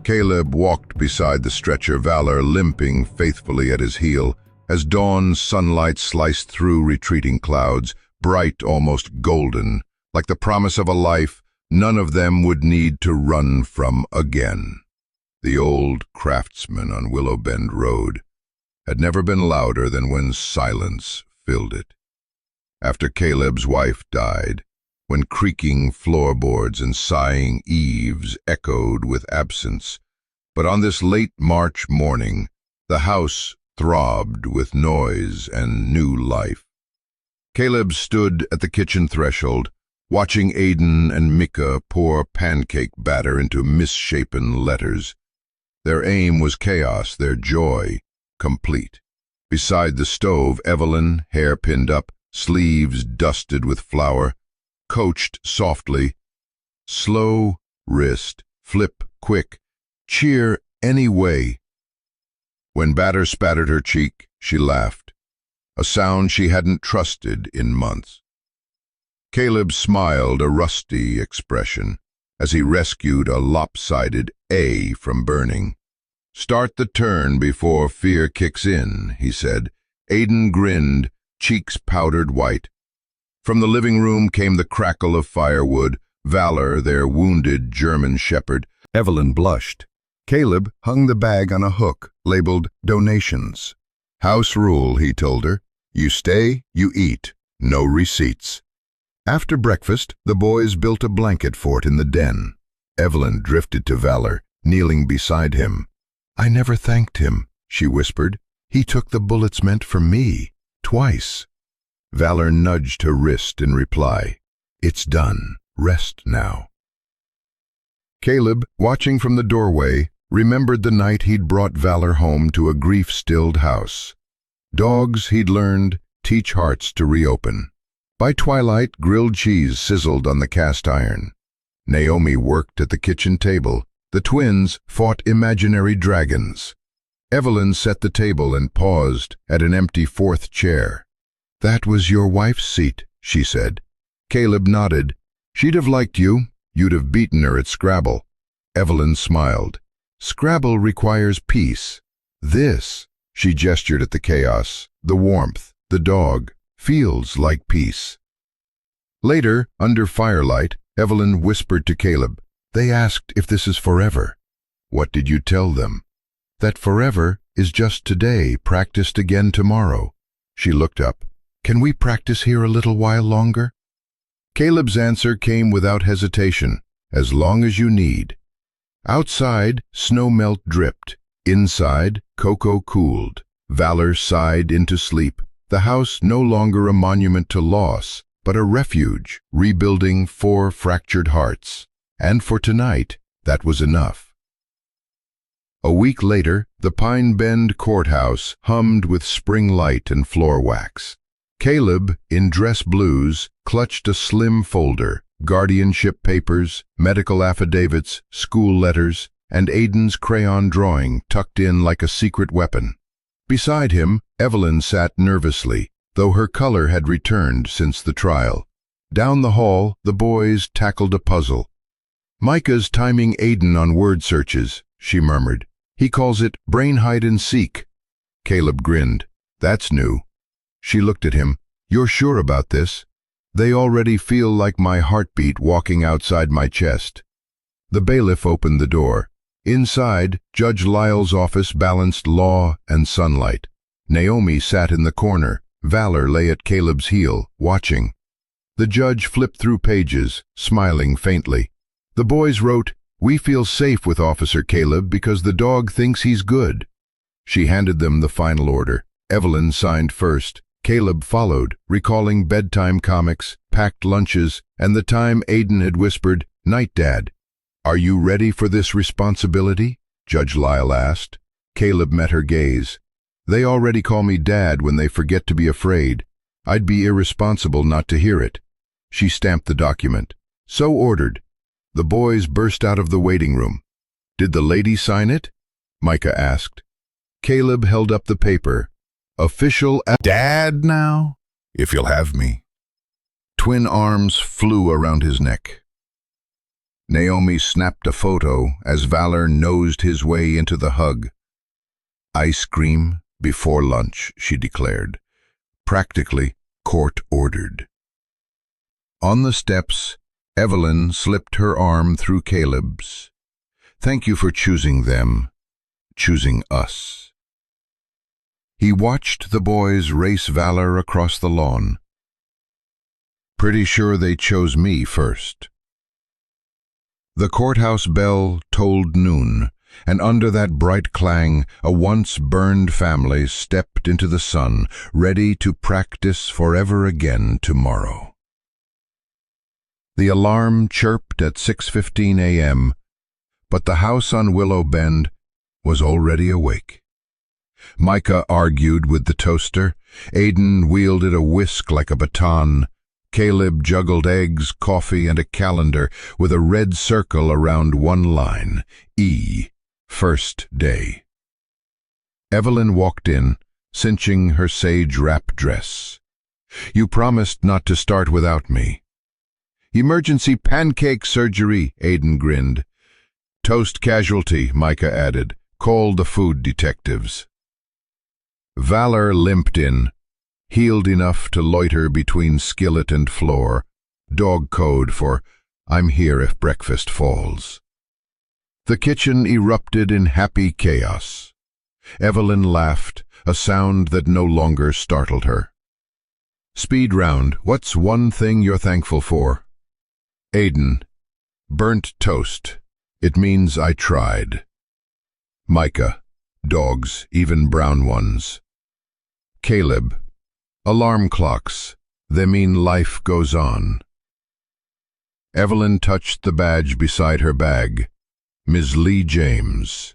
Caleb walked beside the stretcher, Valor limping faithfully at his heel, as dawn's sunlight sliced through retreating clouds, bright, almost golden, like the promise of a life none of them would need to run from again. The old craftsman on Willow Bend Road had never been louder than when silence filled it. After Caleb's wife died, when creaking floorboards and sighing eaves echoed with absence, but on this late March morning, the house throbbed with noise and new life. Caleb stood at the kitchen threshold, watching Aiden and Micah pour pancake batter into misshapen letters. Their aim was chaos, their joy complete. Beside the stove, Evelyn, hair pinned up, sleeves dusted with flour, coached softly, slow wrist, flip quick, cheer any way. When batter spattered her cheek, she laughed, a sound she hadn't trusted in months. Caleb smiled, a rusty expression, as he rescued a lopsided A from burning. "Start the turn before fear kicks in," he said. Aiden grinned, cheeks powdered white. From the living room came the crackle of firewood, Valor, their wounded German shepherd. Evelyn blushed. Caleb hung the bag on a hook, labeled donations. "House rule," he told her. "You stay, you eat. No receipts." After breakfast, the boys built a blanket fort in the den. Evelyn drifted to Valor, kneeling beside him. "I never thanked him," she whispered. "He took the bullets meant for me, twice." Valor nudged her wrist in reply. "It's done. Rest now." Caleb, watching from the doorway, remembered the night he'd brought Valor home to a grief-stilled house. Dogs, he'd learned, teach hearts to reopen. By twilight, grilled cheese sizzled on the cast iron. Naomi worked at the kitchen table. The twins fought imaginary dragons. Evelyn set the table and paused at an empty fourth chair. "That was your wife's seat," she said. Caleb nodded. "She'd have liked you. You'd have beaten her at Scrabble." Evelyn smiled. "Scrabble requires peace. This," she gestured at the chaos, the warmth, the dog, "feels like peace." Later, under firelight, Evelyn whispered to Caleb, "They asked if this is forever." "What did you tell them?" "That forever is just today, practiced again tomorrow." She looked up. "Can we practice here a little while longer?" Caleb's answer came without hesitation, "As long as you need." Outside, snow melt dripped. Inside, cocoa cooled. Valor sighed into sleep. The house no longer a monument to loss, but a refuge, rebuilding 4 fractured hearts. And for tonight, that was enough. A week later, the Pine Bend courthouse hummed with spring light and floor wax. Caleb, in dress blues, clutched a slim folder, guardianship papers, medical affidavits, school letters, and Aiden's crayon drawing tucked in like a secret weapon. Beside him, Evelyn sat nervously, though her color had returned since the trial. Down the hall, the boys tackled a puzzle. "Micah's timing Aiden on word searches," she murmured. "He calls it brain hide and seek." Caleb grinned. "That's new." She looked at him. "You're sure about this?" "They already feel like my heartbeat walking outside my chest." The bailiff opened the door. Inside, Judge Lyle's office balanced law and sunlight. Naomi sat in the corner. Valor lay at Caleb's heel, watching. The judge flipped through pages, smiling faintly. The boys wrote, "We feel safe with Officer Caleb because the dog thinks he's good." She handed them the final order. Evelyn signed first. Caleb followed, recalling bedtime comics, packed lunches, and the time Aiden had whispered, "Night, Dad." "Are you ready for this responsibility?" Judge Lyle asked. Caleb met her gaze. "They already call me Dad when they forget to be afraid. I'd be irresponsible not to hear it." She stamped the document. "So ordered." The boys burst out of the waiting room. "Did the lady sign it?" Micah asked. Caleb held up the paper. "Official Dad now, if you'll have me." Twin arms flew around his neck. Naomi snapped a photo as Valor nosed his way into the hug. "Ice cream before lunch," she declared. Practically court-ordered. On the steps, Evelyn slipped her arm through Caleb's. "Thank you for choosing them, choosing us." He watched the boys race Valor across the lawn. "Pretty sure they chose me first." The courthouse bell tolled noon, and under that bright clang, a once-burned family stepped into the sun, ready to practice forever again tomorrow. The alarm chirped at 6:15 a.m., but the house on Willow Bend was already awake. Micah argued with the toaster. Aiden wielded a whisk like a baton. Caleb juggled eggs, coffee, and a calendar with a red circle around one line, E, first day. Evelyn walked in, cinching her sage wrap dress. "You promised not to start without me." "Emergency pancake surgery," Aiden grinned. "Toast casualty," Micah added. "Call the food detectives." Valor limped in, healed enough to loiter between skillet and floor, dog code for "I'm here if breakfast falls." The kitchen erupted in happy chaos. Evelyn laughed, a sound that no longer startled her. "Speed round, what's one thing you're thankful for?" Aiden, "Burnt toast. It means I tried." Micah, "Dogs, even brown ones." Caleb, "Alarm clocks. They mean life goes on." Evelyn touched the badge beside her bag. "Ms. Lee James."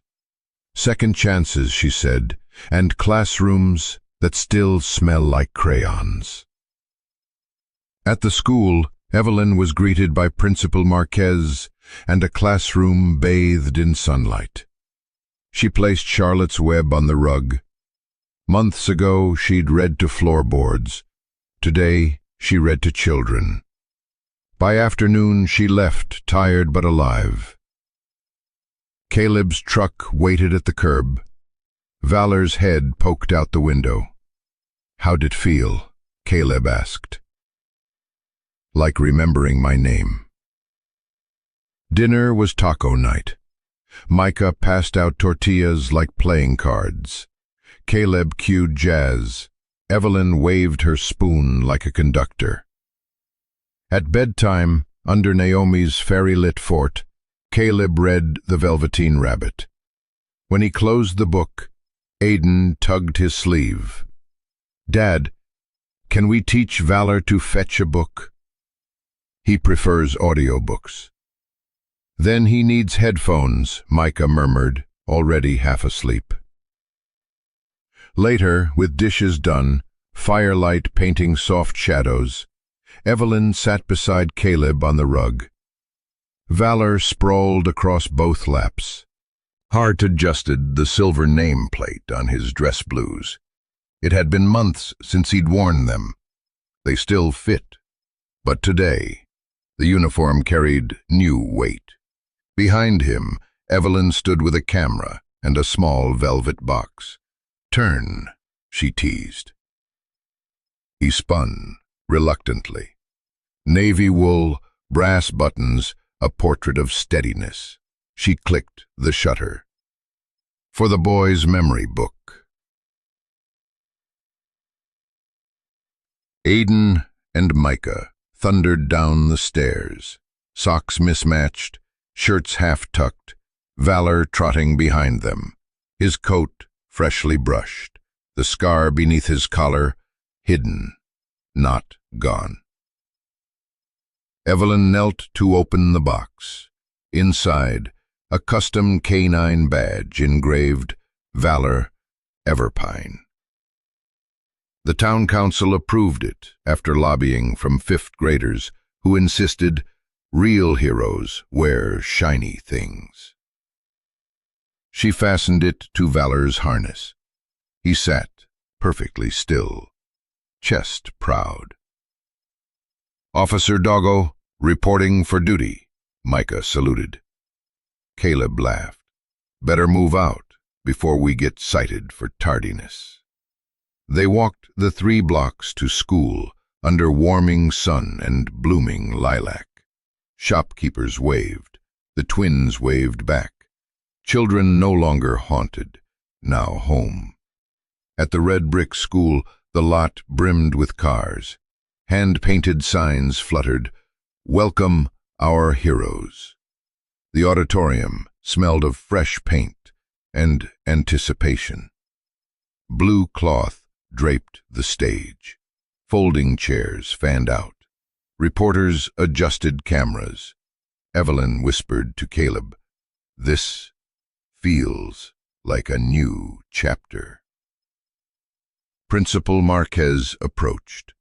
"Second chances," she said, "and classrooms that still smell like crayons." At the school, Evelyn was greeted by Principal Marquez and a classroom bathed in sunlight. She placed Charlotte's Web on the rug. Months ago, she'd read to floorboards. Today, she read to children. By afternoon, she left, tired but alive. Caleb's truck waited at the curb. Valor's head poked out the window. "How'd it feel?" Caleb asked. "Like remembering my name." Dinner was taco night. Micah passed out tortillas like playing cards. Caleb cued jazz. Evelyn waved her spoon like a conductor. At bedtime, under Naomi's fairy-lit fort, Caleb read The Velveteen Rabbit. When he closed the book, Aiden tugged his sleeve. "Dad, can we teach Valor to fetch a book?" "He prefers audiobooks." "Then he needs headphones," Micah murmured, already half asleep. Later, with dishes done, firelight painting soft shadows, Evelyn sat beside Caleb on the rug. Valor sprawled across both laps. Hart adjusted the silver nameplate on his dress blues. It had been months since he'd worn them. They still fit. But today, the uniform carried new weight. Behind him, Evelyn stood with a camera and a small velvet box. "Turn," she teased. He spun, reluctantly. Navy wool, brass buttons, a portrait of steadiness. She clicked the shutter. For the boy's memory book. Aiden and Micah thundered down the stairs, socks mismatched, shirts half-tucked, Valor trotting behind them, his coat freshly brushed, the scar beneath his collar hidden, not gone. Evelyn knelt to open the box. Inside, a custom canine badge engraved Valor Everpine. The town council approved it after lobbying from fifth graders who insisted real heroes wear shiny things. She fastened it to Valor's harness. He sat perfectly still, chest proud. "Officer Doggo, reporting for duty," Micah saluted. Caleb laughed. "Better move out before we get cited for tardiness." They walked the 3 blocks to school under warming sun and blooming lilac. Shopkeepers waved. The twins waved back. Children no longer haunted, now home. At the red brick school, the lot brimmed with cars. Hand-painted signs fluttered, "Welcome our heroes." The auditorium smelled of fresh paint and anticipation. Blue cloth draped the stage. Folding chairs fanned out. Reporters adjusted cameras. Evelyn whispered to Caleb, "This feels like a new chapter." Principal Marquez approached.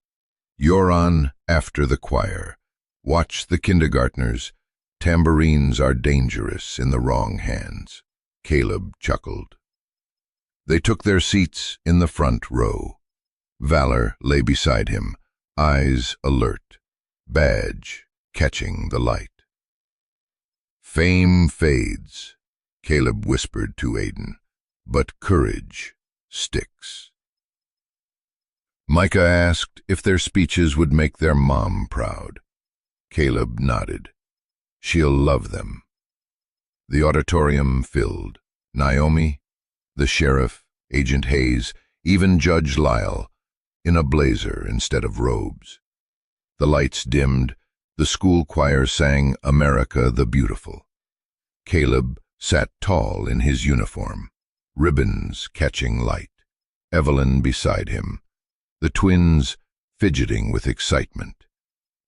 "You're on after the choir. Watch the kindergartners. Tambourines are dangerous in the wrong hands." Caleb chuckled. They took their seats in the front row. Valor lay beside him, eyes alert, badge catching the light. "Fame fades," Caleb whispered to Aiden, "but courage sticks." Micah asked if their speeches would make their mom proud. Caleb nodded. "She'll love them." The auditorium filled. Naomi, the sheriff, Agent Hayes, even Judge Lyle, in a blazer instead of robes. The lights dimmed. The school choir sang "America the Beautiful." Caleb sat tall in his uniform, ribbons catching light. Evelyn beside him, the twins fidgeting with excitement.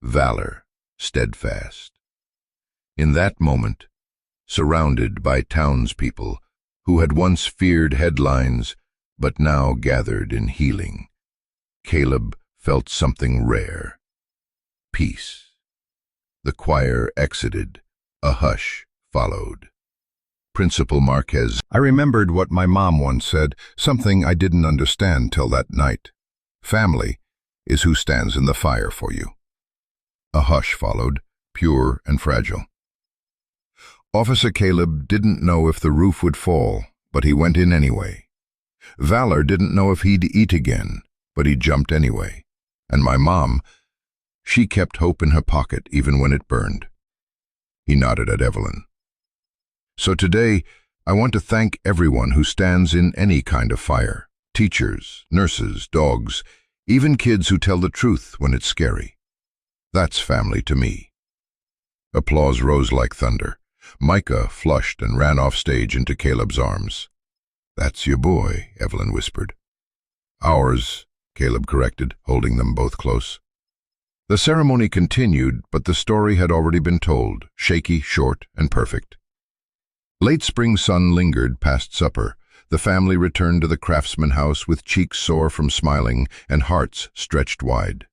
Valor steadfast. In that moment, surrounded by townspeople who had once feared headlines but now gathered in healing, Caleb felt something rare. Peace. The choir exited. A hush followed. Principal Marquez. "I remembered what my mom once said, something I didn't understand till that night. Family is who stands in the fire for you." A hush followed, pure and fragile. Officer Caleb didn't know if the roof would fall, but he went in anyway. Valor didn't know if he'd eat again, but he jumped anyway. And my mom, she kept hope in her pocket even when it burned. He nodded at Evelyn. "So today, I want to thank everyone who stands in any kind of fire. Teachers, nurses, dogs, even kids who tell the truth when it's scary. That's family to me." Applause rose like thunder. Micah flushed and ran off stage into Caleb's arms. "That's your boy," Evelyn whispered. "Ours," Caleb corrected, holding them both close. The ceremony continued, but the story had already been told, shaky, short, and perfect. Late spring sun lingered past supper. The family returned to the Craftsman house with cheeks sore from smiling and hearts stretched wide.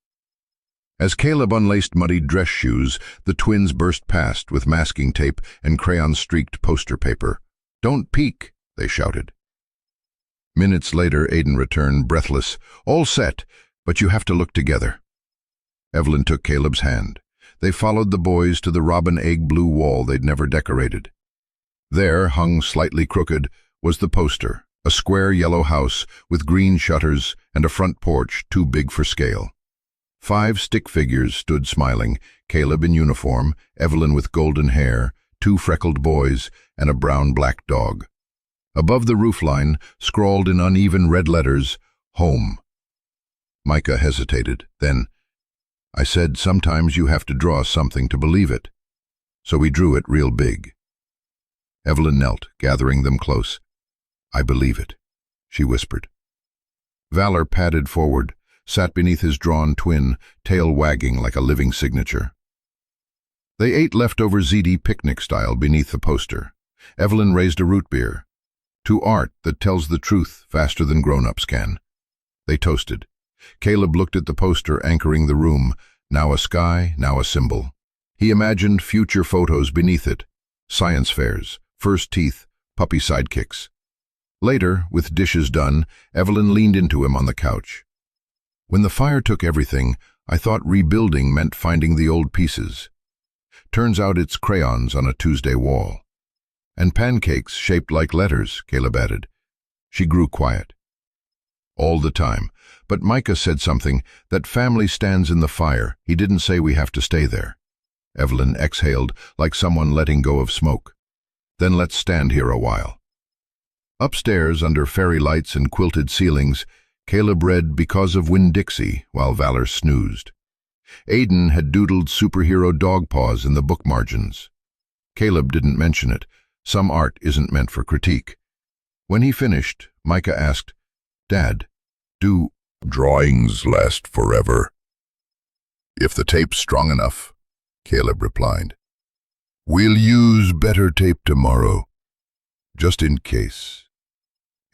As Caleb unlaced muddy dress shoes, the twins burst past with masking tape and crayon-streaked poster paper. "Don't peek," they shouted. Minutes later, Aiden returned, breathless. "All set, but you have to look together." Evelyn took Caleb's hand. They followed the boys to the robin egg blue wall they'd never decorated. There, hung slightly crooked, was the poster, a square yellow house with green shutters and a front porch too big for scale. 5 stick figures stood smiling, Caleb in uniform, Evelyn with golden hair, 2 freckled boys, and a brown-black dog. Above the roofline, scrawled in uneven red letters, "Home." Micah hesitated. Then, "I said sometimes you have to draw something to believe it." So we drew it real big. Evelyn knelt, gathering them close. "I believe it," she whispered. Valor padded forward, sat beneath his drawn twin, tail wagging like a living signature. They ate leftover ZD picnic style beneath the poster. Evelyn raised a root beer. To art that tells the truth faster than grown-ups can. They toasted. Caleb looked at the poster anchoring the room, now a sky, now a symbol. He imagined future photos beneath it. Science fairs, first teeth, puppy sidekicks. Later, with dishes done, Evelyn leaned into him on the couch. When the fire took everything, I thought rebuilding meant finding the old pieces. Turns out it's crayons on a Tuesday wall. And pancakes shaped like letters, Caleb added. She grew quiet. All the time. But Micah said something, that family stands in the fire. He didn't say we have to stay there. Evelyn exhaled, like someone letting go of smoke. Then let's stand here a while. Upstairs, under fairy lights and quilted ceilings, Caleb read Because of Winn-Dixie while Valor snoozed. Aiden had doodled superhero dog paws in the book margins. Caleb didn't mention it. Some art isn't meant for critique. When he finished, Micah asked, "Dad, do drawings last forever?" "If the tape's strong enough," Caleb replied. "We'll use better tape tomorrow, just in case,"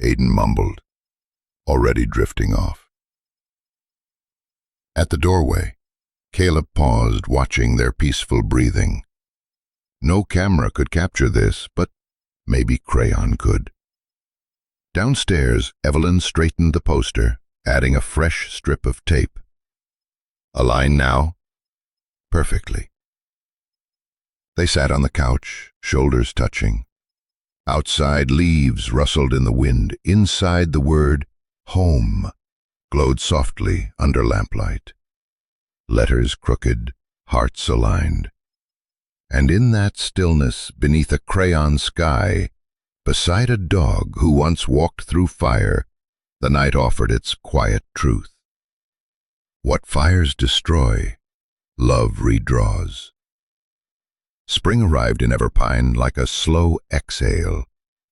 Aiden mumbled, already drifting off. At the doorway, Caleb paused, watching their peaceful breathing. No camera could capture this, but maybe crayon could. Downstairs, Evelyn straightened the poster, adding a fresh strip of tape. "Align now?" "Perfectly." They sat on the couch, shoulders touching. Outside, leaves rustled in the wind. Inside, the word home glowed softly under lamplight. Letters crooked, hearts aligned. And in that stillness, beneath a crayon sky, beside a dog who once walked through fire, the night offered its quiet truth. What fires destroy, love redraws. Spring arrived in Everpine like a slow exhale,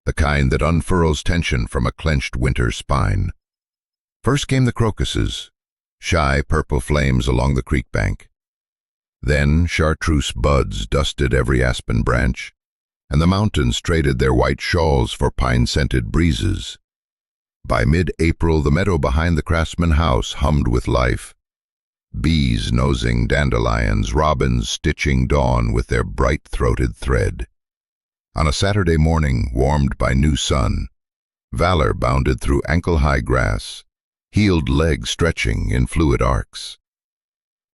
the kind that unfurls tension from a clenched winter spine. First came the crocuses, shy purple flames along the creek bank. Then chartreuse buds dusted every aspen branch, and the mountains traded their white shawls for pine-scented breezes. By mid-April, the meadow behind the craftsman house hummed with life. Bees nosing dandelions, robins stitching dawn with their bright-throated thread. On a Saturday morning, warmed by new sun, Valor bounded through ankle-high grass, heeled legs stretching in fluid arcs.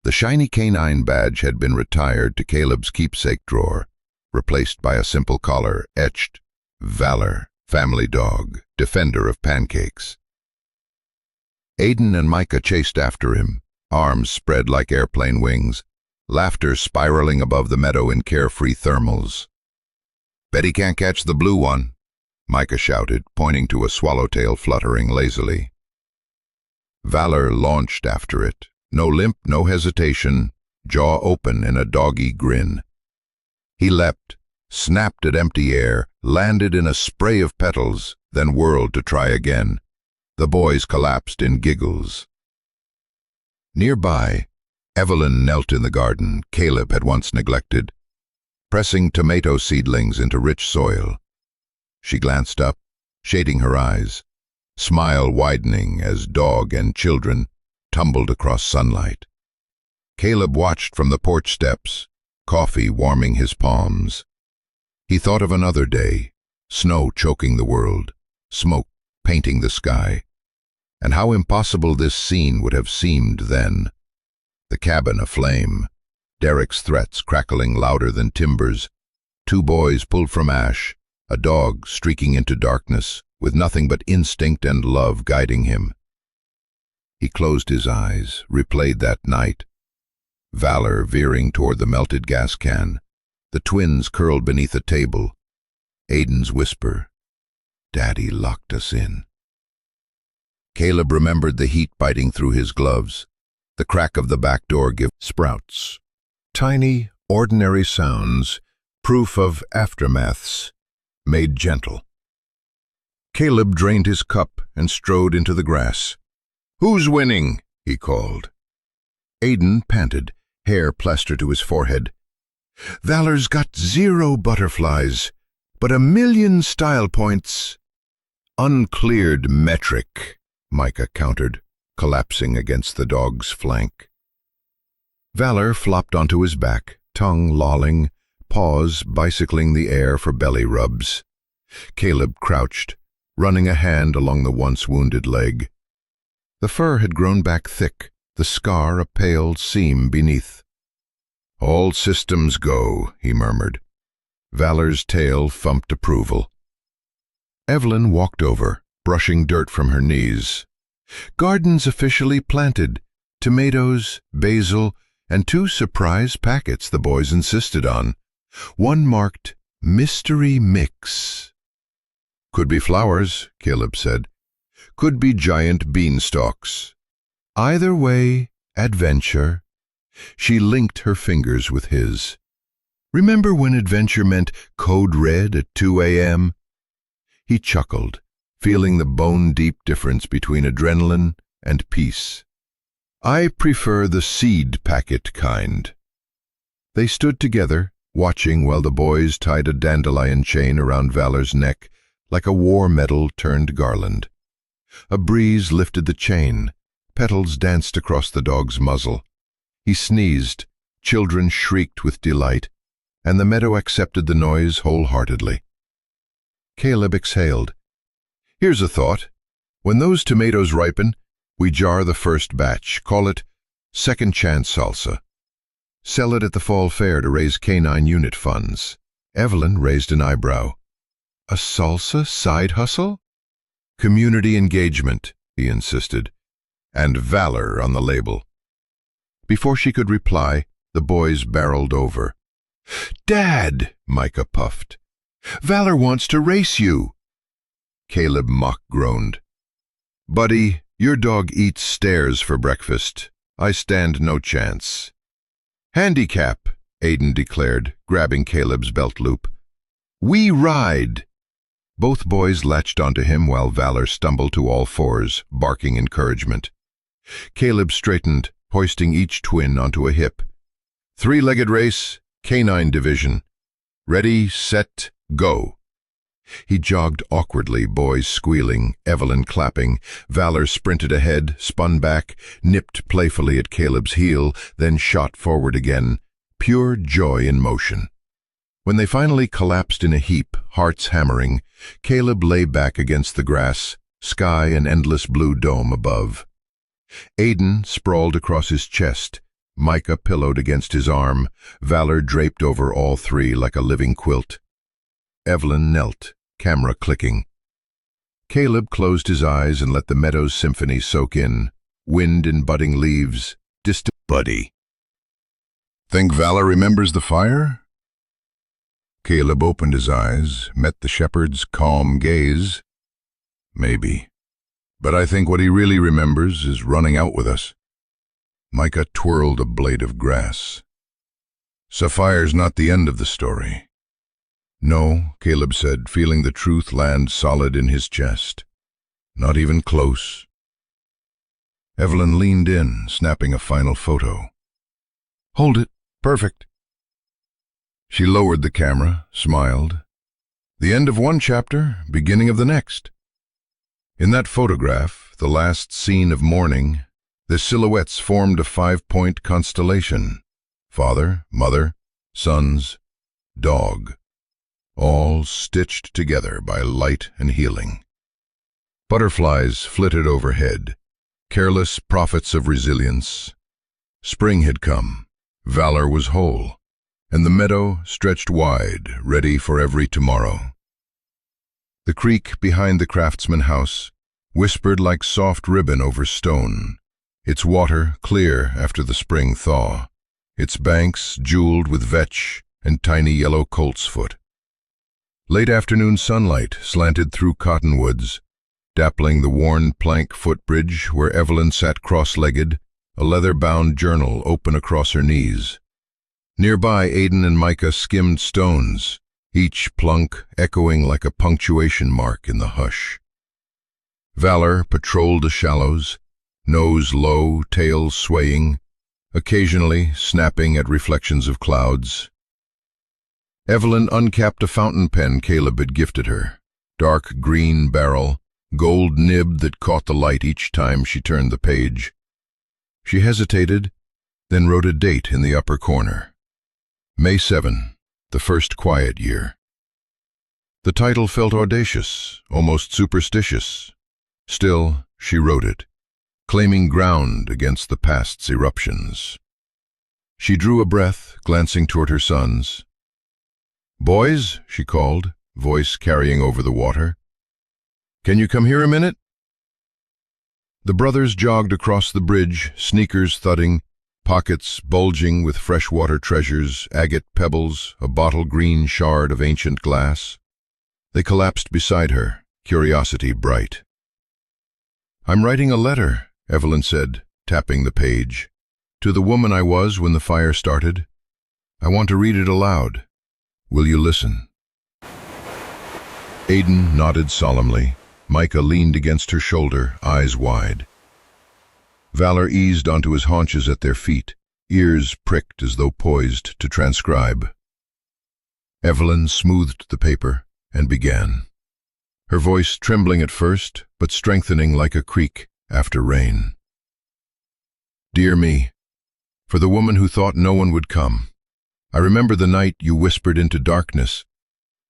The shiny canine badge had been retired to Caleb's keepsake drawer, replaced by a simple collar etched, "Valor, family dog, defender of pancakes." Aiden and Micah chased after him, arms spread like airplane wings, laughter spiraling above the meadow in carefree thermals. "Bet he can't catch the blue one," Micah shouted, pointing to a swallowtail fluttering lazily. Valor launched after it. No limp, no hesitation, jaw open in a doggy grin. He leapt, snapped at empty air, landed in a spray of petals, then whirled to try again. The boys collapsed in giggles. Nearby, Evelyn knelt in the garden Caleb had once neglected, pressing tomato seedlings into rich soil. She glanced up, shading her eyes, smile widening as dog and children tumbled across sunlight. Caleb watched from the porch steps, coffee warming his palms. He thought of another day, snow choking the world, smoke painting the sky, and how impossible this scene would have seemed then. The cabin aflame, Derek's threats crackling louder than timbers, two boys pulled from ash, a dog streaking into darkness, with nothing but instinct and love guiding him. He closed his eyes, replayed that night. Valor veering toward the melted gas can, the twins curled beneath a table. Aiden's whisper, "Daddy locked us in." Caleb remembered the heat biting through his gloves, the crack of the back door give sprouts. Tiny, ordinary sounds, proof of aftermaths, made gentle. Caleb drained his cup and strode into the grass. "Who's winning?" he called. Aiden panted, hair plastered to his forehead. Valor's got 0 butterflies, but 1,000,000 style points. Uncleared metric, Micah countered, collapsing against the dog's flank. Valor flopped onto his back, tongue lolling, paws bicycling the air for belly rubs. Caleb crouched, running a hand along the once wounded leg. The fur had grown back thick, the scar a pale seam beneath. "All systems go," he murmured. Valor's tail thumped approval. Evelyn walked over, brushing dirt from her knees. "Gardens officially planted. Tomatoes, basil, and 2 surprise packets the boys insisted on. One marked Mystery Mix." "Could be flowers," Caleb said. "Could be giant beanstalks. Either way, adventure." She linked her fingers with his. "Remember when adventure meant code red at 2 a.m.? He chuckled, feeling the bone-deep difference between adrenaline and peace. "I prefer the seed packet kind." They stood together, watching while the boys tied a dandelion chain around Valor's neck like a war medal turned garland. A breeze lifted the chain, petals danced across the dog's muzzle. He sneezed, children shrieked with delight, and the meadow accepted the noise wholeheartedly. Caleb exhaled. "Here's a thought. When those tomatoes ripen, we jar the first batch, call it Second Chance Salsa. Sell it at the fall fair to raise canine unit funds." Evelyn raised an eyebrow. "A salsa side hustle?" "Community engagement," he insisted, "and valor on the label." Before she could reply, the boys barreled over. "Dad," Micah puffed, "Valor wants to race you." Caleb mock-groaned. "Buddy, your dog eats stairs for breakfast. I stand no chance." "Handicap," Aiden declared, grabbing Caleb's belt loop. "We ride." Both boys latched onto him while Valor stumbled to all fours, barking encouragement. Caleb straightened, hoisting each twin onto a hip. "3-legged race, canine division. Ready, set, go." He jogged awkwardly, boys squealing, Evelyn clapping. Valor sprinted ahead, spun back, nipped playfully at Caleb's heel, then shot forward again, pure joy in motion. When they finally collapsed in a heap, hearts hammering, Caleb lay back against the grass, sky an endless blue dome above. Aiden sprawled across his chest, Micah pillowed against his arm, Valor draped over all three like a living quilt. Evelyn knelt, camera clicking. Caleb closed his eyes and let the meadow's symphony soak in, wind in budding leaves, distant. "Buddy. Think Valor remembers the fire?" Caleb opened his eyes, met the shepherd's calm gaze. "Maybe. But I think what he really remembers is running out with us." Micah twirled a blade of grass. "Sapphire's not the end of the story." "No," Caleb said, feeling the truth land solid in his chest. "Not even close." Evelyn leaned in, snapping a final photo. "Hold it. Perfect." She lowered the camera, smiled. "The end of one chapter, beginning of the next." In that photograph, the last scene of morning, the silhouettes formed a 5-point constellation. Father, mother, sons, dog, all stitched together by light and healing. Butterflies flitted overhead, careless prophets of resilience. Spring had come, valor was whole, and the meadow stretched wide, ready for every tomorrow. The creek behind the craftsman house whispered like soft ribbon over stone, its water clear after the spring thaw, its banks jeweled with vetch and tiny yellow coltsfoot. Late afternoon sunlight slanted through cottonwoods, dappling the worn plank footbridge where Evelyn sat cross-legged, a leather-bound journal open across her knees. Nearby, Aiden and Micah skimmed stones, each plunk echoing like a punctuation mark in the hush. Valor patrolled the shallows, nose low, tail swaying, occasionally snapping at reflections of clouds. Evelyn uncapped a fountain pen Caleb had gifted her. Dark green barrel, gold nib that caught the light each time she turned the page. She hesitated, then wrote a date in the upper corner. May 7, the first quiet year. The title felt audacious, almost superstitious. Still, she wrote it, claiming ground against the past's eruptions. She drew a breath, glancing toward her sons. "Boys," she called, voice carrying over the water. "Can you come here a minute?" The brothers jogged across the bridge, sneakers thudding, pockets bulging with freshwater treasures, agate pebbles, a bottle-green shard of ancient glass. They collapsed beside her, curiosity bright. "I'm writing a letter," Evelyn said, tapping the page, "to the woman I was when the fire started. I want to read it aloud. Will you listen?" Aiden nodded solemnly. Micah leaned against her shoulder, eyes wide. Valor eased onto his haunches at their feet, ears pricked as though poised to transcribe. Evelyn smoothed the paper and began, her voice trembling at first, but strengthening like a creek after rain. "Dear me, for the woman who thought no one would come. I remember the night you whispered into darkness,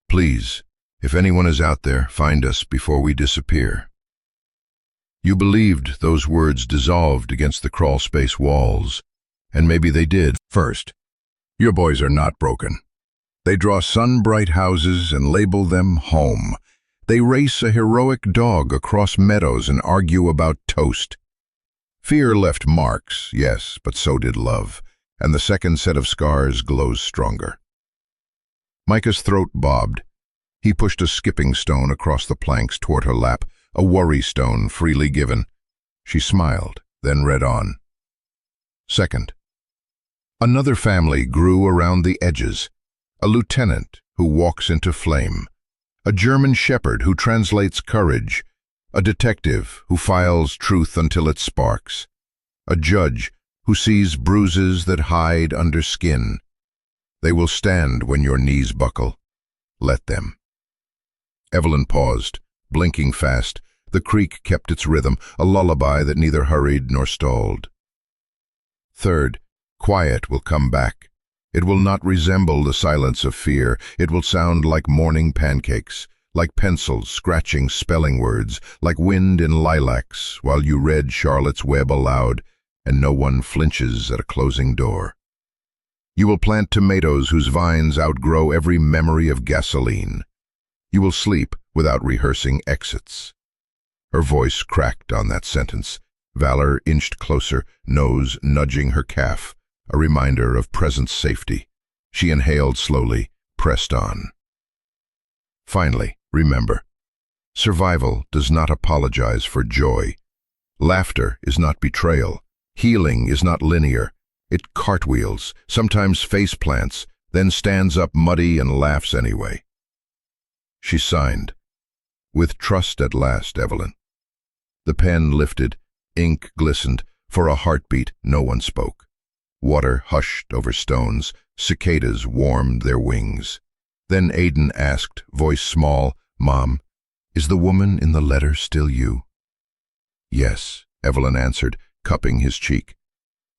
'Please, if anyone is out there, find us before we disappear.' You believed those words dissolved against the crawlspace walls, and maybe they did. First, your boys are not broken. They draw sun-bright houses and label them home. They race a heroic dog across meadows and argue about toast. Fear left marks, yes, but so did love, and the second set of scars glows stronger." Micah's throat bobbed. He pushed a skipping stone across the planks toward her lap, a worry stone freely given. She smiled, then read on. Second, another family grew around the edges. A lieutenant who walks into flame. A German shepherd who translates courage. A detective who files truth until it sparks. A judge who sees bruises that hide under skin. They will stand when your knees buckle. Let them. Evelyn paused, blinking fast. The creek kept its rhythm, a lullaby that neither hurried nor stalled. Third, quiet will come back. It will not resemble the silence of fear. It will sound like morning pancakes, like pencils scratching spelling words, like wind in lilacs while you read Charlotte's Web aloud, and no one flinches at a closing door. You will plant tomatoes whose vines outgrow every memory of gasoline. You will sleep without rehearsing exits. Her voice cracked on that sentence. Valor inched closer, nose nudging her calf, a reminder of present safety. She inhaled slowly, pressed on. Finally, remember, survival does not apologize for joy. Laughter is not betrayal. Healing is not linear. It cartwheels, sometimes face plants, then stands up muddy and laughs anyway. She signed. With trust at last, Evelyn. The pen lifted, ink glistened. For a heartbeat, no one spoke. Water hushed over stones, cicadas warmed their wings. Then Aiden asked, voice small, "Mom, is the woman in the letter still you?" "Yes," Evelyn answered, cupping his cheek.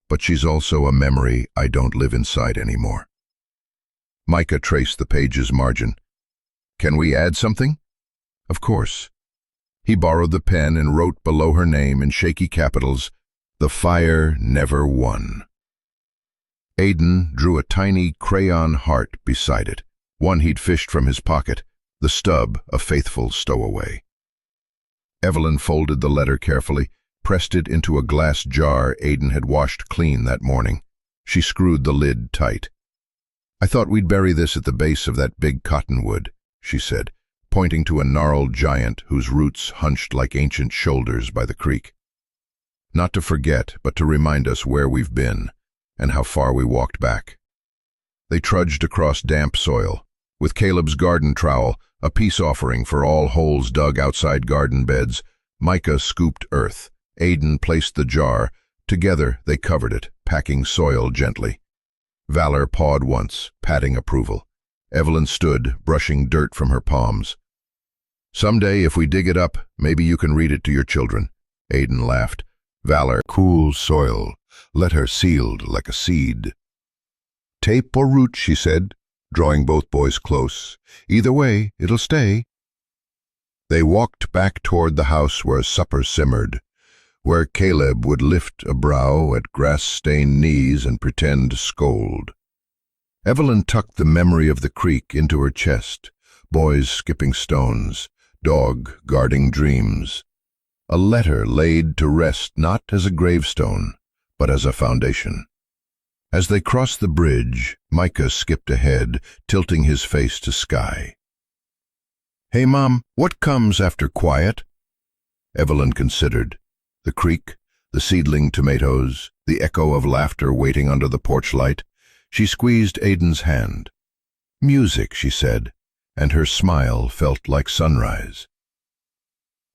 "But she's also a memory I don't live inside anymore." Micah traced the page's margin. "Can we add something?" "Of course." He borrowed the pen and wrote below her name in shaky capitals, "The fire never won." Aiden drew a tiny crayon heart beside it, one he'd fished from his pocket, the stub a faithful stowaway. Evelyn folded the letter carefully, pressed it into a glass jar Aiden had washed clean that morning. She screwed the lid tight. "I thought we'd bury this at the base of that big cottonwood," she said, pointing to a gnarled giant whose roots hunched like ancient shoulders by the creek. "Not to forget, but to remind us where we've been, and how far we walked back." They trudged across damp soil, with Caleb's garden trowel, a peace offering for all holes dug outside garden beds. Micah scooped earth. Aiden placed the jar. Together they covered it, packing soil gently. Valor pawed once, patting approval. Evelyn stood, brushing dirt from her palms. "Someday, if we dig it up, maybe you can read it to your children." Aidan laughed. "Valor, Cool soil, let her sealed like a seed." "Tape or root," she said, drawing both boys close. "Either way, it'll stay." They walked back toward the house where supper simmered, where Caleb would lift a brow at grass-stained knees and pretend to scold. Evelyn tucked the memory of the creek into her chest, boys skipping stones, dog guarding dreams. A letter laid to rest not as a gravestone, but as a foundation. As they crossed the bridge, Micah skipped ahead, tilting his face to sky. "Hey, Mom, what comes after quiet?" Evelyn considered. The creek, the seedling tomatoes, the echo of laughter waiting under the porch light. She squeezed Aidan's hand. "Music," she said, and her smile felt like sunrise.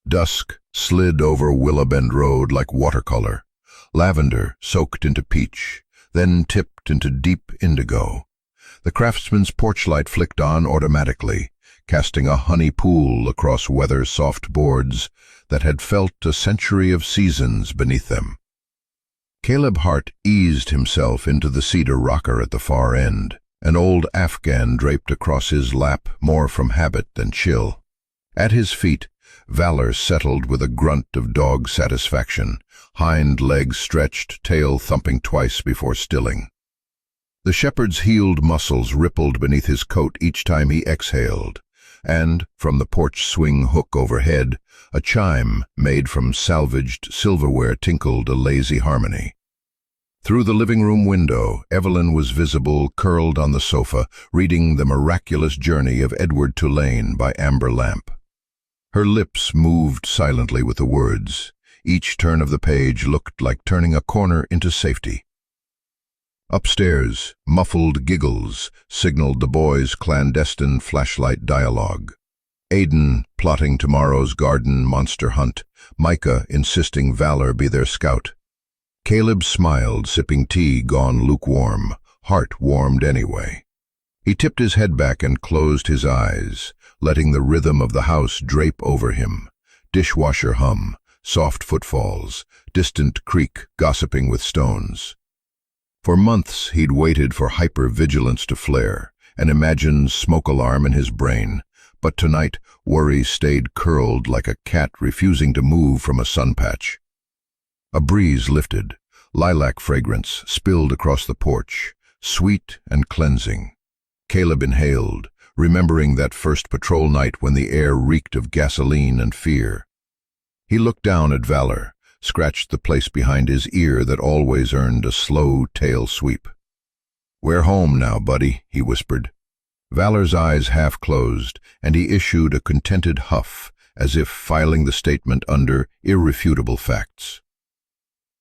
Dusk slid over Willowbend Road like watercolor, lavender soaked into peach, then tipped into deep indigo. The craftsman's porch light flicked on automatically, casting a honey pool across weather-soft boards that had felt a century of seasons beneath them. Caleb Hart eased himself into the cedar rocker at the far end, an old Afghan draped across his lap more from habit than chill. At his feet, Valor settled with a grunt of dog satisfaction, hind legs stretched, tail thumping twice before stilling. The shepherd's healed muscles rippled beneath his coat each time he exhaled, and, from the porch swing hook overhead, a chime made from salvaged silverware tinkled a lazy harmony. Through the living room window, Evelyn was visible, curled on the sofa, reading The Miraculous Journey of Edward Tulane by Amber Lamp. Her lips moved silently with the words. Each turn of the page looked like turning a corner into safety. Upstairs, muffled giggles signaled the boys' clandestine flashlight dialogue. Aidan plotting tomorrow's garden monster hunt, Micah insisting Valor be their scout. Caleb smiled, sipping tea gone lukewarm, heart warmed anyway. He tipped his head back and closed his eyes, letting the rhythm of the house drape over him. Dishwasher hum, soft footfalls, distant creek gossiping with stones. For months he'd waited for hyper-vigilance to flare, an imagined smoke alarm in his brain, but tonight worry stayed curled like a cat refusing to move from a sun patch. A breeze lifted, lilac fragrance spilled across the porch, sweet and cleansing. Caleb inhaled, remembering that first patrol night when the air reeked of gasoline and fear. He looked down at Valor, scratched the place behind his ear that always earned a slow tail sweep. "We're home now, buddy," he whispered. Valor's eyes half closed, and he issued a contented huff, as if filing the statement under irrefutable facts.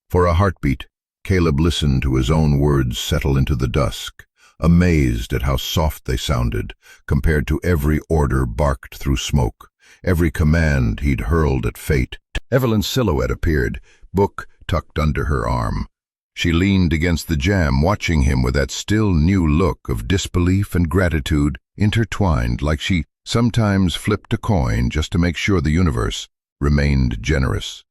For a heartbeat, Caleb listened to his own words settle into the dusk, amazed at how soft they sounded, compared to every order barked through smoke, every command he'd hurled at fate. Evelyn's silhouette appeared, book tucked under her arm. She leaned against the jamb, watching him with that still new look of disbelief and gratitude intertwined, like she sometimes flipped a coin just to make sure the universe remained generous.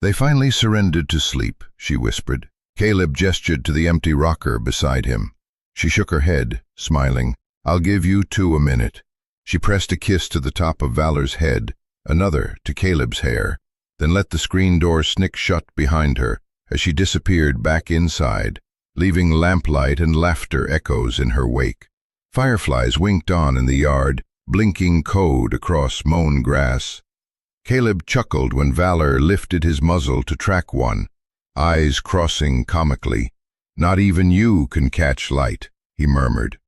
"They finally surrendered to sleep," she whispered. Caleb gestured to the empty rocker beside him. She shook her head, smiling. "I'll give you two a minute." She pressed a kiss to the top of Valor's head, another to Caleb's hair, then let the screen door snick shut behind her as she disappeared back inside, leaving lamplight and laughter echoes in her wake. Fireflies winked on in the yard, blinking code across mown grass. Caleb chuckled when Valor lifted his muzzle to track one, eyes crossing comically. "Not even you can catch light," he murmured.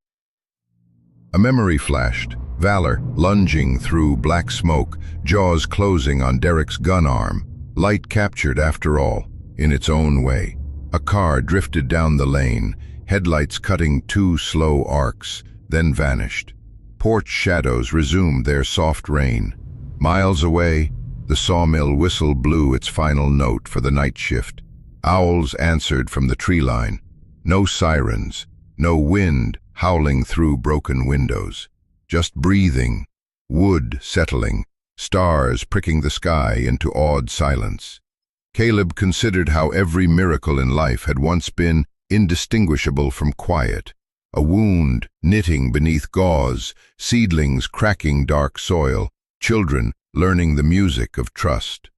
A memory flashed, Valor lunging through black smoke, jaws closing on Derek's gun arm. Light captured after all, in its own way. A car drifted down the lane, headlights cutting two slow arcs, then vanished. Porch shadows resumed their soft rain. Miles away, the sawmill whistle blew its final note for the night shift. Owls answered from the tree line. No sirens, no wind howling through broken windows. Just breathing, wood settling, stars pricking the sky into awed silence. Caleb considered how every miracle in life had once been indistinguishable from quiet. A wound knitting beneath gauze, seedlings cracking dark soil, children learning the music of trust.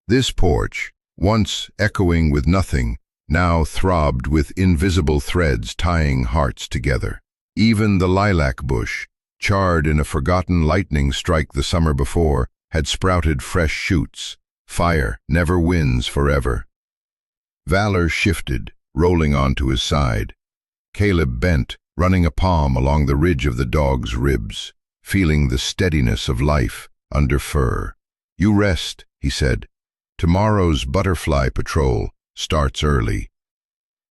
This porch, once echoing with nothing, now throbbed with invisible threads tying hearts together. Even the lilac bush, charred in a forgotten lightning strike the summer before, had sprouted fresh shoots. Fire never wins forever. Valor shifted, rolling onto his side. Caleb bent, running a palm along the ridge of the dog's ribs, feeling the steadiness of life under fur. "You rest," he said. "Tomorrow's butterfly patrol starts early."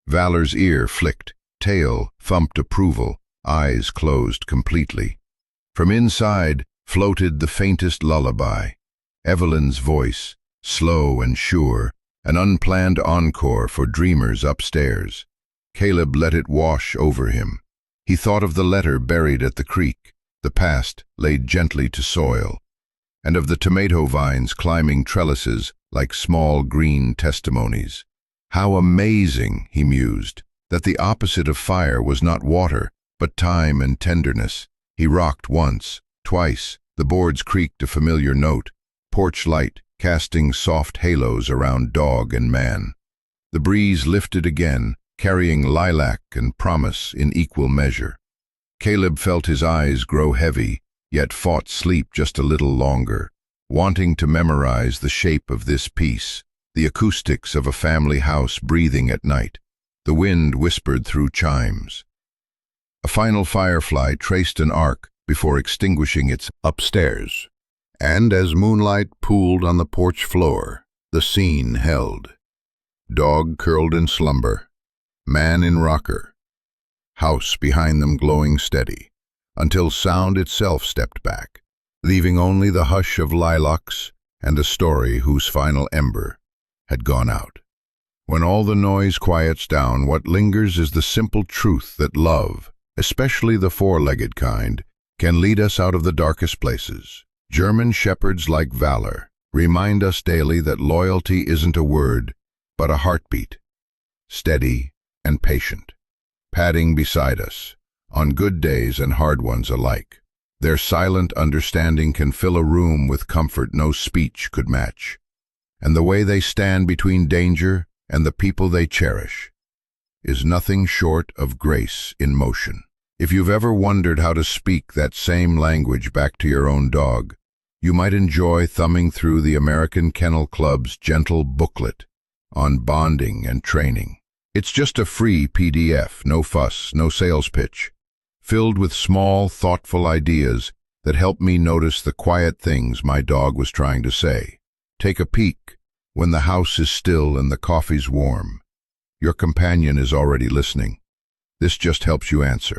Valor's ear flicked, tail thumped approval, eyes closed completely. From inside floated the faintest lullaby. Evelyn's voice, slow and sure, an unplanned encore for dreamers upstairs. Caleb let it wash over him. He thought of the letter buried at the creek, the past laid gently to soil, and of the tomato vines climbing trellises like small green testimonies. How amazing, he mused, that the opposite of fire was not water, but time and tenderness. He rocked once, twice, the boards creaked a familiar note, porch light casting soft halos around dog and man. The breeze lifted again, carrying lilac and promise in equal measure. Caleb felt his eyes grow heavy, yet fought sleep just a little longer, wanting to memorize the shape of this peace, the acoustics of a family house breathing at night. The wind whispered through chimes. A final firefly traced an arc before extinguishing its upstairs, and as moonlight pooled on the porch floor, the scene held. Dog curled in slumber, man in rocker, house behind them glowing steady, until sound itself stepped back, leaving only the hush of lilacs and a story whose final ember had gone out. When all the noise quiets down, what lingers is the simple truth that love, especially the four-legged kind, can lead us out of the darkest places. German shepherds like Valor remind us daily that loyalty isn't a word, but a heartbeat, steady and patient, padding beside us, on good days and hard ones alike. Their silent understanding can fill a room with comfort no speech could match. And the way they stand between danger and the people they cherish is nothing short of grace in motion. If you've ever wondered how to speak that same language back to your own dog, you might enjoy thumbing through the American Kennel Club's gentle booklet on bonding and training. It's just a free PDF, no fuss, no sales pitch, filled with small, thoughtful ideas that help me notice the quiet things my dog was trying to say. Take a peek when the house is still and the coffee's warm. Your companion is already listening. This just helps you answer.